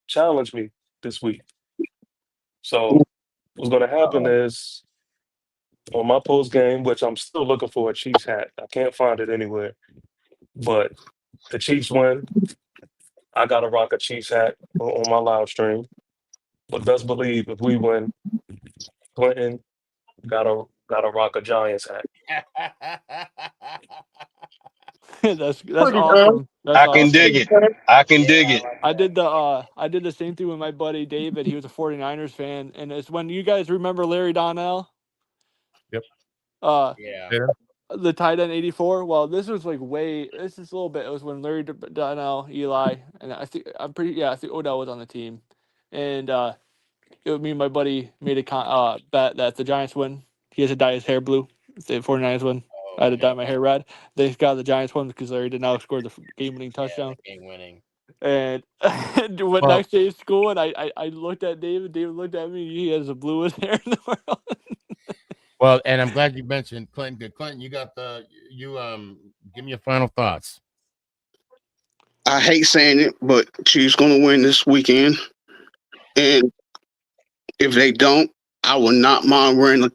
challenge me this week. So what's going to happen is on my post game, which I'm still looking for a Chiefs hat. I can't find it anywhere. But the Chiefs win. I got to rock a Chiefs hat on my live stream. But best believe if we win, Clinton gotta rock a Giants hat.
That's
Pretty
awesome.
good. I can dig it. I can dig it.
I did the same thing with my buddy David. He was a 49ers fan, and it's when you guys remember Larry Donnell.
Yep.
Yeah.
The tight end 84. Well, this is a little bit. It was when Larry Donnell, Eli, and I think Odell was on the team, and me and my buddy made a bet that the Giants win. He has to dye his hair blue if the 49ers win. I had to dye my hair red. They got the Giants won because Larry Donnell scored the game-winning touchdown.
Game winning.
And went next day to school, and I looked at David. David looked at me. He has the bluest hair in the world.
Well, and I'm glad you mentioned Clinton. Good, Clinton, you got give me your final thoughts.
I hate saying it, but Chiefs going to win this weekend. And if they don't, I will not mind wearing the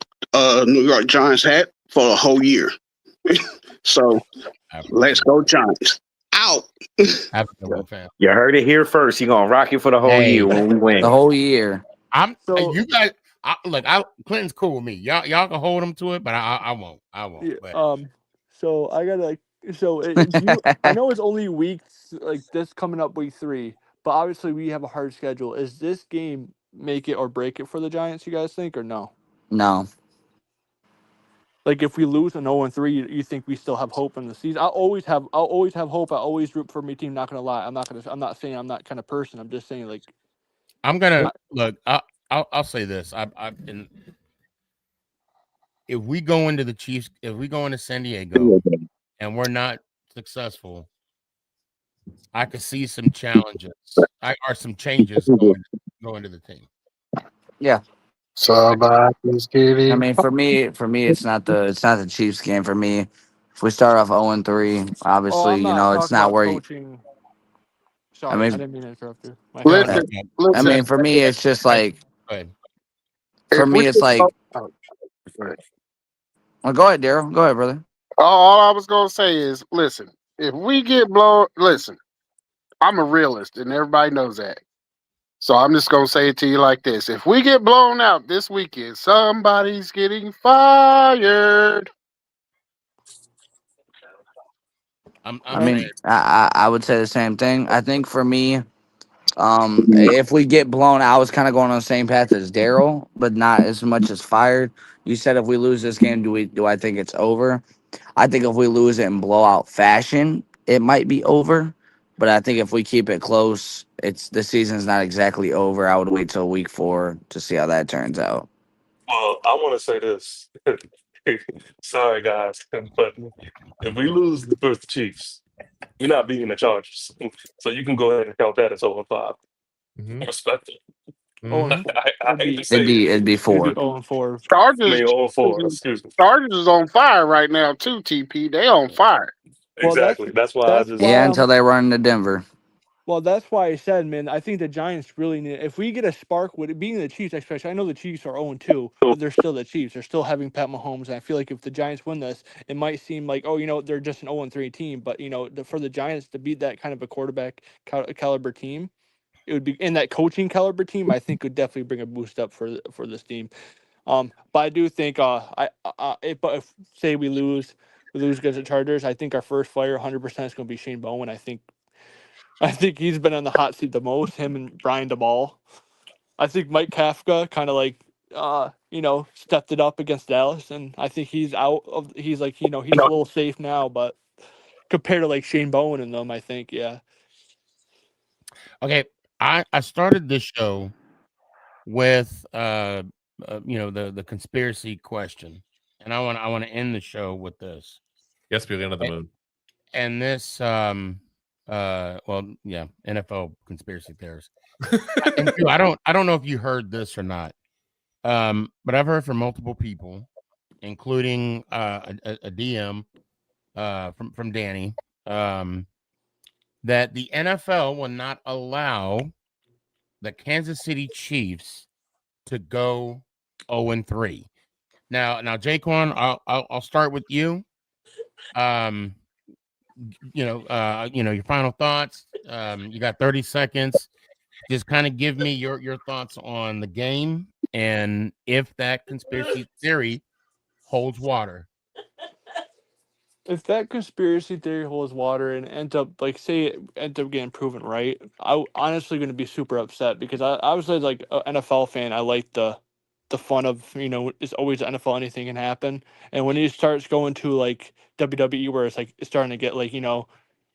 New York Giants hat for a whole year. So let's go Giants. Out.
You heard it here first. You're going to rock it for the whole year when we win.
The whole year.
You guys, Clinton's cool with me. Y'all can hold him to it, but I won't. I won't.
Yeah, so I gotta. I know it's only weeks like this coming up week 3, but obviously we have a hard schedule. Is this game make it or break it for the Giants? You guys think or no?
No.
Like if we lose an 0-3, you think we still have hope in the season? I'll always have hope. I always root for my team. Not gonna lie. I'm not saying I'm that kind of person. I'm just saying like.
I'm gonna look. I'll say this. If we go into the Chiefs, if we go into San Diego and we're not successful, I could see some challenges or some changes going to the team.
Yeah.
Somebody's getting.
I mean, for me, it's not the Chiefs game. For me, if we start off 0-3,
Oh,
obviously,
I'm not
it's
talking
not
about
where.
coaching.
I
Sorry, I
mean,
didn't mean to interrupt you. My
No,
bad.
no,
Listen,
no.
I
listen.
mean, for me, it's just like
Go ahead.
for
If we
me, it's
get blown,
like.
oh, go ahead.
Well, go ahead, Daryl. Go ahead, brother.
All I was gonna say is, listen. If we get blown, listen. I'm a realist, and everybody knows that. So I'm just gonna say it to you like this: if we get blown out this weekend, somebody's getting fired.
I'm
I
saying
mean, I would say the same thing. I think for me, if we get blown out, I was kind of going on the same path as Daryl, but not as much as fired. You said if we lose this game, do I think it's over? I think if we lose it in blowout fashion, it might be over. But I think if we keep it close, the season's not exactly over. I would wait till week 4 to see how that turns out.
Well, I want to say this. Sorry, guys, but if we lose versus the Chiefs, we're not beating the Chargers. So you can go ahead and count that as 0-5.
Mhm.
Respect it.
Oh,
Mhm.
I hate to
It'd
say
be
it.
it'd be
it'd be
4.
0-4.
I
Chargers,
mean, 0-4. Excuse me.
Chargers is on fire right now too. TP, they on fire.
Well,
Exactly. That's why I
that's
just.
Yeah,
why
until they run into Denver.
Well, that's why I said, man, I think the Giants really need. If we get a spark with it being the Chiefs, especially, I know the Chiefs are 0-2, but they're still the Chiefs. They're still having Pat Mahomes, and I feel like if the Giants win this, it might seem like, oh, they're just an 0-3 team, but for the Giants to beat that kind of a quarterback caliber team, it would be in that coaching caliber team. I think would definitely bring a boost up for this team. But I do think, but if say we lose against the Chargers, I think our first player 100% is going to be Shane Bowen. I think he's been on the hot seat the most. Him and Brian DeBall. I think Mike Kafka kind of stepped it up against Dallas, and I think he's out of. He's like he's a little safe now, but compared to like Shane Bowen and them, I think yeah.
okay. I started this show with the conspiracy question, and I want to end the show with this.
Yes, be the end of the moon.
And this NFL conspiracy theorists. And two, I don't know if you heard this or not. But I've heard from multiple people, including a DM from Danny, that the NFL will not allow the Kansas City Chiefs to go 0-3. Now, Jaquan, I'll start with you. Your final thoughts. You got 30 seconds. Just kind of give me your thoughts on the game and if that conspiracy theory holds water.
If that conspiracy theory holds water and ends up say it ends up getting proven right, I'm honestly going to be super upset because I was like an NFL fan. I like the fun of it's always NFL, anything can happen. And when he starts going to like WWE, where it's starting to get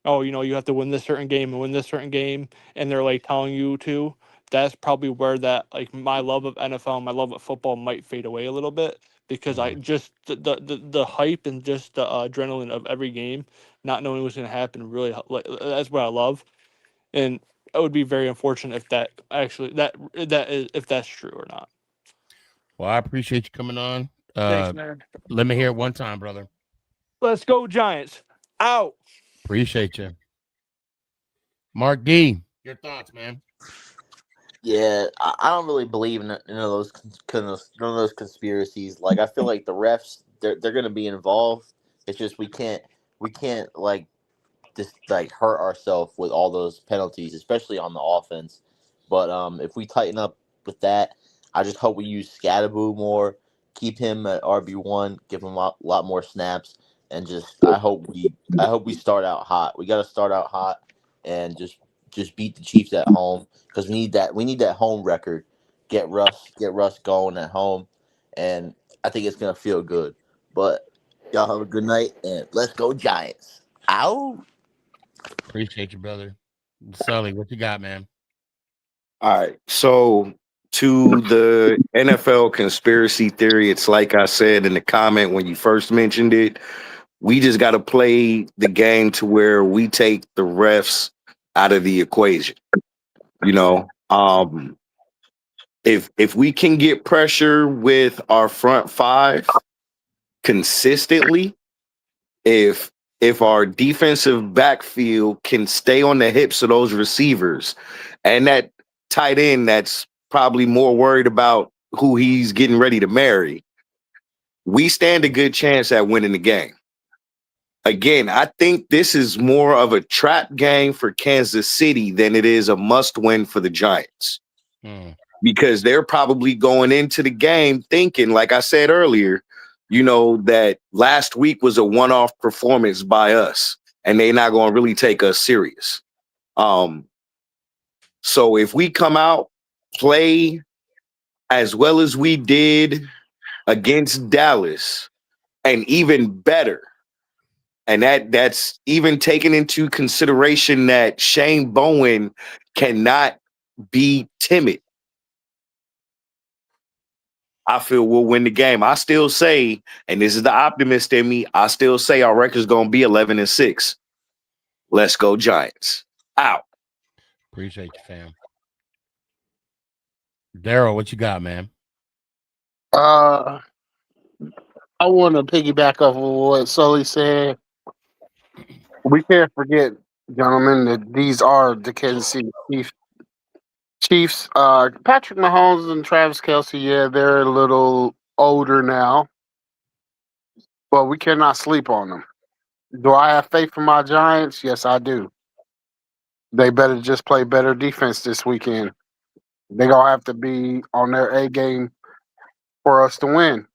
oh, you have to win this certain game and win this certain game, and they're like telling you to. That's probably where that my love of NFL, my love of football might fade away a little bit because I just the hype and just the adrenaline of every game, not knowing what's going to happen, really that's what I love, and it would be very unfortunate if that actually that is if that's true or not.
Well, I appreciate you coming on.
Thanks, man.
Let me hear it one time, brother.
Let's go Giants! Out.
Appreciate you, Mark D. Your thoughts, man.
Yeah, I don't really believe in none of those none of those conspiracies. Like I feel like the refs they're gonna be involved. It's just we can't just hurt ourselves with all those penalties, especially on the offense. But if we tighten up with that, I just hope we use Scatterboo more, keep him at RB1, give him a lot more snaps, and just I hope we start out hot. We got to start out hot and just beat the Chiefs at home because we need that home record. Get Russ going at home, and I think it's gonna feel good. But y'all have a good night and let's go Giants. Ow.
Appreciate you, brother. Sully, what you got, man?
All right. So to the NFL conspiracy theory, it's like I said in the comment when you first mentioned it, we just got to play the game to where we take the refs out of the equation. If we can get pressure with our front five consistently, if our defensive backfield can stay on the hips of those receivers and that tight end that's probably more worried about who he's getting ready to marry, we stand a good chance at winning the game. Again, I think this is more of a trap game for Kansas City than it is a must-win for the Giants. Because they're probably going into the game thinking, like I said earlier, that last week was a one-off performance by us, and they're not going to really take us serious. So if we come out, play as well as we did against Dallas, and even better, and that's even taking into consideration that Shane Bowen cannot be timid, I feel we'll win the game. I still say, and this is the optimist in me, I still say our record's going to be 11-6. Let's go Giants. Out.
Appreciate you, fam. Daryl, what you got, man?
I want to piggyback off of what Sully said. We can't forget, gentlemen, that these are the Kansas City Chiefs. Patrick Mahomes and Travis Kelce, yeah, they're a little older now, but we cannot sleep on them. Do I have faith in my Giants? Yes, I do. They better just play better defense this weekend. They're going to have to be on their A game for us to win.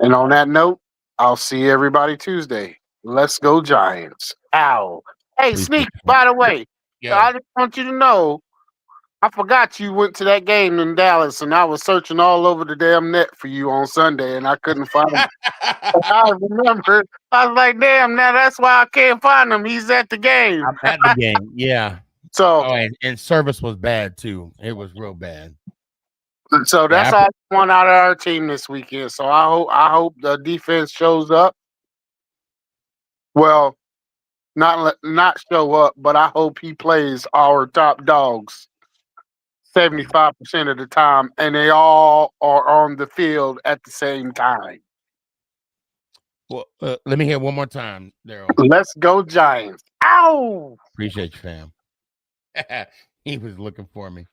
And on that note, I'll see everybody Tuesday. Let's go Giants. Ow. Hey, Sneak, by the way, I just want you to know, I forgot you went to that game in Dallas, and I was searching all over the damn net for you on Sunday, and I couldn't find him. I remember, I was like, damn, now that's why I can't find him. He's at the game.
I'm at the game, yeah.
So,
and service was bad, too. It was real bad.
So that's all I want out of our team this weekend. So I hope the defense shows up. Well, not show up, but I hope he plays our top dogs 75% of the time, and they all are on the field at the same time.
Well, let me hear one more time, Daryl.
Let's go Giants. Ow!
Appreciate you, fam. He was looking for me.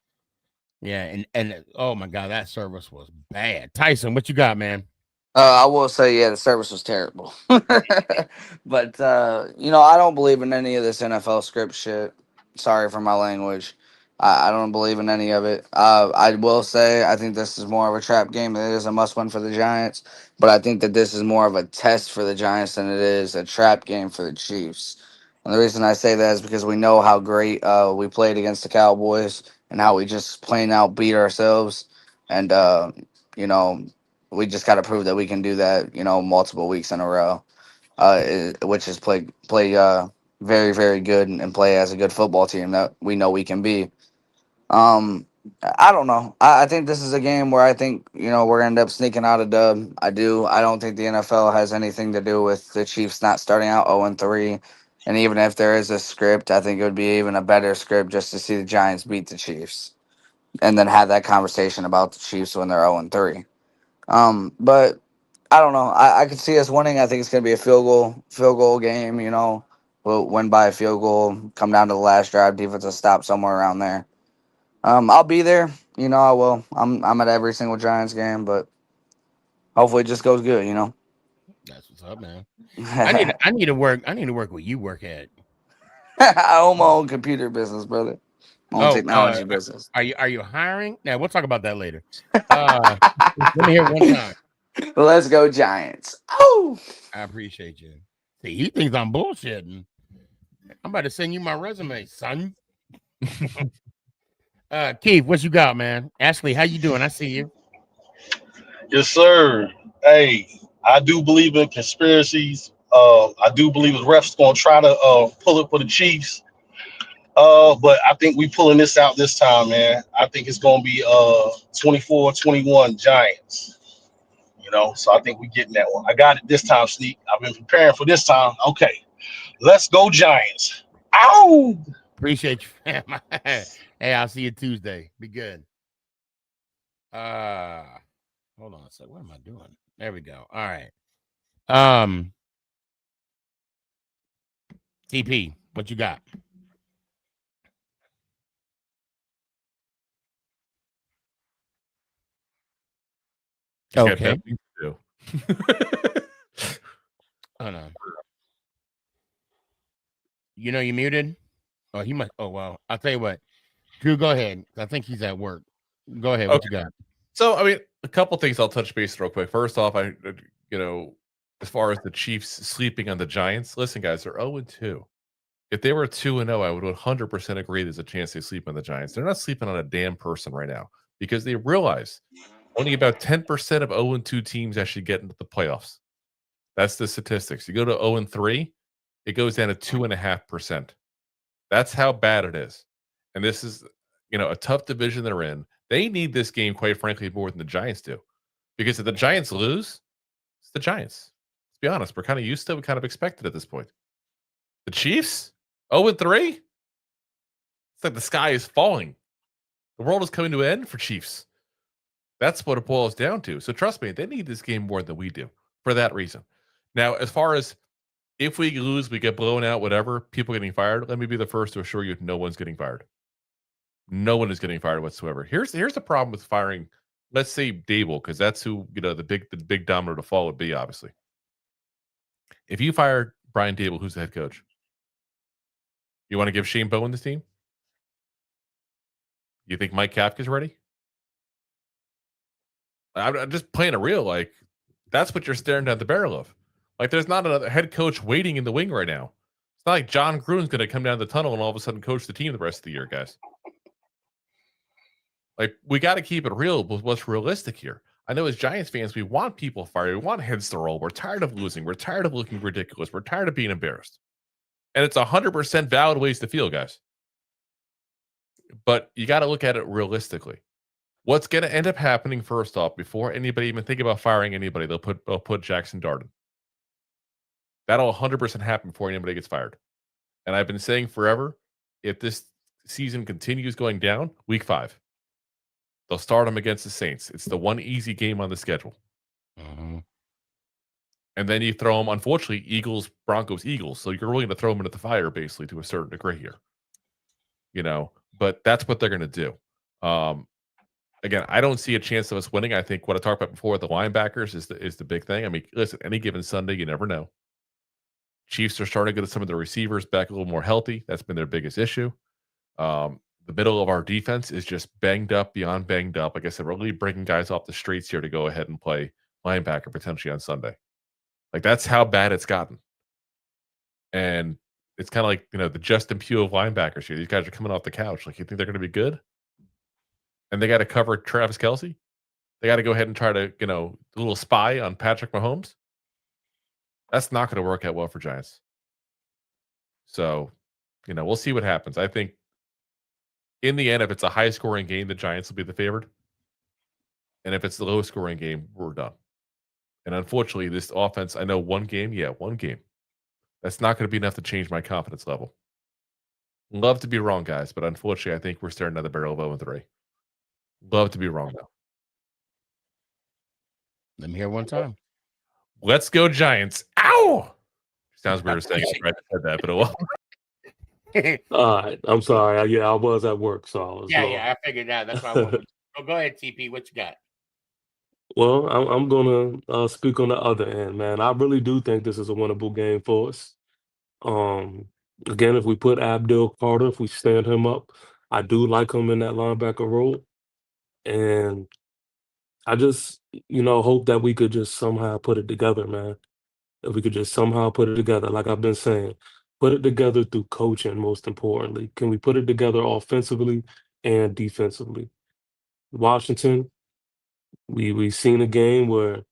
Yeah, and oh my God, that service was bad. Tyson, what you got, man?
I will say, yeah, the service was terrible. But I don't believe in any of this NFL script shit. Sorry for my language. I don't believe in any of it. I will say I think this is more of a trap game than it is a must-win for the Giants. But I think that this is more of a test for the Giants than it is a trap game for the Chiefs. And the reason I say that is because we know how great we played against the Cowboys and how we just plain out beat ourselves. And, we just got to prove that we can do that, multiple weeks in a row, which is play very, very good and play as a good football team that we know we can be. I don't know. I think this is a game where I think, we're going to end up sneaking out a dub. I do. I don't think the NFL has anything to do with the Chiefs not starting out 0-3. And even if there is a script, I think it would be even a better script just to see the Giants beat the Chiefs and then have that conversation about the Chiefs when they're 0-3. But I don't know. I could see us winning. I think it's going to be a field goal game. We'll win by a field goal, come down to the last drive, defense will stop somewhere around there. I'll be there. I will. I'm at every single Giants game, but hopefully it just goes good.
That's what's up, man. I need to work. I need to work where you work at.
I own my own computer business, brother. My own technology business.
Are you hiring? Now we'll talk about that later. Let me hear one time.
Let's go Giants. Oh,
I appreciate you. See, he thinks I'm bullshitting. I'm about to send you my resume, son. Keith, what you got, man? Ashley, how you doing? I see you.
Yes, sir. Hey, I do believe in conspiracies. I do believe the refs going to try to pull it for the Chiefs. But I think we pulling this out this time, man. I think it's going to be 24-21 Giants. So I think we getting that one. I got it this time, Sneak. I've been preparing for this time. Okay, let's go Giants. Ow!
Appreciate you, fam. Hey, I'll see you Tuesday. Be good. Hold on a second. What am I doing? There we go. All right. TP, what you got?
He's got
Okay.
bad things to do.
Hold on. You know you muted? Oh, he must. Oh, well. I'll tell you what. Drew, go ahead. I think he's at work. Go ahead. What you got?
So, I mean, a couple things I'll touch base real quick. First off, as far as the Chiefs sleeping on the Giants, listen, guys, they're 0-2. If they were 2-0, I would 100% agree there's a chance they sleep on the Giants. They're not sleeping on a damn person right now because they realize only about 10% of 0-2 teams actually get into the playoffs. That's the statistics. You go to 0-3, it goes down to 2.5%. That's how bad it is. And this is, a tough division they're in. They need this game, quite frankly, more than the Giants do. Because if the Giants lose, it's the Giants. Let's be honest. We're kind of used to it. We kind of expect it at this point. The Chiefs, 0-3? It's like the sky is falling. The world is coming to an end for Chiefs. That's what it boils down to. So trust me, they need this game more than we do for that reason. Now, as far as if we lose, we get blown out, whatever, people getting fired, let me be the first to assure you no one's getting fired. No one is getting fired whatsoever. Here's the problem with firing, let's say Dable, because that's who, the big domino to fall would be, obviously. If you fire Brian Dable, who's the head coach? You want to give Shane Bowen this team? You think Mike Kafka's ready? I'm just playing it real. Like, that's what you're staring down the barrel of. Like, there's not another head coach waiting in the wing right now. It's not like John Gruden's going to come down the tunnel and all of a sudden coach the team the rest of the year, guys. Like, we got to keep it real with what's realistic here. I know as Giants fans, we want people fired. We want heads to roll. We're tired of losing. We're tired of looking ridiculous. We're tired of being embarrassed. And it's 100% valid ways to feel, guys. But you got to look at it realistically. What's going to end up happening first off, before anybody even think about firing anybody, they'll put Jackson Darden. That'll 100% happen before anybody gets fired. And I've been saying forever, if this season continues going down, week 5, they'll start them against the Saints. It's the one easy game on the schedule.
Mm-hmm.
And then you throw them, unfortunately, Eagles, Broncos, Eagles. So you're willing to throw them into the fire, basically, to a certain degree here. But that's what they're going to do. Again, I don't see a chance of us winning. I think what I talked about before with the linebackers is the big thing. I mean, listen, any given Sunday, you never know. Chiefs are starting to get some of the receivers back a little more healthy. That's been their biggest issue. The middle of our defense is just banged up beyond banged up. Like I said, we're really breaking guys off the streets here to go ahead and play linebacker potentially on Sunday. Like, that's how bad it's gotten. And it's kind of like, the Justin Pugh of linebackers here. These guys are coming off the couch. Like, you think they're going to be good? And they got to cover Travis Kelce? They got to go ahead and try to, a little spy on Patrick Mahomes? That's not going to work out well for Giants. So, we'll see what happens. I think in the end, if it's a high-scoring game, the Giants will be the favorite. And if it's the low-scoring game, we're done. And unfortunately, this offense, I know one game. That's not going to be enough to change my confidence level. Love to be wrong, guys, but unfortunately, I think we're staring at the barrel of 0-3. Love to be wrong, though.
Let me hear one time.
Let's go, Giants. Ow! Sounds weird saying it. I said that, but it won't.
All right. I'm sorry. I was at work, so I was.
I figured out. That's why I wanted. Go ahead, TP. What you got?
Well, I'm gonna speak on the other end, man. I really do think this is a winnable game for us. Again, if we put Abdul Carter, if we stand him up, I do like him in that linebacker role, and I just hope that we could just somehow put it together, man. If we could just somehow put it together, like I've been saying, put it together through coaching. Most importantly, can we put it together offensively and defensively? Washington. We've seen a game where,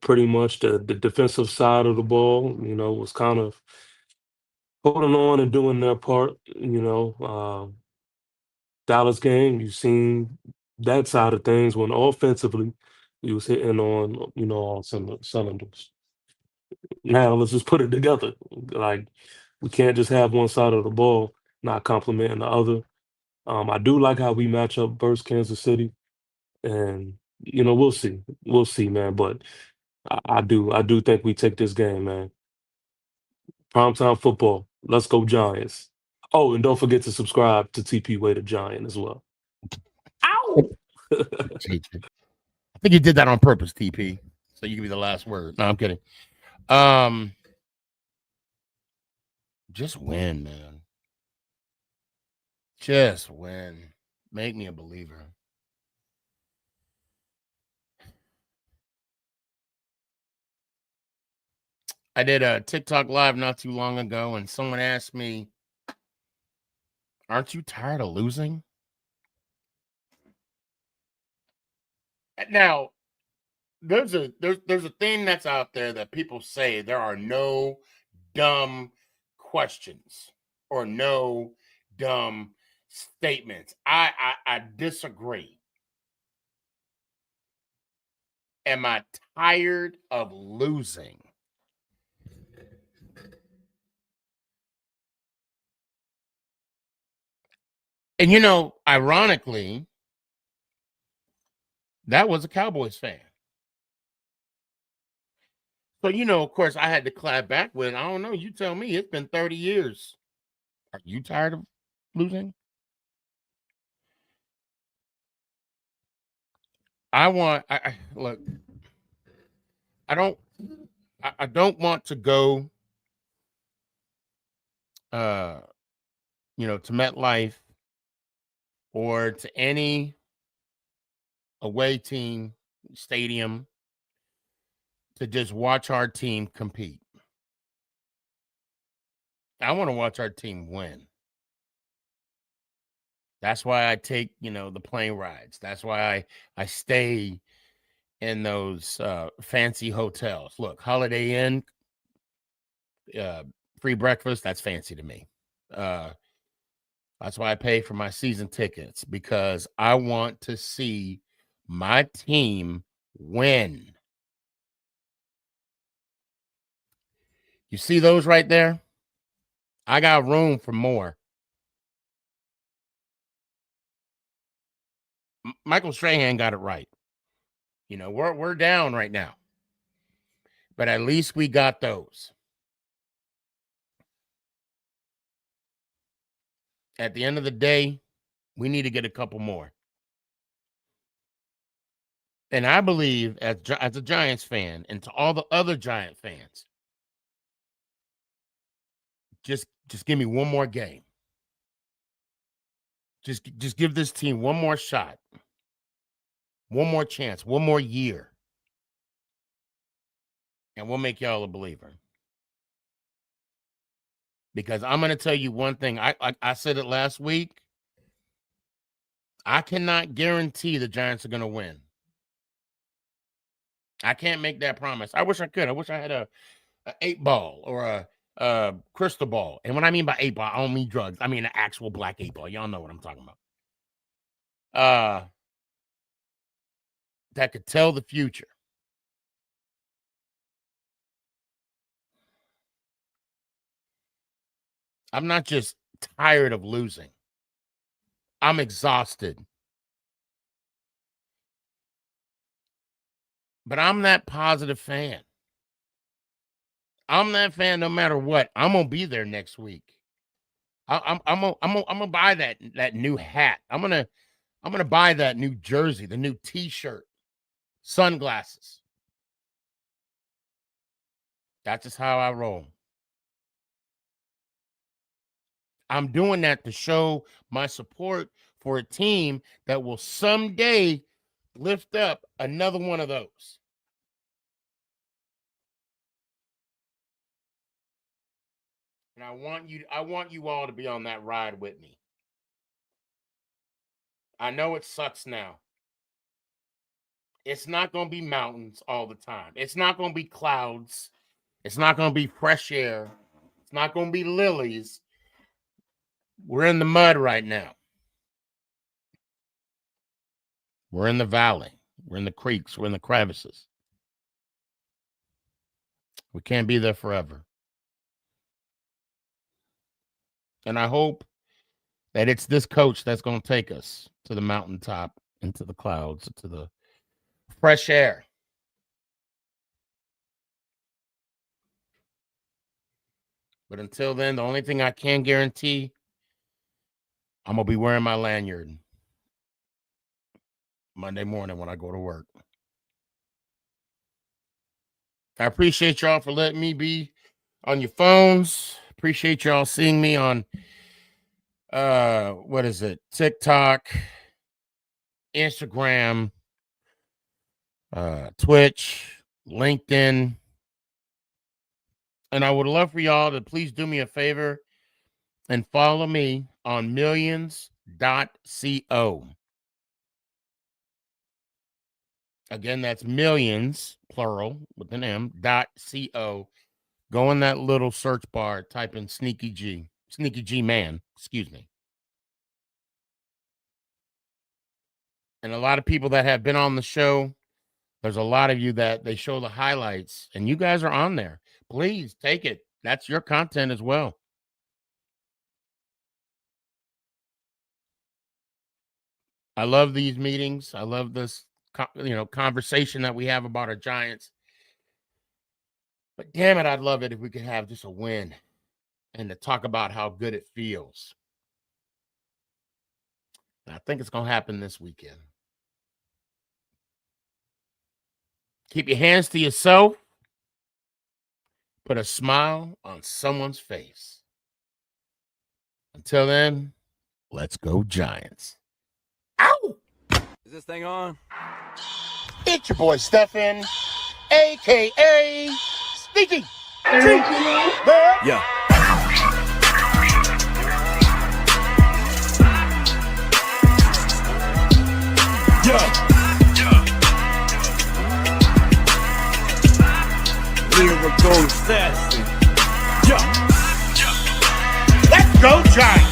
pretty much the defensive side of the ball, was kind of holding on and doing their part. Dallas game, you've seen that side of things when offensively we was hitting on, all cylinders. Now let's just put it together. Like, we can't just have one side of the ball not complimenting the other. I do like how we match up versus Kansas City. And we'll see, man. But I do think we take this game, man. Primetime football. Let's go Giants. Oh, and don't forget to subscribe to TP Way the Giant as well. Ow!
I think you did that on purpose, TP. So you can be the last word. No, I'm kidding. Just win, man. Just win. Make me a believer. I did a TikTok live not too long ago, and someone asked me, "Aren't you tired of losing?" Now, there's a thing that's out there that people say there are no dumb questions or no dumb statements. I disagree. Am I tired of losing? And ironically, that was a Cowboys fan. So, of course, I had to clap back with, I don't know, you tell me, it's been 30 years. Are you tired of losing? Look, I don't want to go, to MetLife or to any away team stadium to just watch our team compete. I want to watch our team win. That's why I take, the plane rides. That's why I stay in those fancy hotels. Look, Holiday Inn, free breakfast, that's fancy to me. That's why I pay for my season tickets, because I want to see my team win. You see those right there? I got room for more. Michael Strahan got it right. We're down right now, but at least we got those. At the end of the day, we need to get a couple more. And I believe, as a Giants fan, and to all the other Giant fans, just give me one more game. Just give this team one more shot, one more chance, one more year, and we'll make y'all a believer. Because I'm going to tell you one thing. I said it last week. I cannot guarantee the Giants are going to win. I can't make that promise. I wish I could. I wish I had a 8-ball or a crystal ball. And what I mean by 8-ball, I don't mean drugs. I mean an actual black 8-ball. Y'all know what I'm talking about. That could tell the future. I'm not just tired of losing. I'm exhausted. But I'm that positive fan. I'm that fan no matter what. I'm gonna be there next week. I'm gonna buy that new hat. I'm gonna buy that new jersey, the new T-shirt, sunglasses. That's just how I roll. I'm doing that to show my support for a team that will someday lift up another one of those. And I want you all to be on that ride with me. I know it sucks now. It's not going to be mountains all the time. It's not going to be clouds. It's not going to be fresh air. It's not going to be lilies. We're in the mud right now. We're in the valley. We're in the creeks. We're in the crevices. We can't be there forever. And I hope that it's this coach that's going to take us to the mountaintop, into the clouds, to the fresh air. But until then, the only thing I can guarantee, I'm going to be wearing my lanyard Monday morning when I go to work. I appreciate y'all for letting me be on your phones. Appreciate y'all seeing me on TikTok, Instagram, Twitch, LinkedIn. And I would love for y'all to please do me a favor and follow me on millions.co. Again, that's millions, plural, with an M, .co. Go in that little search bar, type in Sneaky G Man, excuse me. And a lot of people that have been on the show, there's a lot of you that they show the highlights, and you guys are on there. Please take it. That's your content as well. I love these meetings. I love this, conversation that we have about our Giants. But damn it, I'd love it if we could have just a win and to talk about how good it feels. And I think it's going to happen this weekend. Keep your hands to yourself. Put a smile on someone's face. Until then, let's go Giants. Ow!
Is this thing on?
It's your boy Stefan, a.k.a. Sneaky G.
Yeah. Lyrical assassin.
Let's go Giants.